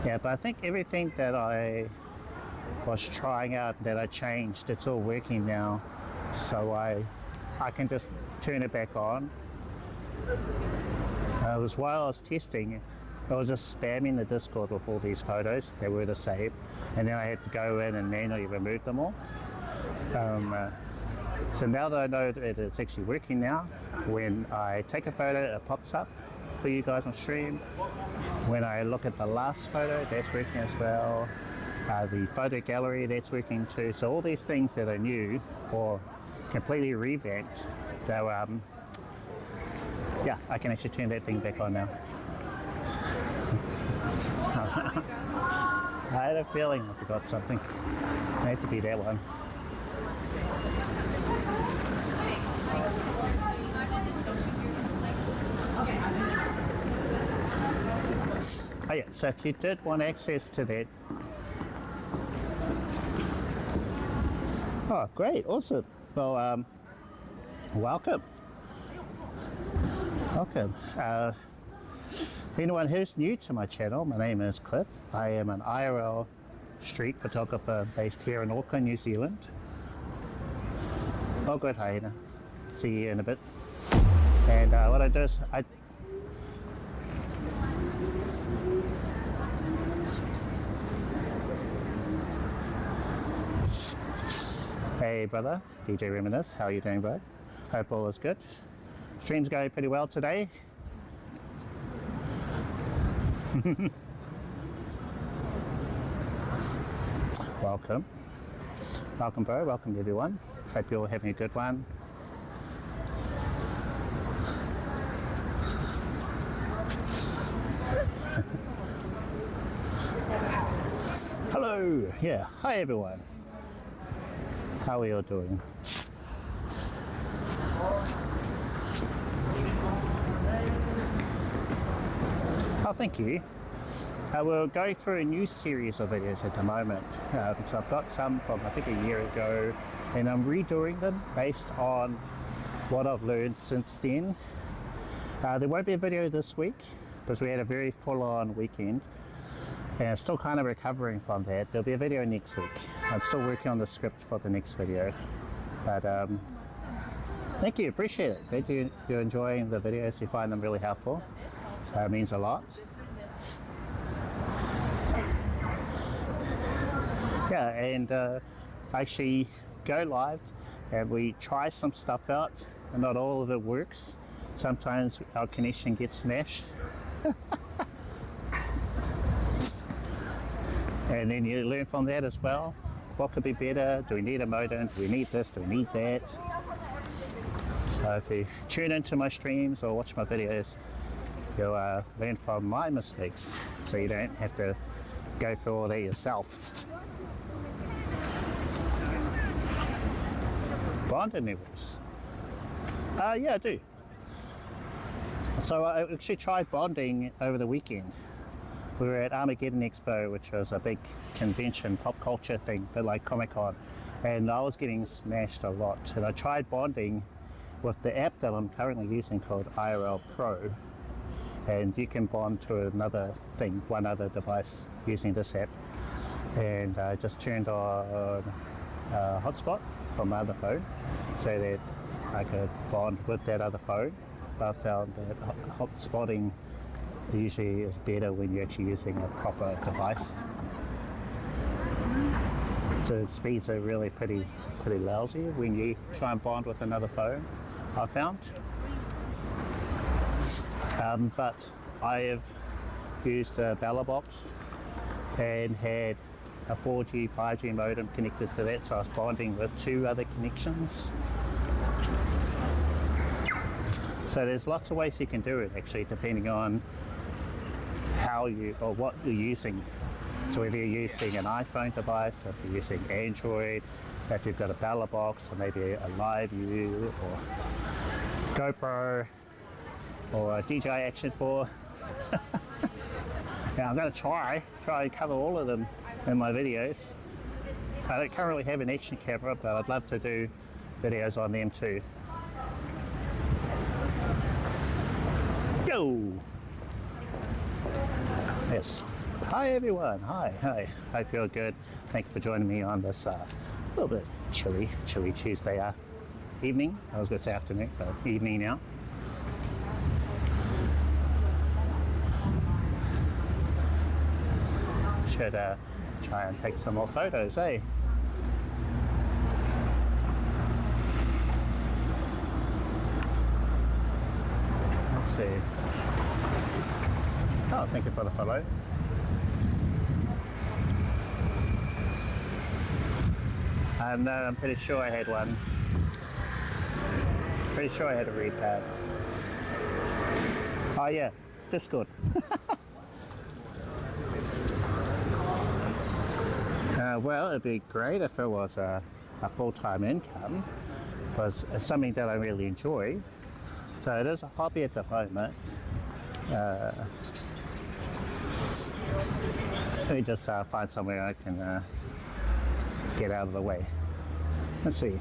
Yeah, but I think everything that I was trying out, that I changed, it's all working now. So I can just turn it back on. It was while I was testing, I was just spamming the Discord with all these photos. They were the same. And then I had to go in and manually remove them all. So now that I know that it's actually working now, when I take a photo, it pops up for you guys on stream. When I look at the last photo, that's working as well. The photo gallery, that's working too. So all these things that are new or completely revamped, so yeah, I can actually turn that thing back on now. I had a feeling I forgot something. It had to be that one. Oh yeah, so if you did want access to that. Oh, great, awesome. Well, welcome. Welcome. Anyone who's new to my channel, my name is Cliff. I am an IRL street photographer based here in Auckland, New Zealand. Oh, good, Hyena. See you in a bit. And what I do is Hey brother, DJ Reminisce, how are you doing, bro? Hope all is good. Stream's going pretty well today. Welcome. Welcome, bro. Welcome, everyone. Hope you're all having a good one. Hello. Yeah. Hi, everyone. How are you all doing? Oh, thank you. We're going through a new series of videos at the moment. So I've got some from I think a year ago, and I'm redoing them based on what I've learned since then. There won't be a video this week because we had a very full-on weekend, and I'm still kind of recovering from that. There'll be a video next week. I'm still working on the script for the next video, but thank you, appreciate it. Thank you, you're enjoying the videos, you find them really helpful, so it means a lot. Yeah, and I actually go live and we try some stuff out, and not all of it works. Sometimes our connection gets smashed. And then you learn from that as well. What could be better? Do we need a modem? Do we need this? Do we need that? So if you tune into my streams or watch my videos, you'll learn from my mistakes, so you don't have to go through all that yourself. Bonding levels. Yeah, I do. So I actually tried bonding over the weekend. We were at Armageddon Expo, which was a big convention, pop culture thing, a bit like Comic-Con, and I was getting smashed a lot. And I tried bonding with the app that I'm currently using called IRL Pro, and you can bond to another thing, one other device using this app. And I just turned on hotspot from my other phone so that I could bond with that other phone. I found that hotspotting usually is better when you're actually using a proper device. So the speeds are really pretty lousy when you try and bond with another phone, I found. But I have used a Bella box and had a 4G, 5G modem connected to that, so I was bonding with two other connections. So there's lots of ways you can do it actually, depending on how you or what you're using. So whether you're using an iPhone device, if you're using Android, if you've got a Bella box, or maybe a Live View, or GoPro, or a DJI Action 4. Now I'm going to try and cover all of them in my videos. I don't currently have an action camera, but I'd love to do videos on them too. Go! Yes. Hi everyone. Hi. Hope you're good. Thank you for joining me on this little bit chilly Tuesday evening. I was going to say afternoon, but evening now. Should try and take some more photos, eh? Let's see. Oh, thank you for the follow. And I'm pretty sure I had one. Pretty sure I had a read pad. Oh yeah, Discord. Well, it'd be great if it was a full-time income, because it's something that I really enjoy. So it is a hobby at the moment. Let me just find somewhere I can get out of the way. Let's see.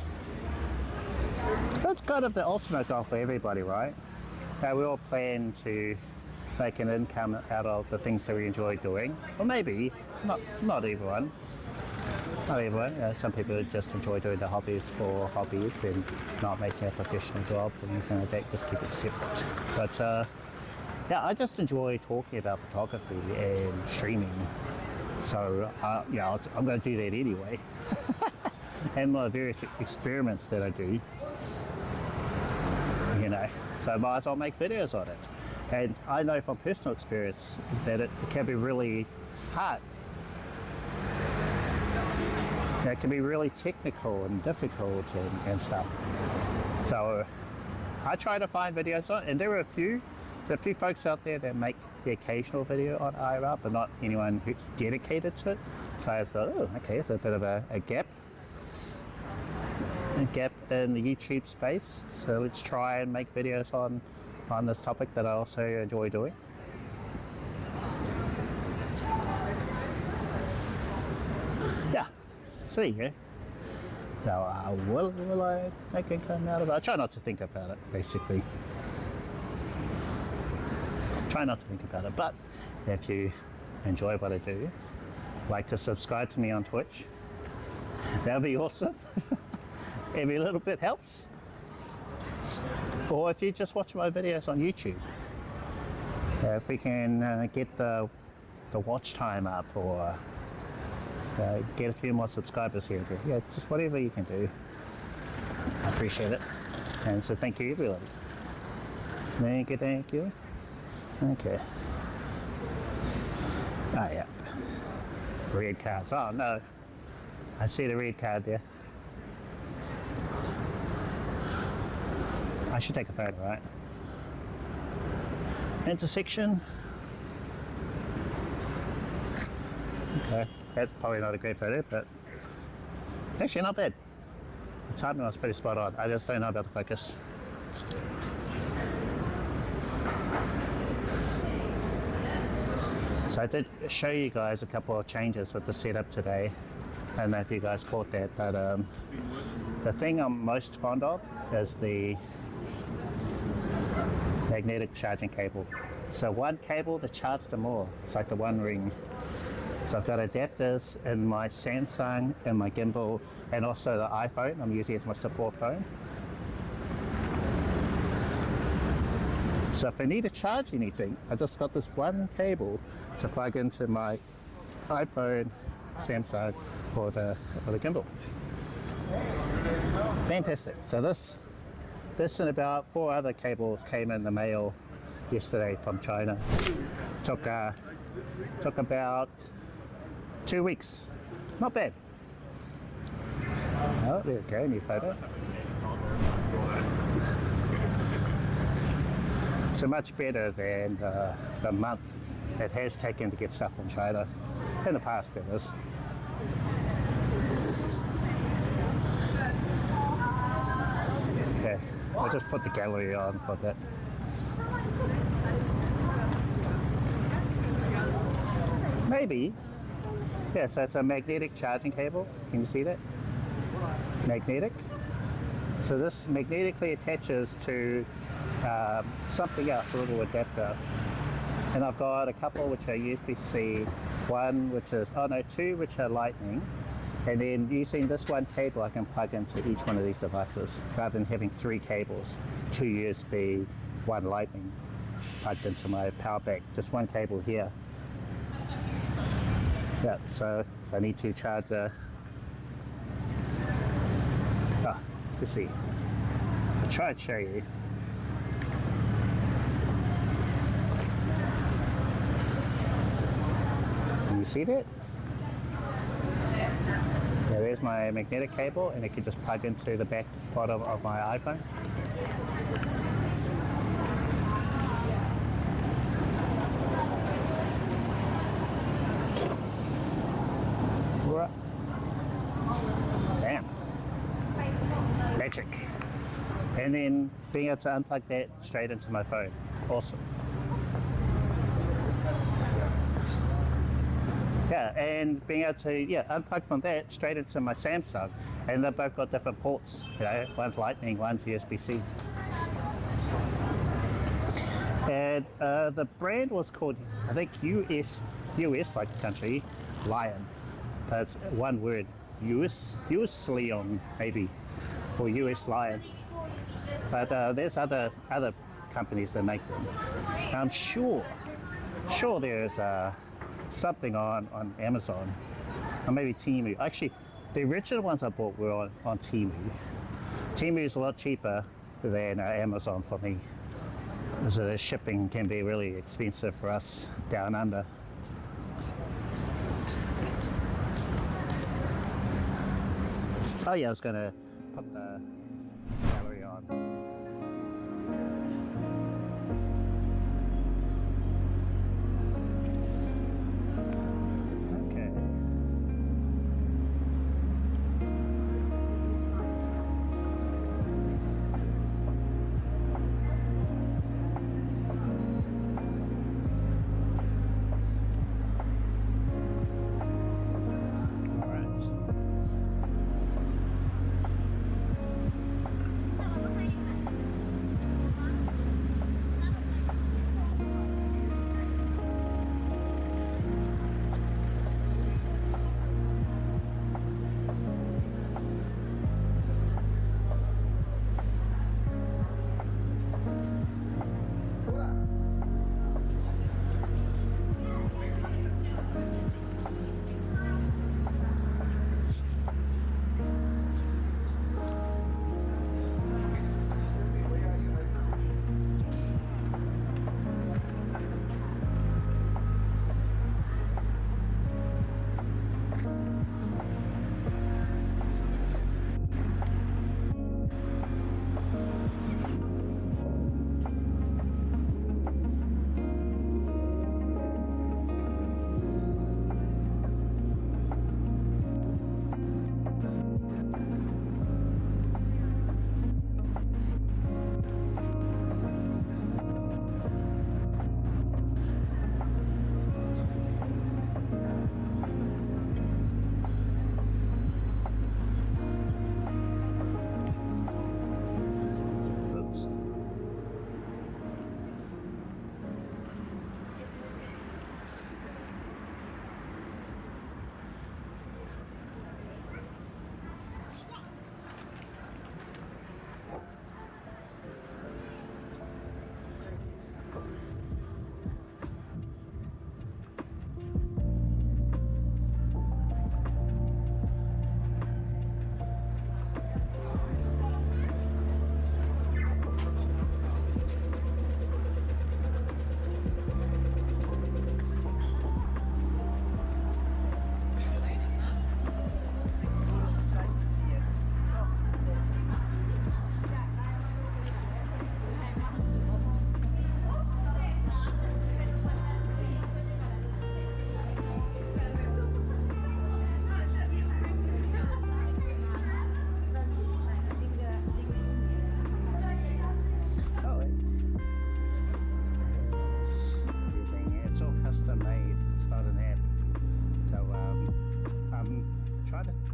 That's kind of the ultimate goal for everybody, right? We all plan to make an income out of the things that we enjoy doing. Or maybe, not everyone. Not everyone. Some people just enjoy doing the hobbies for hobbies and not making a professional job or anything like that, just keep it separate. But yeah, I just enjoy talking about photography and streaming. So yeah, I'm going to do that anyway. And my various experiments that I do, you know, so I might as well make videos on it. And I know from personal experience that it can be really hard. It can be really technical and difficult and stuff. So I try to find videos on it, and there are a few folks out there that make the occasional video on IRL, but not anyone who's dedicated to it. So I thought, oh, okay, it's a bit of a gap in the YouTube space. So let's try and make videos on this topic that I also enjoy doing. So there you go. Now, will I make income out of it? I try not to think about it, basically. Try not to think about it, but if you enjoy what I do, like to subscribe to me on Twitch, that would be awesome. Every little bit helps. Or if you just watch my videos on YouTube, if we can get the watch time up, or get a few more subscribers here, yeah, just whatever you can do, I appreciate it. And so thank you, everybody. Thank you. Okay. Ah, yeah. Red cards. Oh no, I see the red card there. I should take a photo, right? Intersection. Okay, that's probably not a great photo, but actually not bad. The timing was pretty spot on. I just don't know about the focus. So I did show you guys a couple of changes with the setup today. I don't know if you guys caught that, but the thing I'm most fond of is the magnetic charging cable. So one cable to charge them all. It's like the one ring. So I've got adapters in my Samsung, in my gimbal, and also the iPhone. I'm using it as my support phone. So if I need to charge anything, I just got this one cable to plug into my iPhone, Samsung, or the gimbal. Fantastic. So this and about 4 other cables came in the mail yesterday from China. Took about 2 weeks. Not bad. Oh, there we go, new photo. So much better than the month it has taken to get stuff from China. In the past, it is. Okay, I'll just put the gallery on for that. Maybe. Yeah, so it's a magnetic charging cable. Can you see that? Magnetic. So this magnetically attaches to something else, a little adapter. And I've got a couple which are USB-C, one which is, oh no, 2 which are lightning. And then using this one cable I can plug into each one of these devices, rather than having 3 cables, 2 USB, 1 lightning, plugged into my power bank. Just one cable here. Yeah, so if I need to charge let's see. I'll try and show you. Can you see that? Yeah, there's my magnetic cable, and it can just plug into the back bottom of my iPhone. Damn. Magic. And then being able to unplug that straight into my phone. Awesome. Yeah, and being able to unplug from that straight into my Samsung, and they've both got different ports. You know, one's Lightning, one's USB-C. And the brand was called, I think, US like the country, Lion. That's one word, US Leon maybe, or US Lion. But there's other companies that make them. I'm sure there's something on Amazon, or maybe Temu. Actually, the original ones I bought were on Temu. Temu is a lot cheaper than Amazon for me, so the shipping can be really expensive for us down under. Oh yeah, I was gonna put the gallery on.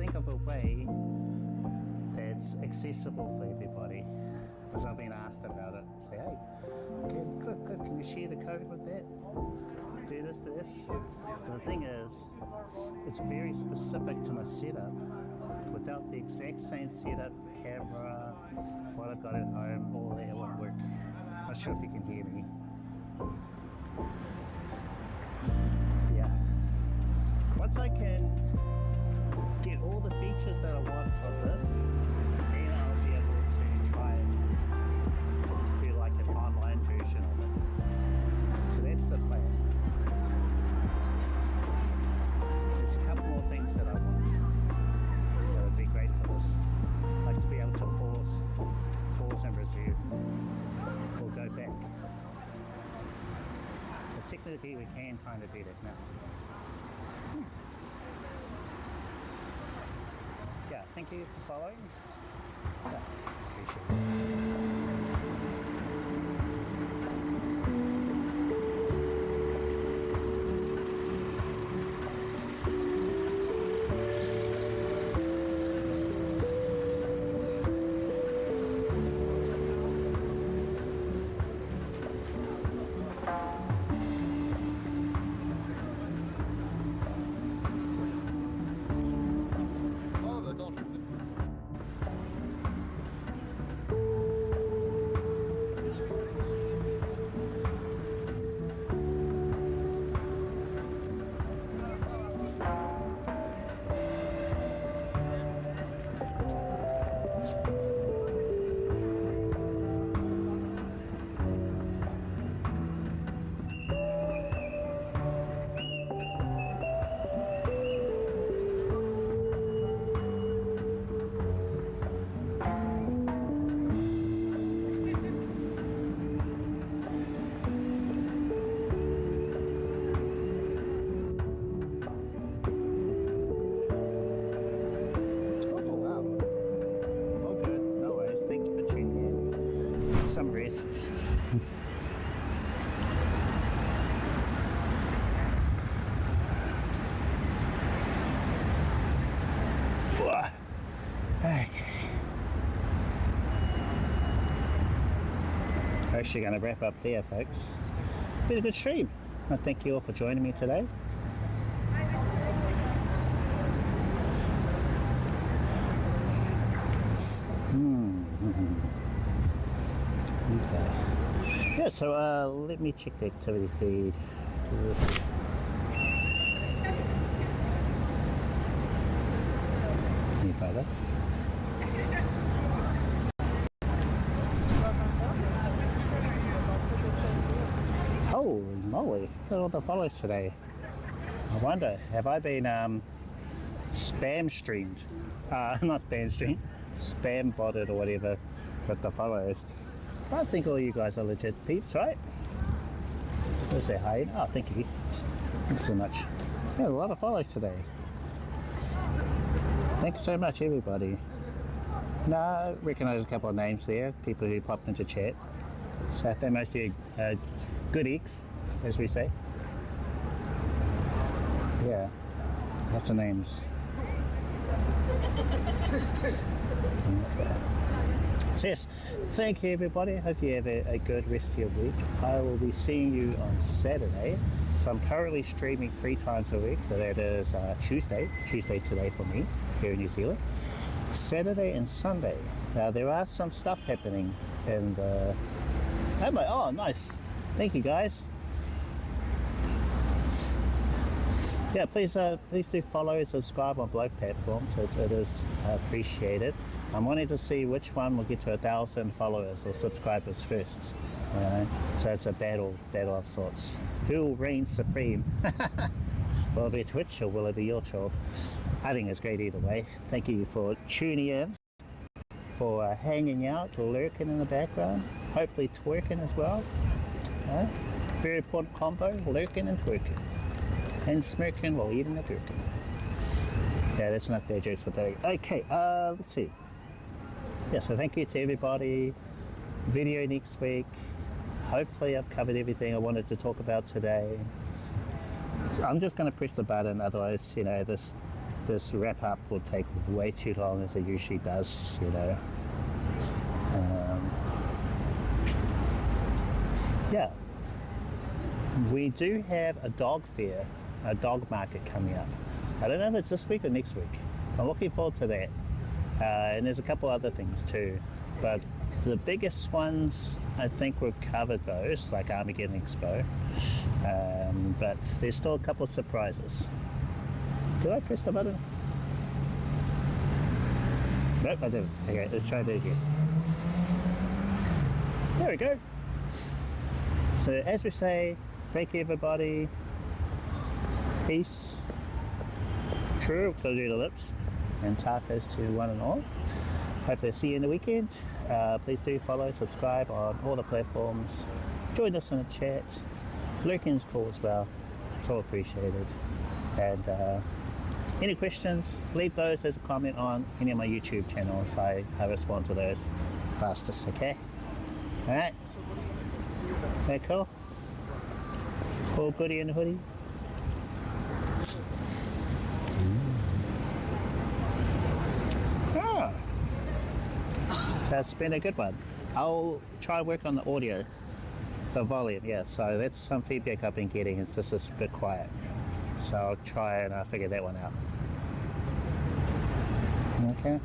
think of a way that's accessible for everybody. Because I've been asked about it. Say, hey, can you share the code with that? Do this, do this. So the thing is, it's very specific to my setup. Without the exact same setup, camera, what I've got at home, all that won't work. Not sure if you can hear me. Yeah. Once I can get all the features that I want for this, then I'll be able to try and do like an online version of it. So that's the plan. There's a couple more things that I want that would be great for this. Like to be able to pause and resume, or go back. But technically we can kind of do that now. Yeah, thank you for following. Yeah, appreciate it. Oh, that's all. Some rest. Okay. We're actually going to wrap up there, folks. Been a good stream. I thank you all for joining me today. Okay. Yeah, so let me check the activity feed. Any further? Holy moly, look at all the follows today. I wonder, have I been spam streamed? Not spam streamed, spam botted or whatever with the follows. I think all you guys are legit peeps, right? Let's say hi. Oh, thank you. Thanks so much. Yeah, a lot of follows today. Thanks so much, everybody. Now, I recognise a couple of names there, people who popped into chat. So they're mostly good eggs, as we say. Yeah, lots of names. Okay. So yes, thank you everybody. Hope you have a good rest of your week. I will be seeing you on Saturday. So I'm currently streaming 3 times a week. So that is Tuesday today for me here in New Zealand. Saturday and Sunday. Now there are some stuff happening in the... Oh, nice. Thank you guys. Yeah, please do follow and subscribe on both platforms. It is appreciated. I'm wanting to see which one will get to 1,000 followers or subscribers first. So it's a battle of sorts. Who will reign supreme? Will it be Twitch or will it be your child? I think it's great either way. Thank you for tuning in, for hanging out, lurking in the background, hopefully twerking as well. Very important combo, lurking and twerking. And smirking while eating a turkey. Yeah, that's enough bad jokes for today. Okay, let's see. Yeah, so thank you to everybody. Video next week. Hopefully I've covered everything I wanted to talk about today. So I'm just going to press the button, otherwise, you know, this this wrap up will take way too long as it usually does, you know. Yeah, we do have a dog fair, a dog market coming up. I don't know if it's this week or next week. I'm looking forward to that. And there's a couple other things too, but the biggest ones, I think we've covered those, like Armageddon Expo, but there's still a couple of surprises. Did I press the button? Nope, I didn't. Okay, let's try that again. There we go. So as we say, thank you everybody. Peace. True, close your lips. And tacos to one and all. Hopefully I'll see you in the weekend. Please do follow, subscribe on all the platforms. Join us in the chat. Lurking's cool as well. It's all appreciated. And any questions, leave those as a comment on any of my YouTube channels. I respond to those fastest, okay? Alright. Okay, cool. Cool goodie in the hoodie. So it's been a good one. I'll try and work on the audio, the volume, yeah. So that's some feedback I've been getting. It's just a bit quiet. So I'll try and figure that one out. Okay.